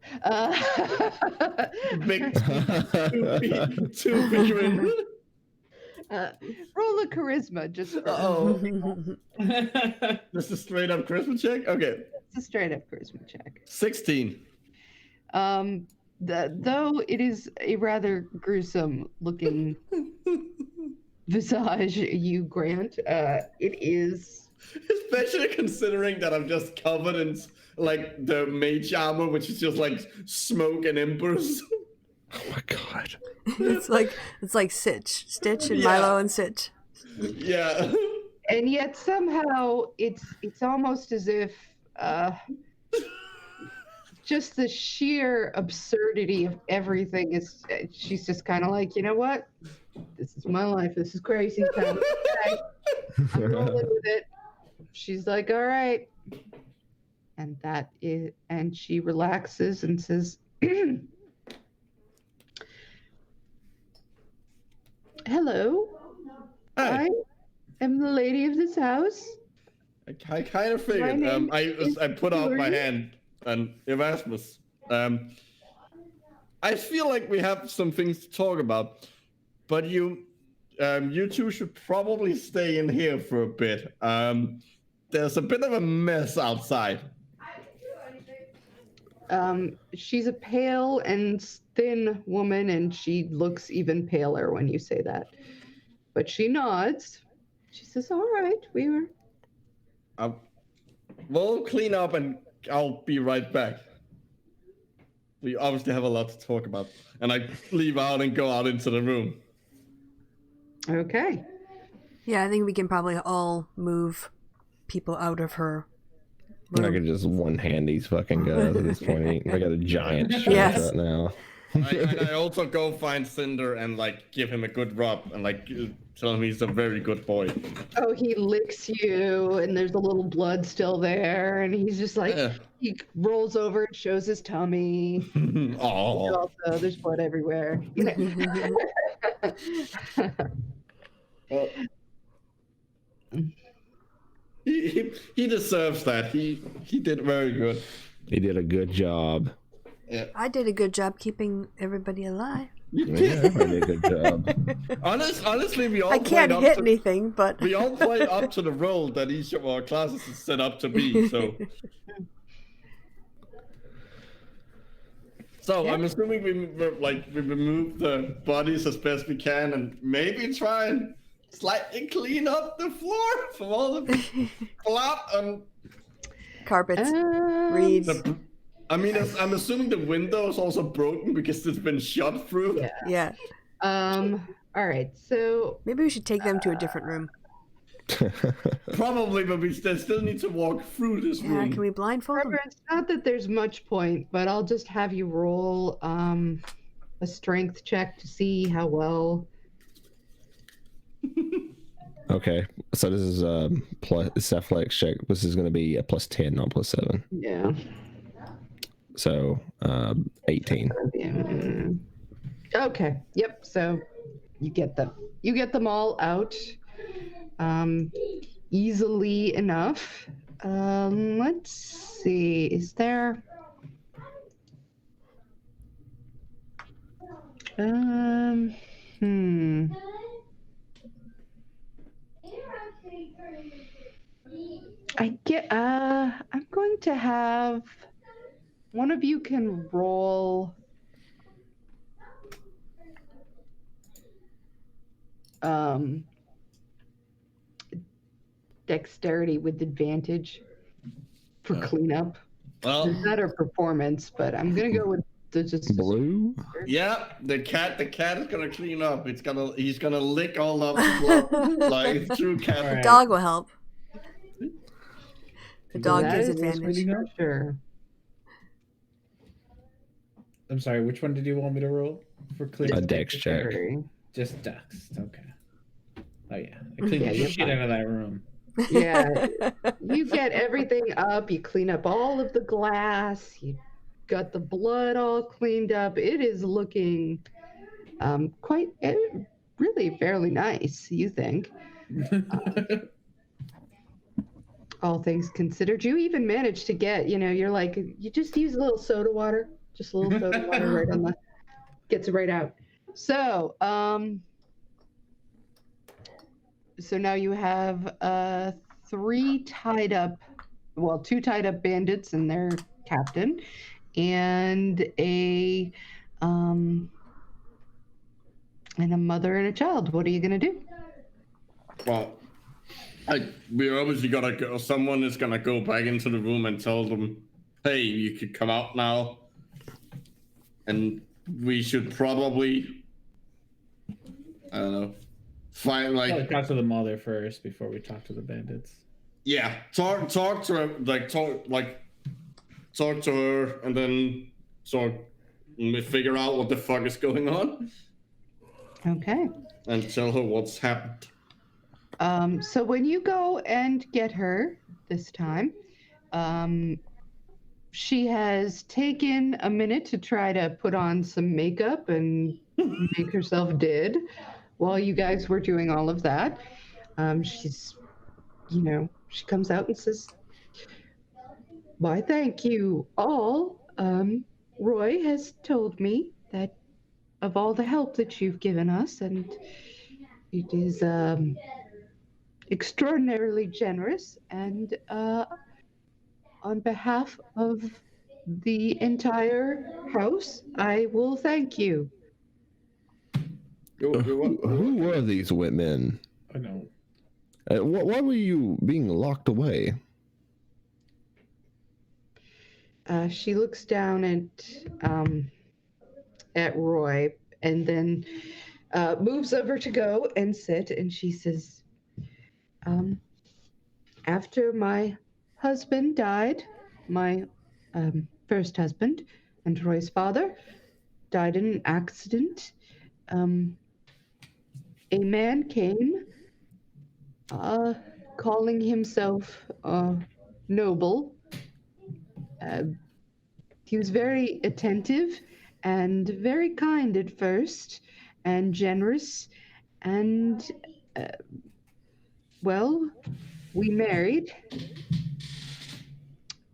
Big two figurine. Roll a charisma, just. Just a straight up charisma check. Okay. It's a straight up charisma check. 16. Though it is a rather gruesome looking visage you grant, it is. Especially considering that I'm just covered in like the mage armor, which is just like smoke and embers. Oh my god! It's like Stitch and Milo and Stitch. Yeah. And yet somehow it's almost as if just the sheer absurdity of everything is. She's just kind of like, you know what? This is my life. This is crazy. I'm rolling with it. She's like, all right. And she relaxes and says, hello. Hi. I am the lady of this house. I kind of figured. I put out my hand and Erasmus. I feel like we have some things to talk about, but you two should probably stay in here for a bit. There's a bit of a mess outside. She's a pale and thin woman, and she looks even paler when you say that. But she nods. She says, all right, we were... We'll clean up and I'll be right back. We obviously have a lot to talk about. And I leave out and go out into the room. Okay. Yeah, I think we can probably all move people out of her I could just one-hand these fucking guys at this point. I got a giant strength Yes. right now. I also go find Cinder and like give him a good rub and like tell him he's a very good boy. Oh, he licks you, and there's a little blood still there, and he's just like, Yeah. he rolls over and shows his tummy. Oh, Also, there's blood everywhere. You know? well, he deserves that. He did very good. He did a good job. Yeah. I did a good job keeping everybody alive. Yeah, I did a good job. Honestly, we all I can't played up hit to, anything, but we all play up to the role that each of our classes is set up to be. So I'm assuming we remove the bodies as best we can and maybe try and slightly clean up the floor from all the blood and carpets, reeds. I'm assuming the window is also broken because it's been shot through. Yeah. Yeah. All right. So Maybe we should take them to a different room. Probably, but we still need to walk through this Yeah, room. can we blindfold them? Barbara, it's not that there's much point, but I'll just have you roll a strength check to see how well. Okay, so this is plus athletics check. This is going to be a +10, not +7. Yeah. So 18. Okay. Yep. So you get them all out easily enough. Let's see. Is there? I'm going to have one of you can roll dexterity with advantage for cleanup. Well, It's not a performance, but I'm gonna go with the just Blue? yeah, the cat is gonna clean up. He's gonna lick all up the blood like true cat. Alright. Dog will help. The dog That gives is advantage. for sure. I'm sorry, which one did you want me to roll for clean? A dex check. Dexterity. Just ducks. Okay. Oh yeah, I cleaned Yeah, the you're shit fine. out of that room. Yeah, you get everything up. You clean up all of the glass. You got the blood all cleaned up. It is looking really fairly nice. You think? All things considered, you even managed to get. You're like, you just use a little soda water, just a little soda water right on the, gets it right out. So, so now you have two tied up bandits and their captain, and a mother and a child. What are you gonna do? Well, we obviously gotta go. Someone is gonna go back into the room and tell them, "Hey, you could come out now." And we should probably, I don't know, find Probably talk to the mother first before we talk to the bandits. yeah, talk to her, talk to her, and then sort of figure out what the fuck is going on, Okay. and tell her what's happened. So when you go and get her this time, she has taken a minute to try to put on some makeup and make herself dead while you guys were doing all of that. She's, she comes out and says, "Why, thank you all. Roy has told me that of all the help that you've given us, and it is extraordinarily generous, and on behalf of the entire house, I will thank you." Who were these men? I know. Why were you being locked away? She looks down at Roy and then moves over to go and sit, and she says, "After my husband died. My first husband and Roy's father died in an accident. A man came, calling himself noble. He was very attentive and very kind at first, and generous, and well, we married,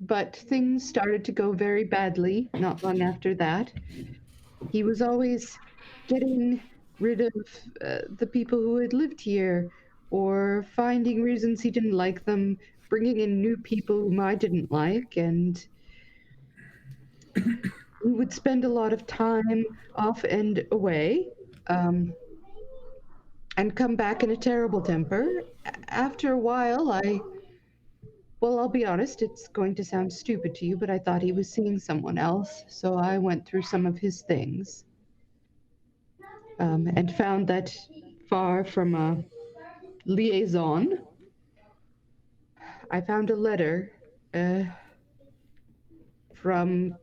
but things started to go very badly not long after that. He was always getting rid of the people who had lived here, or finding reasons he didn't like them, bringing in new people whom I didn't like, and we would spend a lot of time off and away, and come back in a terrible temper. After a while, well, I'll be honest, it's going to sound stupid to you, but I thought he was seeing someone else, so I went through some of his things. And found that far from a liaison, I found a letter from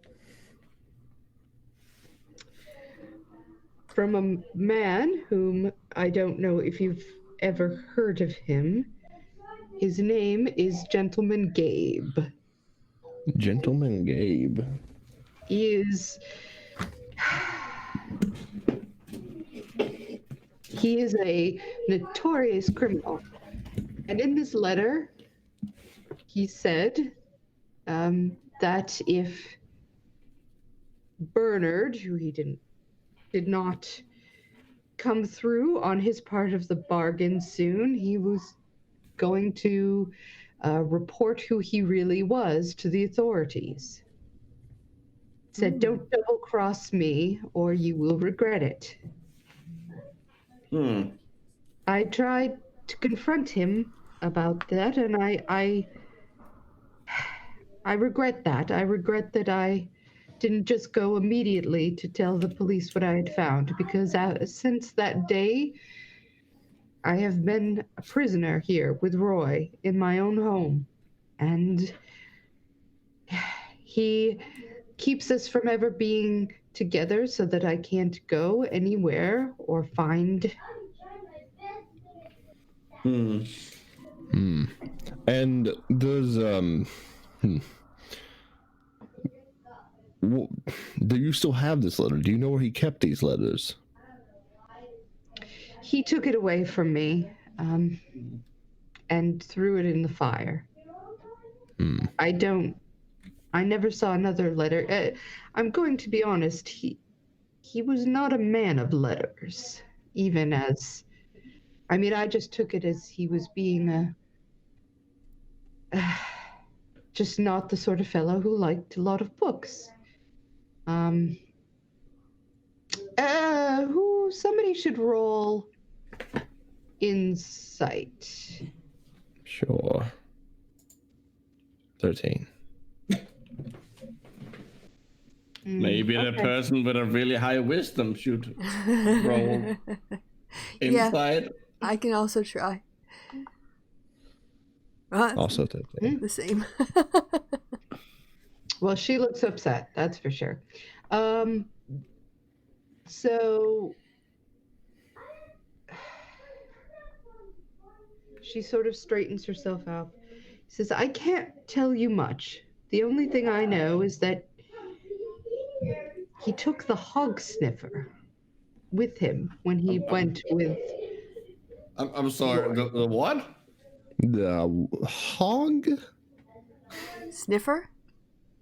a man whom I don't know if you've ever heard of him. His name is Gentleman Gabe. Gentleman Gabe. He is a notorious criminal. And in this letter, he said that if Bernard, who he did not come through on his part of the bargain soon, he was going to report who he really was to the authorities. Said, don't double cross me or you will regret it. I tried to confront him about that, and I regret that. I regret that I didn't just go immediately to tell the police what I had found, because since that day, I have been a prisoner here with Roy in my own home, and he keeps us from ever being together so that I can't go anywhere or find. And does do you still have this letter? Do you know where he kept these letters? He took it away from me and threw it in the fire. I never saw another letter. I'm going to be honest, he was not a man of letters, even as, I mean, I just took it as he was being just not the sort of fellow who liked a lot of books. Somebody should roll insight. Sure. 13. Maybe the person with a really high wisdom should roll insight. I can also try. Well, Also 13. the same. Well, she looks upset, that's for sure. So she sort of straightens herself out. Says, I can't tell you much. The only thing I know is that he took the hog sniffer with him when he went with... I'm sorry, the what? The hog? Sniffer?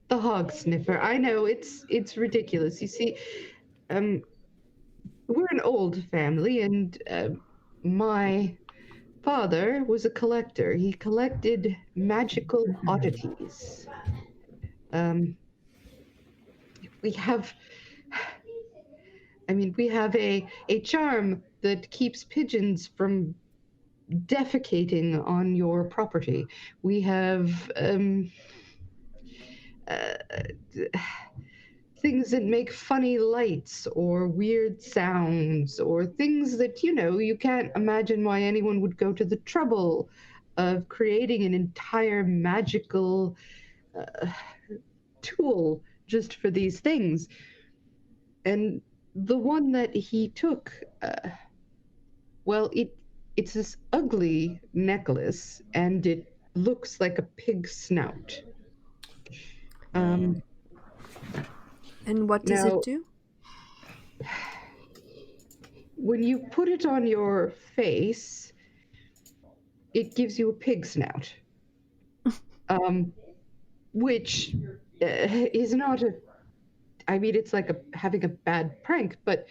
The hog sniffer. I know, it's ridiculous. You see, we're an old family, and my father was a collector. He collected magical oddities. We have a charm that keeps pigeons from defecating on your property. We have things that make funny lights or weird sounds, or things that, you can't imagine why anyone would go to the trouble of creating an entire magical tool just for these things. And the one that he took, well, it's this ugly necklace, and it looks like a pig's snout. And what does now, it do? When you put it on your face, it gives you a pig snout, which is not a. I mean, it's like having a bad prank, but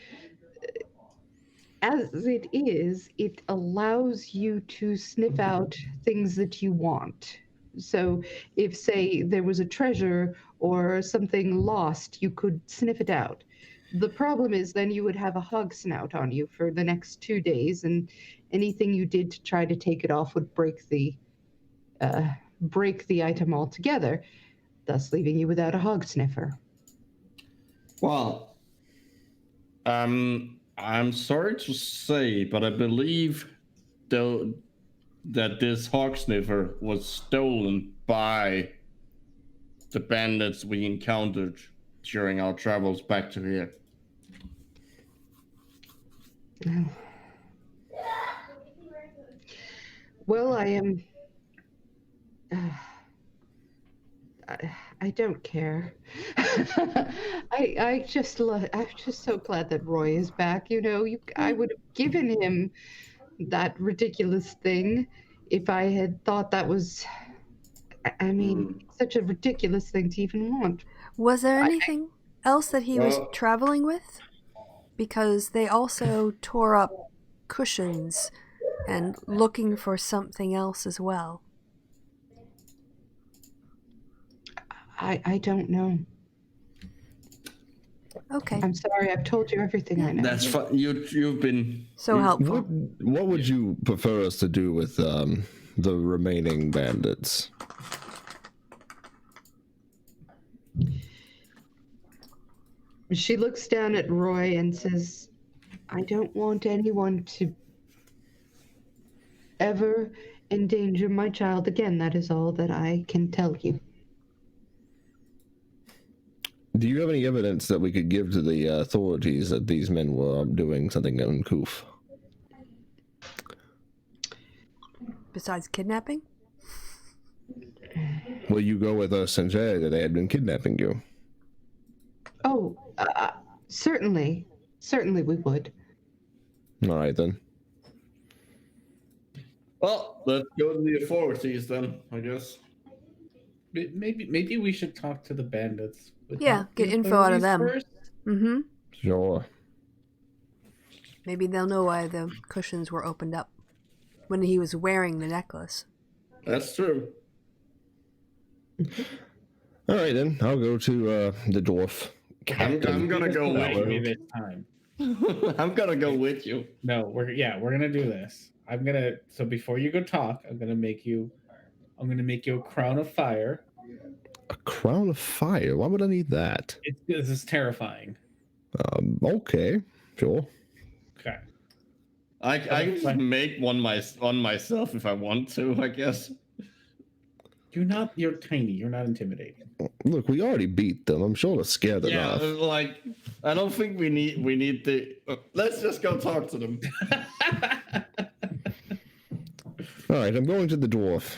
as it is, it allows you to sniff out things that you want. So if, say, there was a treasure or something lost, you could sniff it out. The problem is then you would have a hog snout on you for the next 2 days, and anything you did to try to take it off would break the item altogether, thus leaving you without a hog sniffer. Well, I'm sorry to say, but I believe though that this hog sniffer was stolen by the bandits we encountered during our travels back to here. Well, I am. I don't care. I'm just so glad that Roy is back. You know, I would have given him that ridiculous thing if I had thought that was. I mean, such a ridiculous thing to even want. Was there anything else that he was traveling with? Because they also tore up cushions and looking for something else as well. I don't know. Okay. I'm sorry, I've told you everything I know. That's fine. You've been so helpful. What would you prefer us to do with the remaining bandits? She looks down at Roy and says, I don't want anyone to ever endanger my child again. That is all that I can tell you. Do you have any evidence that we could give to the authorities that these men were doing something uncouth? Besides kidnapping? Will you go with us and say that they had been kidnapping you? Oh, certainly. Certainly we would. All right, then. Well, let's go to the authorities then, I guess. Maybe we should talk to the bandits. Yeah, get info out of them. First. Mm-hmm. Sure. Maybe they'll know why the cushions were opened up when he was wearing the necklace. That's true. All right, then. I'll go to the dwarf. I'm gonna go with you this time. I'm gonna go with you. No, we're gonna do this. So before you go talk, I'm gonna make you a crown of fire. A crown of fire? Why would I need that? This is terrifying. Okay, sure. Okay. I can just make one myself if I want to, I guess. You're tiny. You're not intimidating. Look, we already beat them. I'm sure to scare them Yeah, off. like I don't think we need to. Let's just go talk to them. All right, I'm going to the dwarf.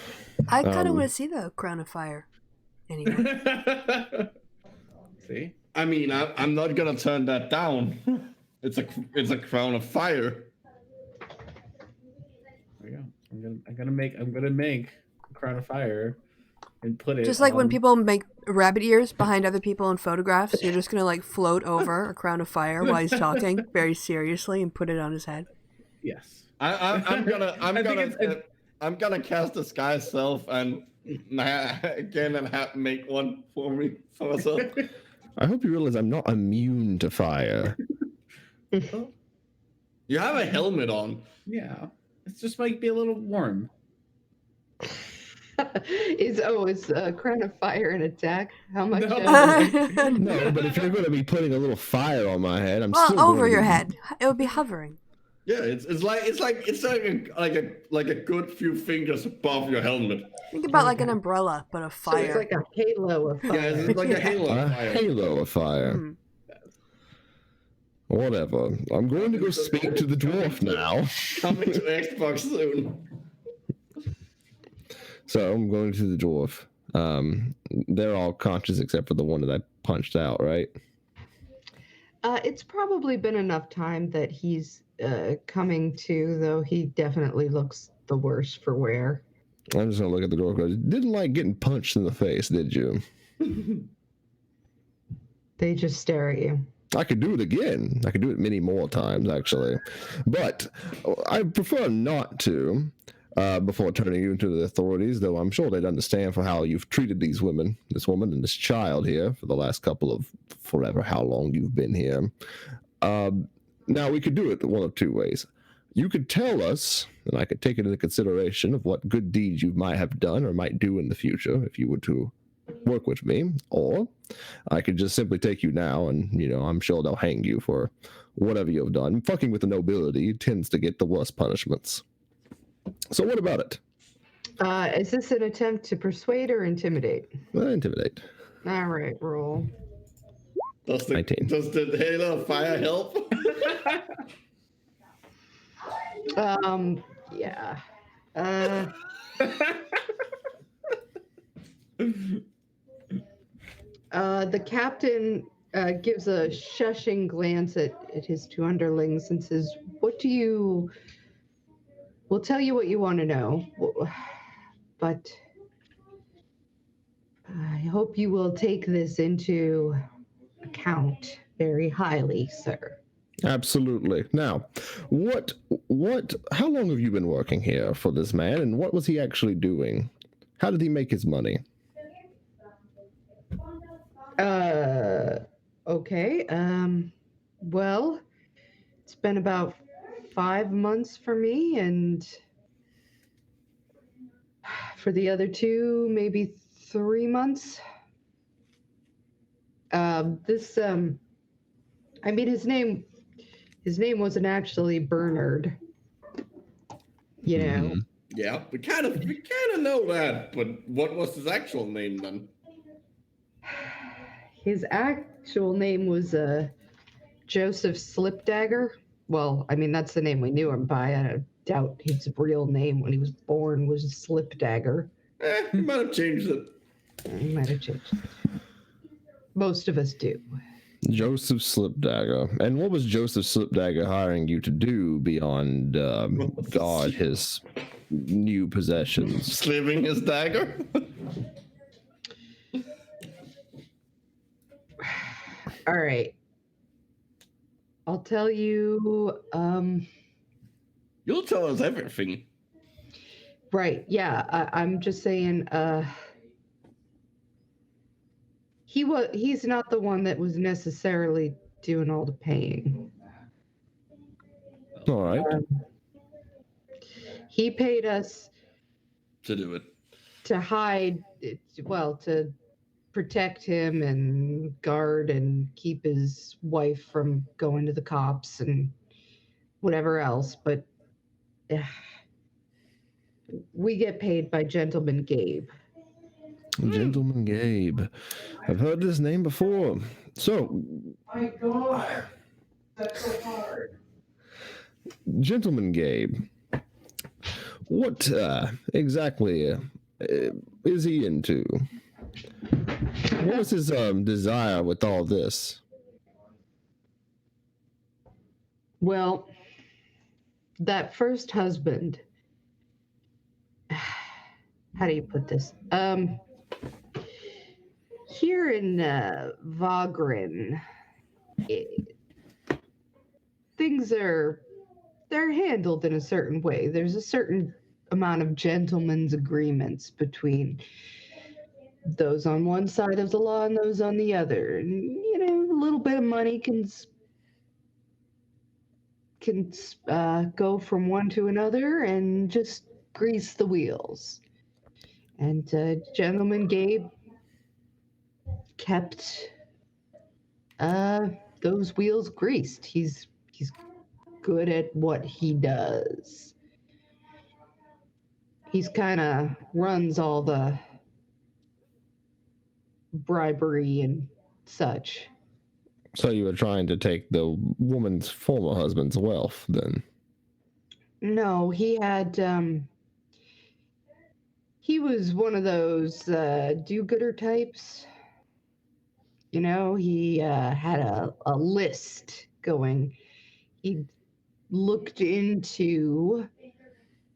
I kind of want to see the crown of fire. Anyway. See? I mean, I'm not gonna turn that down. It's a crown of fire. There we go. I'm gonna make a crown of fire and put it. Just like when people make rabbit ears behind other people in photographs, you're just gonna like float over a crown of fire while he's talking very seriously and put it on his head. Yes. I'm gonna cast disguise self and make one for myself. I hope you realize I'm not immune to fire. You have a helmet on. Yeah. It's just might be a little warm. Is a crown of fire an attack? How much? No, but if you're going to be putting a little fire on my head, I'm still over going your to... head. It would be hovering. Yeah, it's like a good few fingers above your helmet. Think about like an umbrella, but of So it's fire. like a halo of fire. Yeah, it's like a halo A of fire. halo of fire. Mhm. Whatever. I'm going to go speak to the dwarf now. Coming to Xbox soon. So I'm going to the dwarf. They're all conscious except for the one that I punched out, right? It's probably been enough time that he's coming to, though he definitely looks the worse for wear. I'm just gonna look at the dwarf. Didn't like getting punched in the face, did you? They just stare at you. I could do it again. I could do it many more times, actually. But I prefer not to before turning you into the authorities, though I'm sure they'd understand for how you've treated these women, this woman and this child here for the last couple of forever, how long you've been here. Now, we could do it one of two ways. You could tell us, and I could take it into consideration of what good deeds you might have done or might do in the future if you were to work with me, or I could just simply take you now and, I'm sure they'll hang you for whatever you've done. Fucking with the nobility tends to get the worst punishments. So what about it? Is this an attempt to persuade or intimidate? Intimidate. All right, roll. Does 19. the halo of fire help? Yeah. The captain gives a shushing glance at his two underlings and says, we'll tell you what you want to know, but I hope you will take this into account very highly, sir. Absolutely. Now, how long have you been working here for this man, and what was he actually doing? How did he make his money? Okay. Well, it's been about 5 months for me, and for the other two, maybe 3 months. His name wasn't actually Bernard. Yeah, we kind of know that, but what was his actual name then? His actual name was Joseph Slipdagger. Well, I mean, that's the name we knew him by. I doubt his real name when he was born was Slipdagger. He might have changed it. He might have changed it. Most of us do. Joseph Slipdagger. And what was Joseph Slipdagger hiring you to do beyond guard his new possessions? Sliving his dagger? All right. I'll tell you. You'll tell us everything. Right. Yeah. I'm just saying. He's not the one that was necessarily doing all the paying. All right. He paid us To do it. to hide, to protect him and guard and keep his wife from going to the cops and whatever else. But we get paid by Gentleman Gabe. Gentleman Gabe. I've heard this name before. So, My God, that's so hard. Gentleman Gabe, what exactly is he into? What was his desire with all this? Well, that first husband, how do you put this? Here in Vagrin, they're handled in a certain way. There's a certain amount of gentlemen's agreements between those on one side of the law and those on the other. And, a little bit of money can go from one to another and just grease the wheels. And Gentleman Gabe kept those wheels greased. He's good at what he does. He's kind of runs all the bribery and such. So you were trying to take the woman's former husband's wealth, then? No, he had, he was one of those do-gooder types. You know, he had a list going. He looked into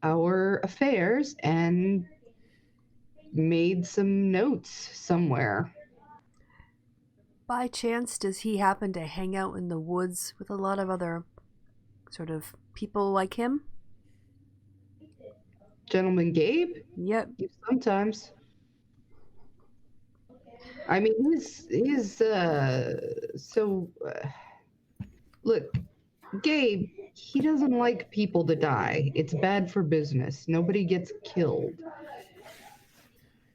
our affairs and made some notes somewhere. By chance, does he happen to hang out in the woods with a lot of other sort of people like him? Gentleman Gabe? Yep. Sometimes. I mean, look, Gabe, he doesn't like people to die. It's bad for business. Nobody gets killed.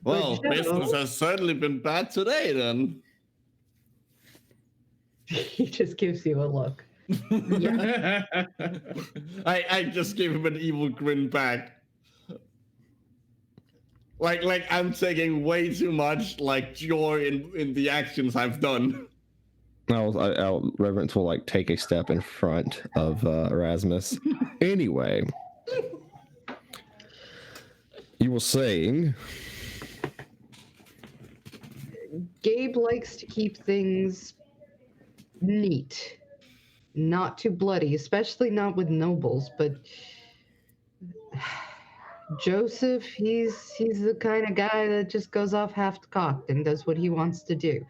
Well, But, business has certainly been bad today, then. He just gives you a look. I just gave him an evil grin back. Like I'm taking way too much joy in the actions I've done. I'll Reverence will take a step in front of Erasmus. Anyway, you were saying Gabe likes to keep things neat, not too bloody, especially not with nobles, but Joseph, he's the kind of guy that just goes off half-cocked and does what he wants to do.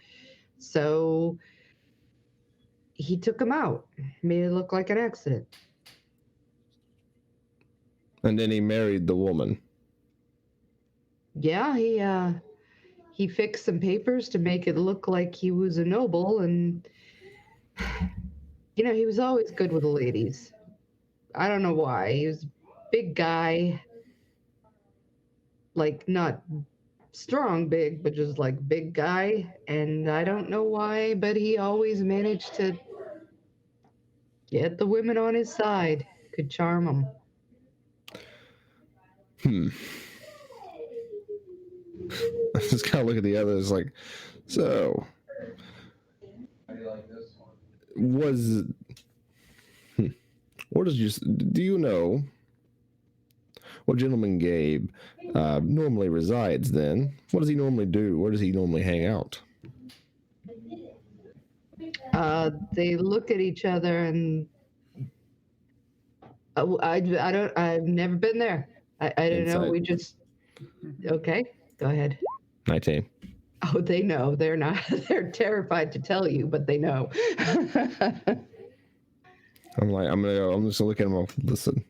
So he took him out, made it look like an accident. and then he married the woman. Yeah, he fixed some papers to make it look like he was a noble, and he was always good with the ladies. I don't know why. He was a big guy, not strong big, but just big guy, and I don't know why, but he always managed to get the women on his side. Could charm them. I just kind of look at the others so was what is do you know what Gentleman Gabe normally resides then? What does he normally do? Where does he normally hang out? They look at each other and I've never been there. I don't know. Inside. We just, okay, go ahead. 19. Oh, they know. They're not, they're terrified to tell you, but they know. I'm just looking at him. Listen,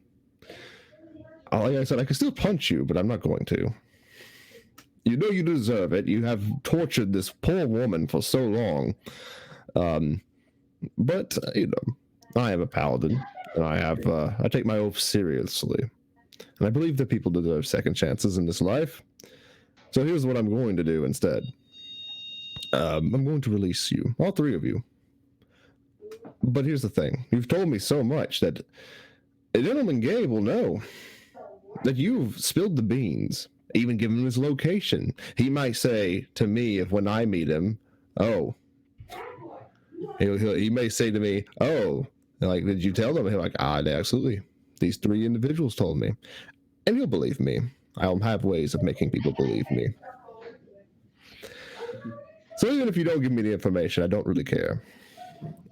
like I said, I can still punch you, but I'm not going to. You know you deserve it. You have tortured this poor woman for so long. But I am a paladin, and I take my oath seriously, and I believe that people deserve second chances in this life. So here's what I'm going to do instead. I'm going to release you, all three of you. But here's the thing: you've told me so much that a Gentleman Gabe will know that you've spilled the beans, even given him his location. He might say to me, when I meet him, "Oh," he may say to me, "Oh, did you tell them?" He's like, absolutely. These three individuals told me, and he'll believe me. I'll have ways of making people believe me. So even if you don't give me the information, I don't really care.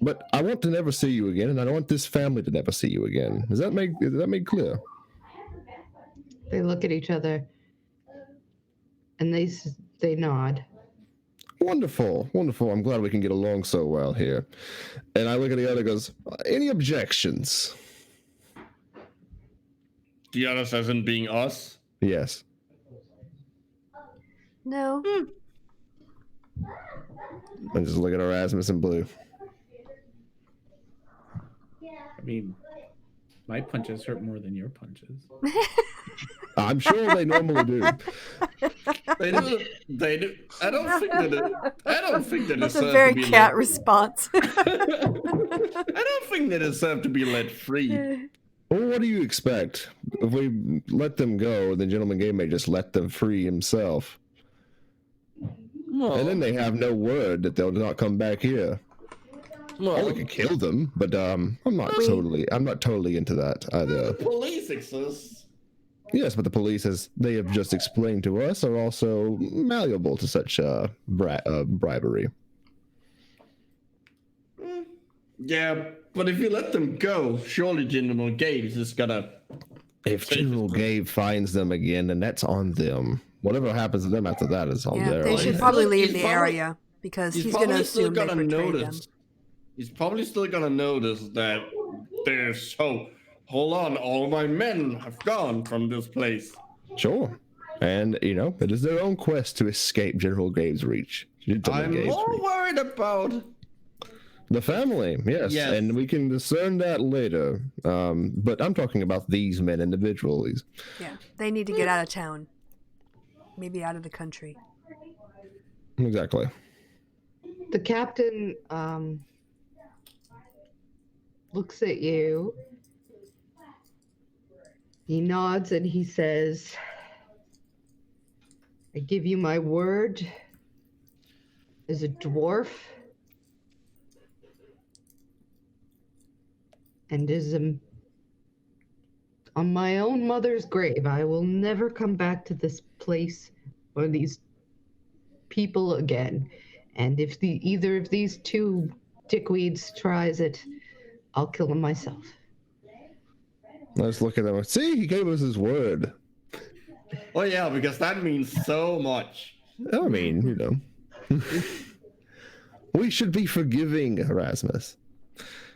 But I want to never see you again, and I don't want this family to never see you again. Is that made clear? They look at each other and they nod. Wonderful. I'm glad we can get along so well here. And I look at the other, goes, any objections? The others as in being us? Yes. No. I just look at Erasmus and Blue. I mean, my punches hurt more than your punches. I'm sure they normally do. They do. They do. I don't think that. I don't think they That's a deserve very to be cat let. response. I don't think they deserve to be let free. Well, what do you expect? If we let them go, the gentleman game may just let them free himself. And then they have no word that they'll not come back here. Or we could kill them, but I'm not totally into that either. The police exists. Yes, but the police, as they have just explained to us, are also malleable to such bribery. Yeah, but if you let them go, surely General Gabe is gonna. If General Gabe finds them again, then that's on them. Whatever happens to them after that is on Yeah, their they own. should probably leave the area because he's going to assume they betrayed them. He's probably still gonna notice that there's hold on, all my men have gone from this place. Sure. And, it is their own quest to escape General Gabe's reach. I'm more worried about the family, yes. And we can discern that later. But I'm talking about these men individually. Yeah, they need to get out of town. Maybe out of the country. Exactly. The captain looks at you. He nods and he says, I give you my word as a dwarf and as on my own mother's grave, I will never come back to this place or these people again. And if either of these two dickweeds tries it, I'll kill him myself. Let's look at them. See, he gave us his word. Oh yeah, because that means so much. I mean, we should be forgiving, Erasmus.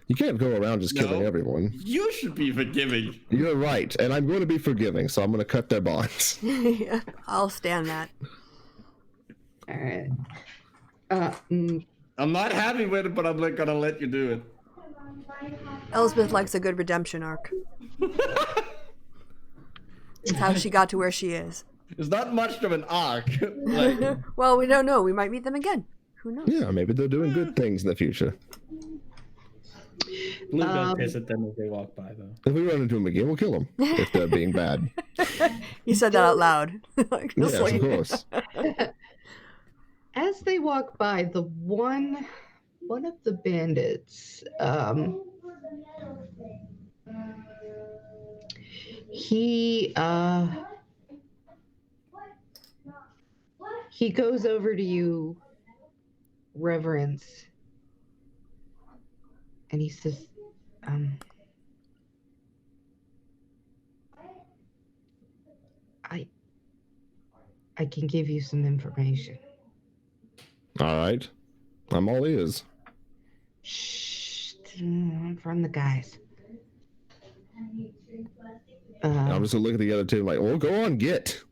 You can't go around just killing everyone. You should be forgiving. You're right, and I'm going to be forgiving, so I'm going to cut their bonds. Yeah, I'll stand that. All right. I'm not happy with it, but I'm not gonna let you do it. Elspeth likes a good redemption arc. It's how she got to where she is. It's not much of an arc. Well, we don't know. We might meet them again. Who knows? Yeah, maybe they're doing good things in the future. Blue don't piss at them as they walk by, though. If we run into them again, we'll kill them if they're being bad. You said that out loud. Yes, of course. As they walk by, the one of the bandits, he goes over to you, Reverence, and he says, I can give you some information. All right. I'm all ears. Shh. I'm from the guys. I'm just going to look at the other two like, well, go on, get.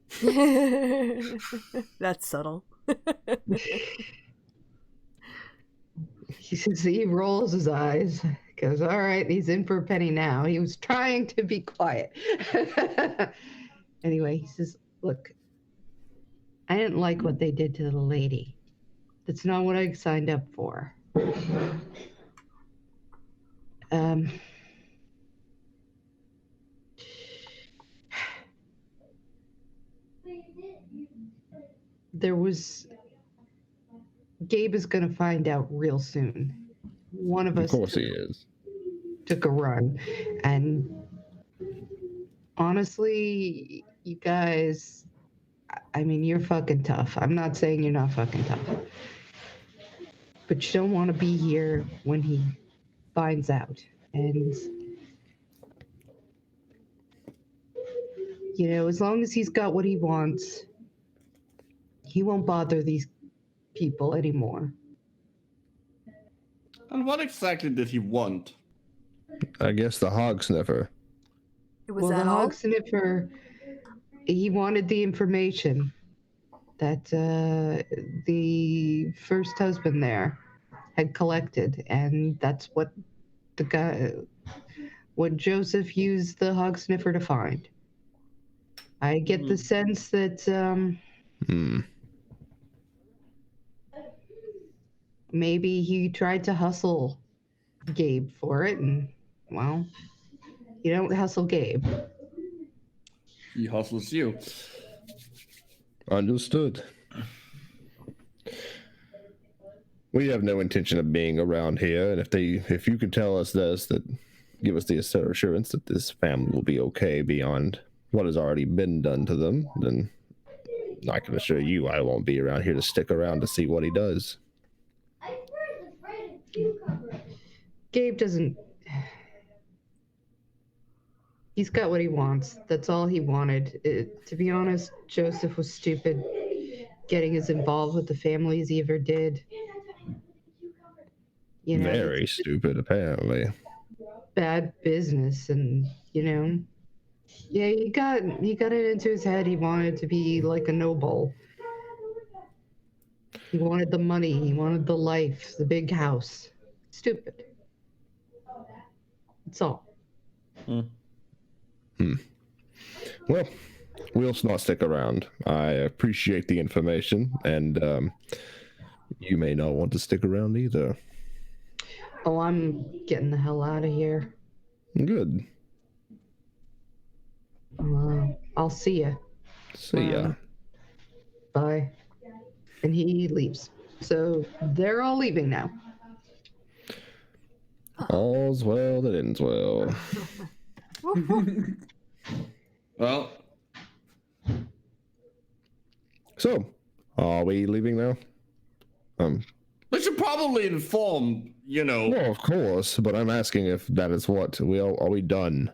That's subtle. He rolls his eyes. Goes, all right, he's in for a penny now. He was trying to be quiet. Anyway, he says, look, I didn't like what they did to the lady. That's not what I signed up for. Gabe is going to find out real soon. One of us, of course he is, took a run. And honestly, you guys, I mean, you're fucking tough. I'm not saying you're not fucking tough. But you don't want to be here when he finds out. And, as long as he's got what he wants, he won't bother these people anymore. And what exactly did he want? I guess the hog sniffer. Was the that all? hog sniffer, he wanted the information that the first husband there had collected, and that's what Joseph used the hog sniffer to find. I get the sense that maybe he tried to hustle Gabe for it, and well, you don't hustle Gabe. He hustles you. Understood. We have no intention of being around here, and if you can tell us this, that give us the assurance that this family will be okay beyond what has already been done to them, then I can assure you I won't be around here to stick around to see what he does. Gabe doesn't. He's got what he wants. That's all he wanted. To be honest, Joseph was stupid getting as involved with the family as he ever did. You know, Very stupid, apparently. Bad business, and yeah, he got it into his head. He wanted to be like a noble. He wanted the money. He wanted the life, the big house. Stupid. That's all. Well, we'll not stick around. I appreciate the information, and you may not want to stick around either. Oh, I'm getting the hell out of here. Good. I'll see ya. See ya. Bye. And he leaves. So they're all leaving now. All's well that ends well. Well, So, are we leaving now? we should probably inform, Well, of course, but I'm asking if that is what are we done?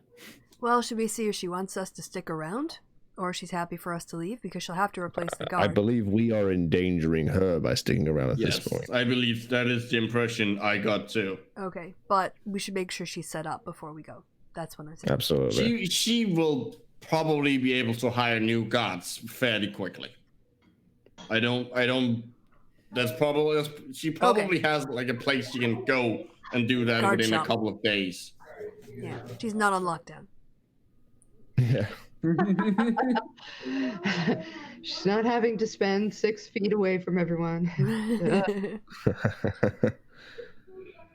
Well, should we see if she wants us to stick around? Or she's happy for us to leave? Because she'll have to replace the guard. I believe we are endangering her by sticking around at yes, this point. I believe that is the impression I got too. Okay, but we should make sure she's set up before we go. That's what I said. Absolutely. She will probably be able to hire new guards fairly quickly. I don't. That's probably she probably has like a place she can go and do that Guard within shop. a couple of days. Yeah, she's not on lockdown. Yeah. She's not having to spend 6 feet away from everyone.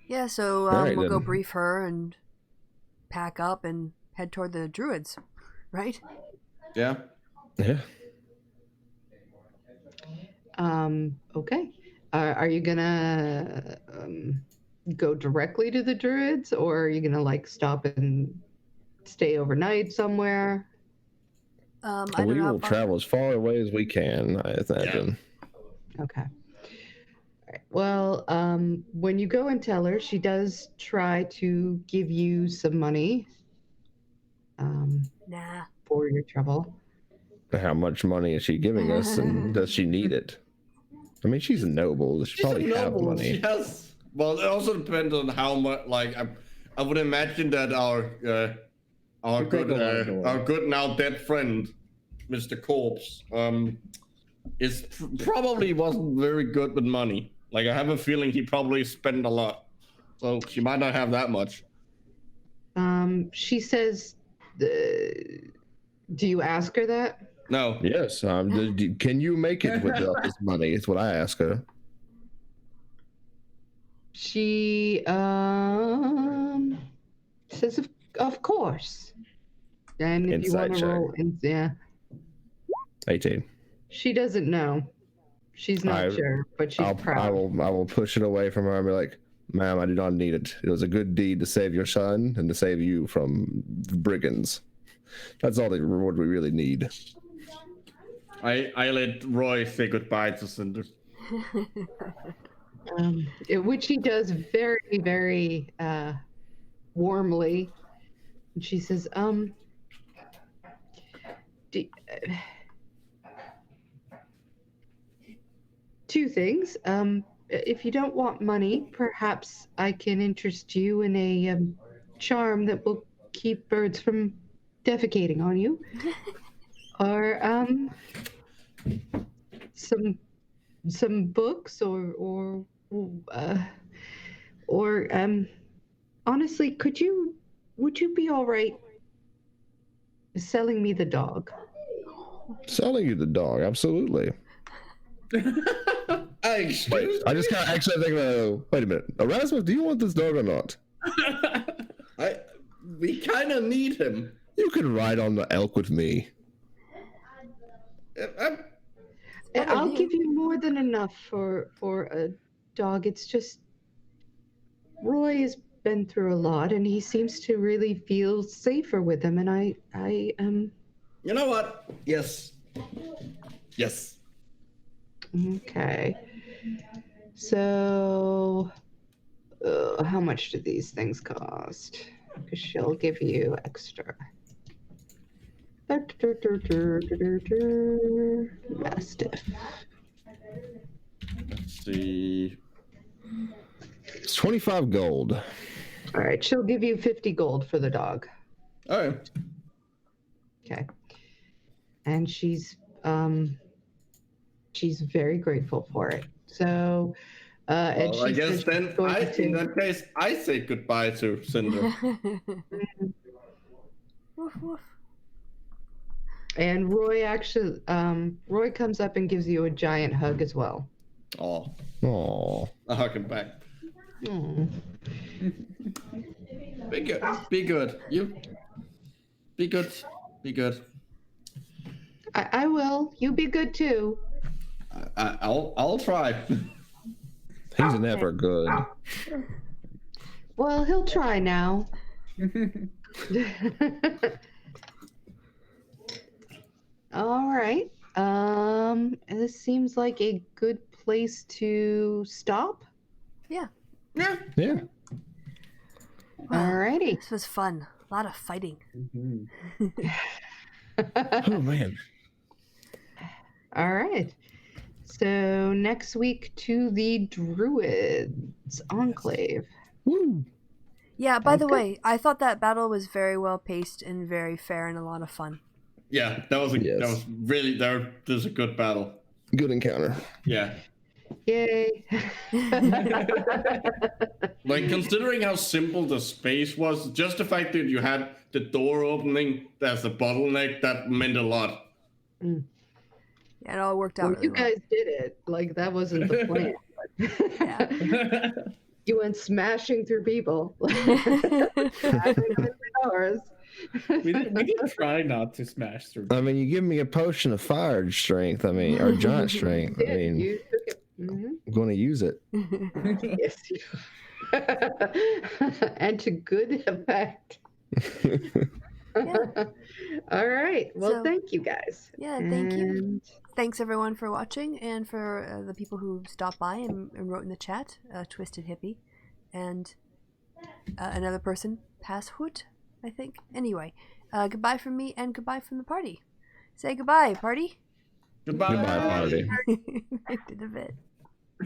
Yeah, so Alright, we'll go then. brief her and pack up and head toward the druids, right? Yeah. Yeah. Okay. Are you gonna go directly to the druids, or are you gonna like stop and stay overnight somewhere? I don't We know how will far- travel as far away as we can, I imagine. Okay. All right. Well, when you go and tell her, she does try to give you some money Nah. for your trouble. How much money is she giving us, and does she need it? I mean, she's a noble. She She's probably a have noble. money. She has. Well, it also depends on how much. Like, I would imagine that our good now dead friend, Mr. Corpse, probably wasn't very good with money. Like, I have a feeling he probably spent a lot, so she might not have that much. She says, do you ask her that? No. Yes. Can you make it without this money? Is what I ask her. She says, of course. And if you want Inside to roll, yeah. 18. She doesn't know. She's not sure, but she's proud. I will push it away from her and be like, ma'am, I do not need it. It was a good deed to save your son and to save you from brigands. That's all the reward we really need. I let Roy say goodbye to Cinder. Which he does very, very warmly. And she says, two things. If you don't want money, perhaps I can interest you in a charm that will keep birds from defecating on you. Or some books or honestly, would you be all right selling me the dog? Selling you the dog, absolutely. Excuse I just kind of actually think, wait a minute, Erasmus, do you want this dog or not? We kind of need him. You could ride on the elk with me. I'll give you more than enough for a dog. It's just Roy has been through a lot, and he seems to really feel safer with him. And I You know what? Yes. Okay. So, how much do these things cost? Because she'll give you extra. Mastiff. Let's see. It's 25 gold. All right, she'll give you 50 gold for the dog. All right. Okay. And she's very grateful for it. So, and Well, I she guess says then she's going in that case, I say goodbye to Cinder. Woof, woof. And Roy actually, Roy comes up and gives you a giant hug as well. Oh, Aww. I'll hug him back. Mm. Be good. Be good. You. Be good. Be good. I will. You be good too. I'll try. He's never good. Well, he'll try now. All right. This seems like a good place to stop. Yeah. Yeah. Yeah. All righty. This was fun. A lot of fighting. Oh, man. All right. So next week to the Druids Enclave. Woo. Yeah, by the Okay. way, I thought that battle was very well paced and very fair and a lot of fun. Yeah, that was really that was a good battle. Good encounter. Yeah. Yay. Like, considering how simple the space was, just the fact that you had the door opening as the bottleneck, that meant a lot. Yeah, it all worked out Well, really you guys did it. Like, that wasn't the plan. Yeah. You went smashing through people. Hours. We did try not to smash through. I mean, you give me a potion of fire strength, or giant strength. I mean, You took it. Mhm. I'm going to use it. Yes. And to good effect. All right. Well, So- thank you guys. Yeah, thank you. And Thanks everyone for watching and for the people who stopped by and wrote in the chat. Twisted Hippie and another person, Passhoot, I think. Anyway, goodbye from me and goodbye from the party. Say goodbye, party. Goodbye. Goodbye, party. I did a bit.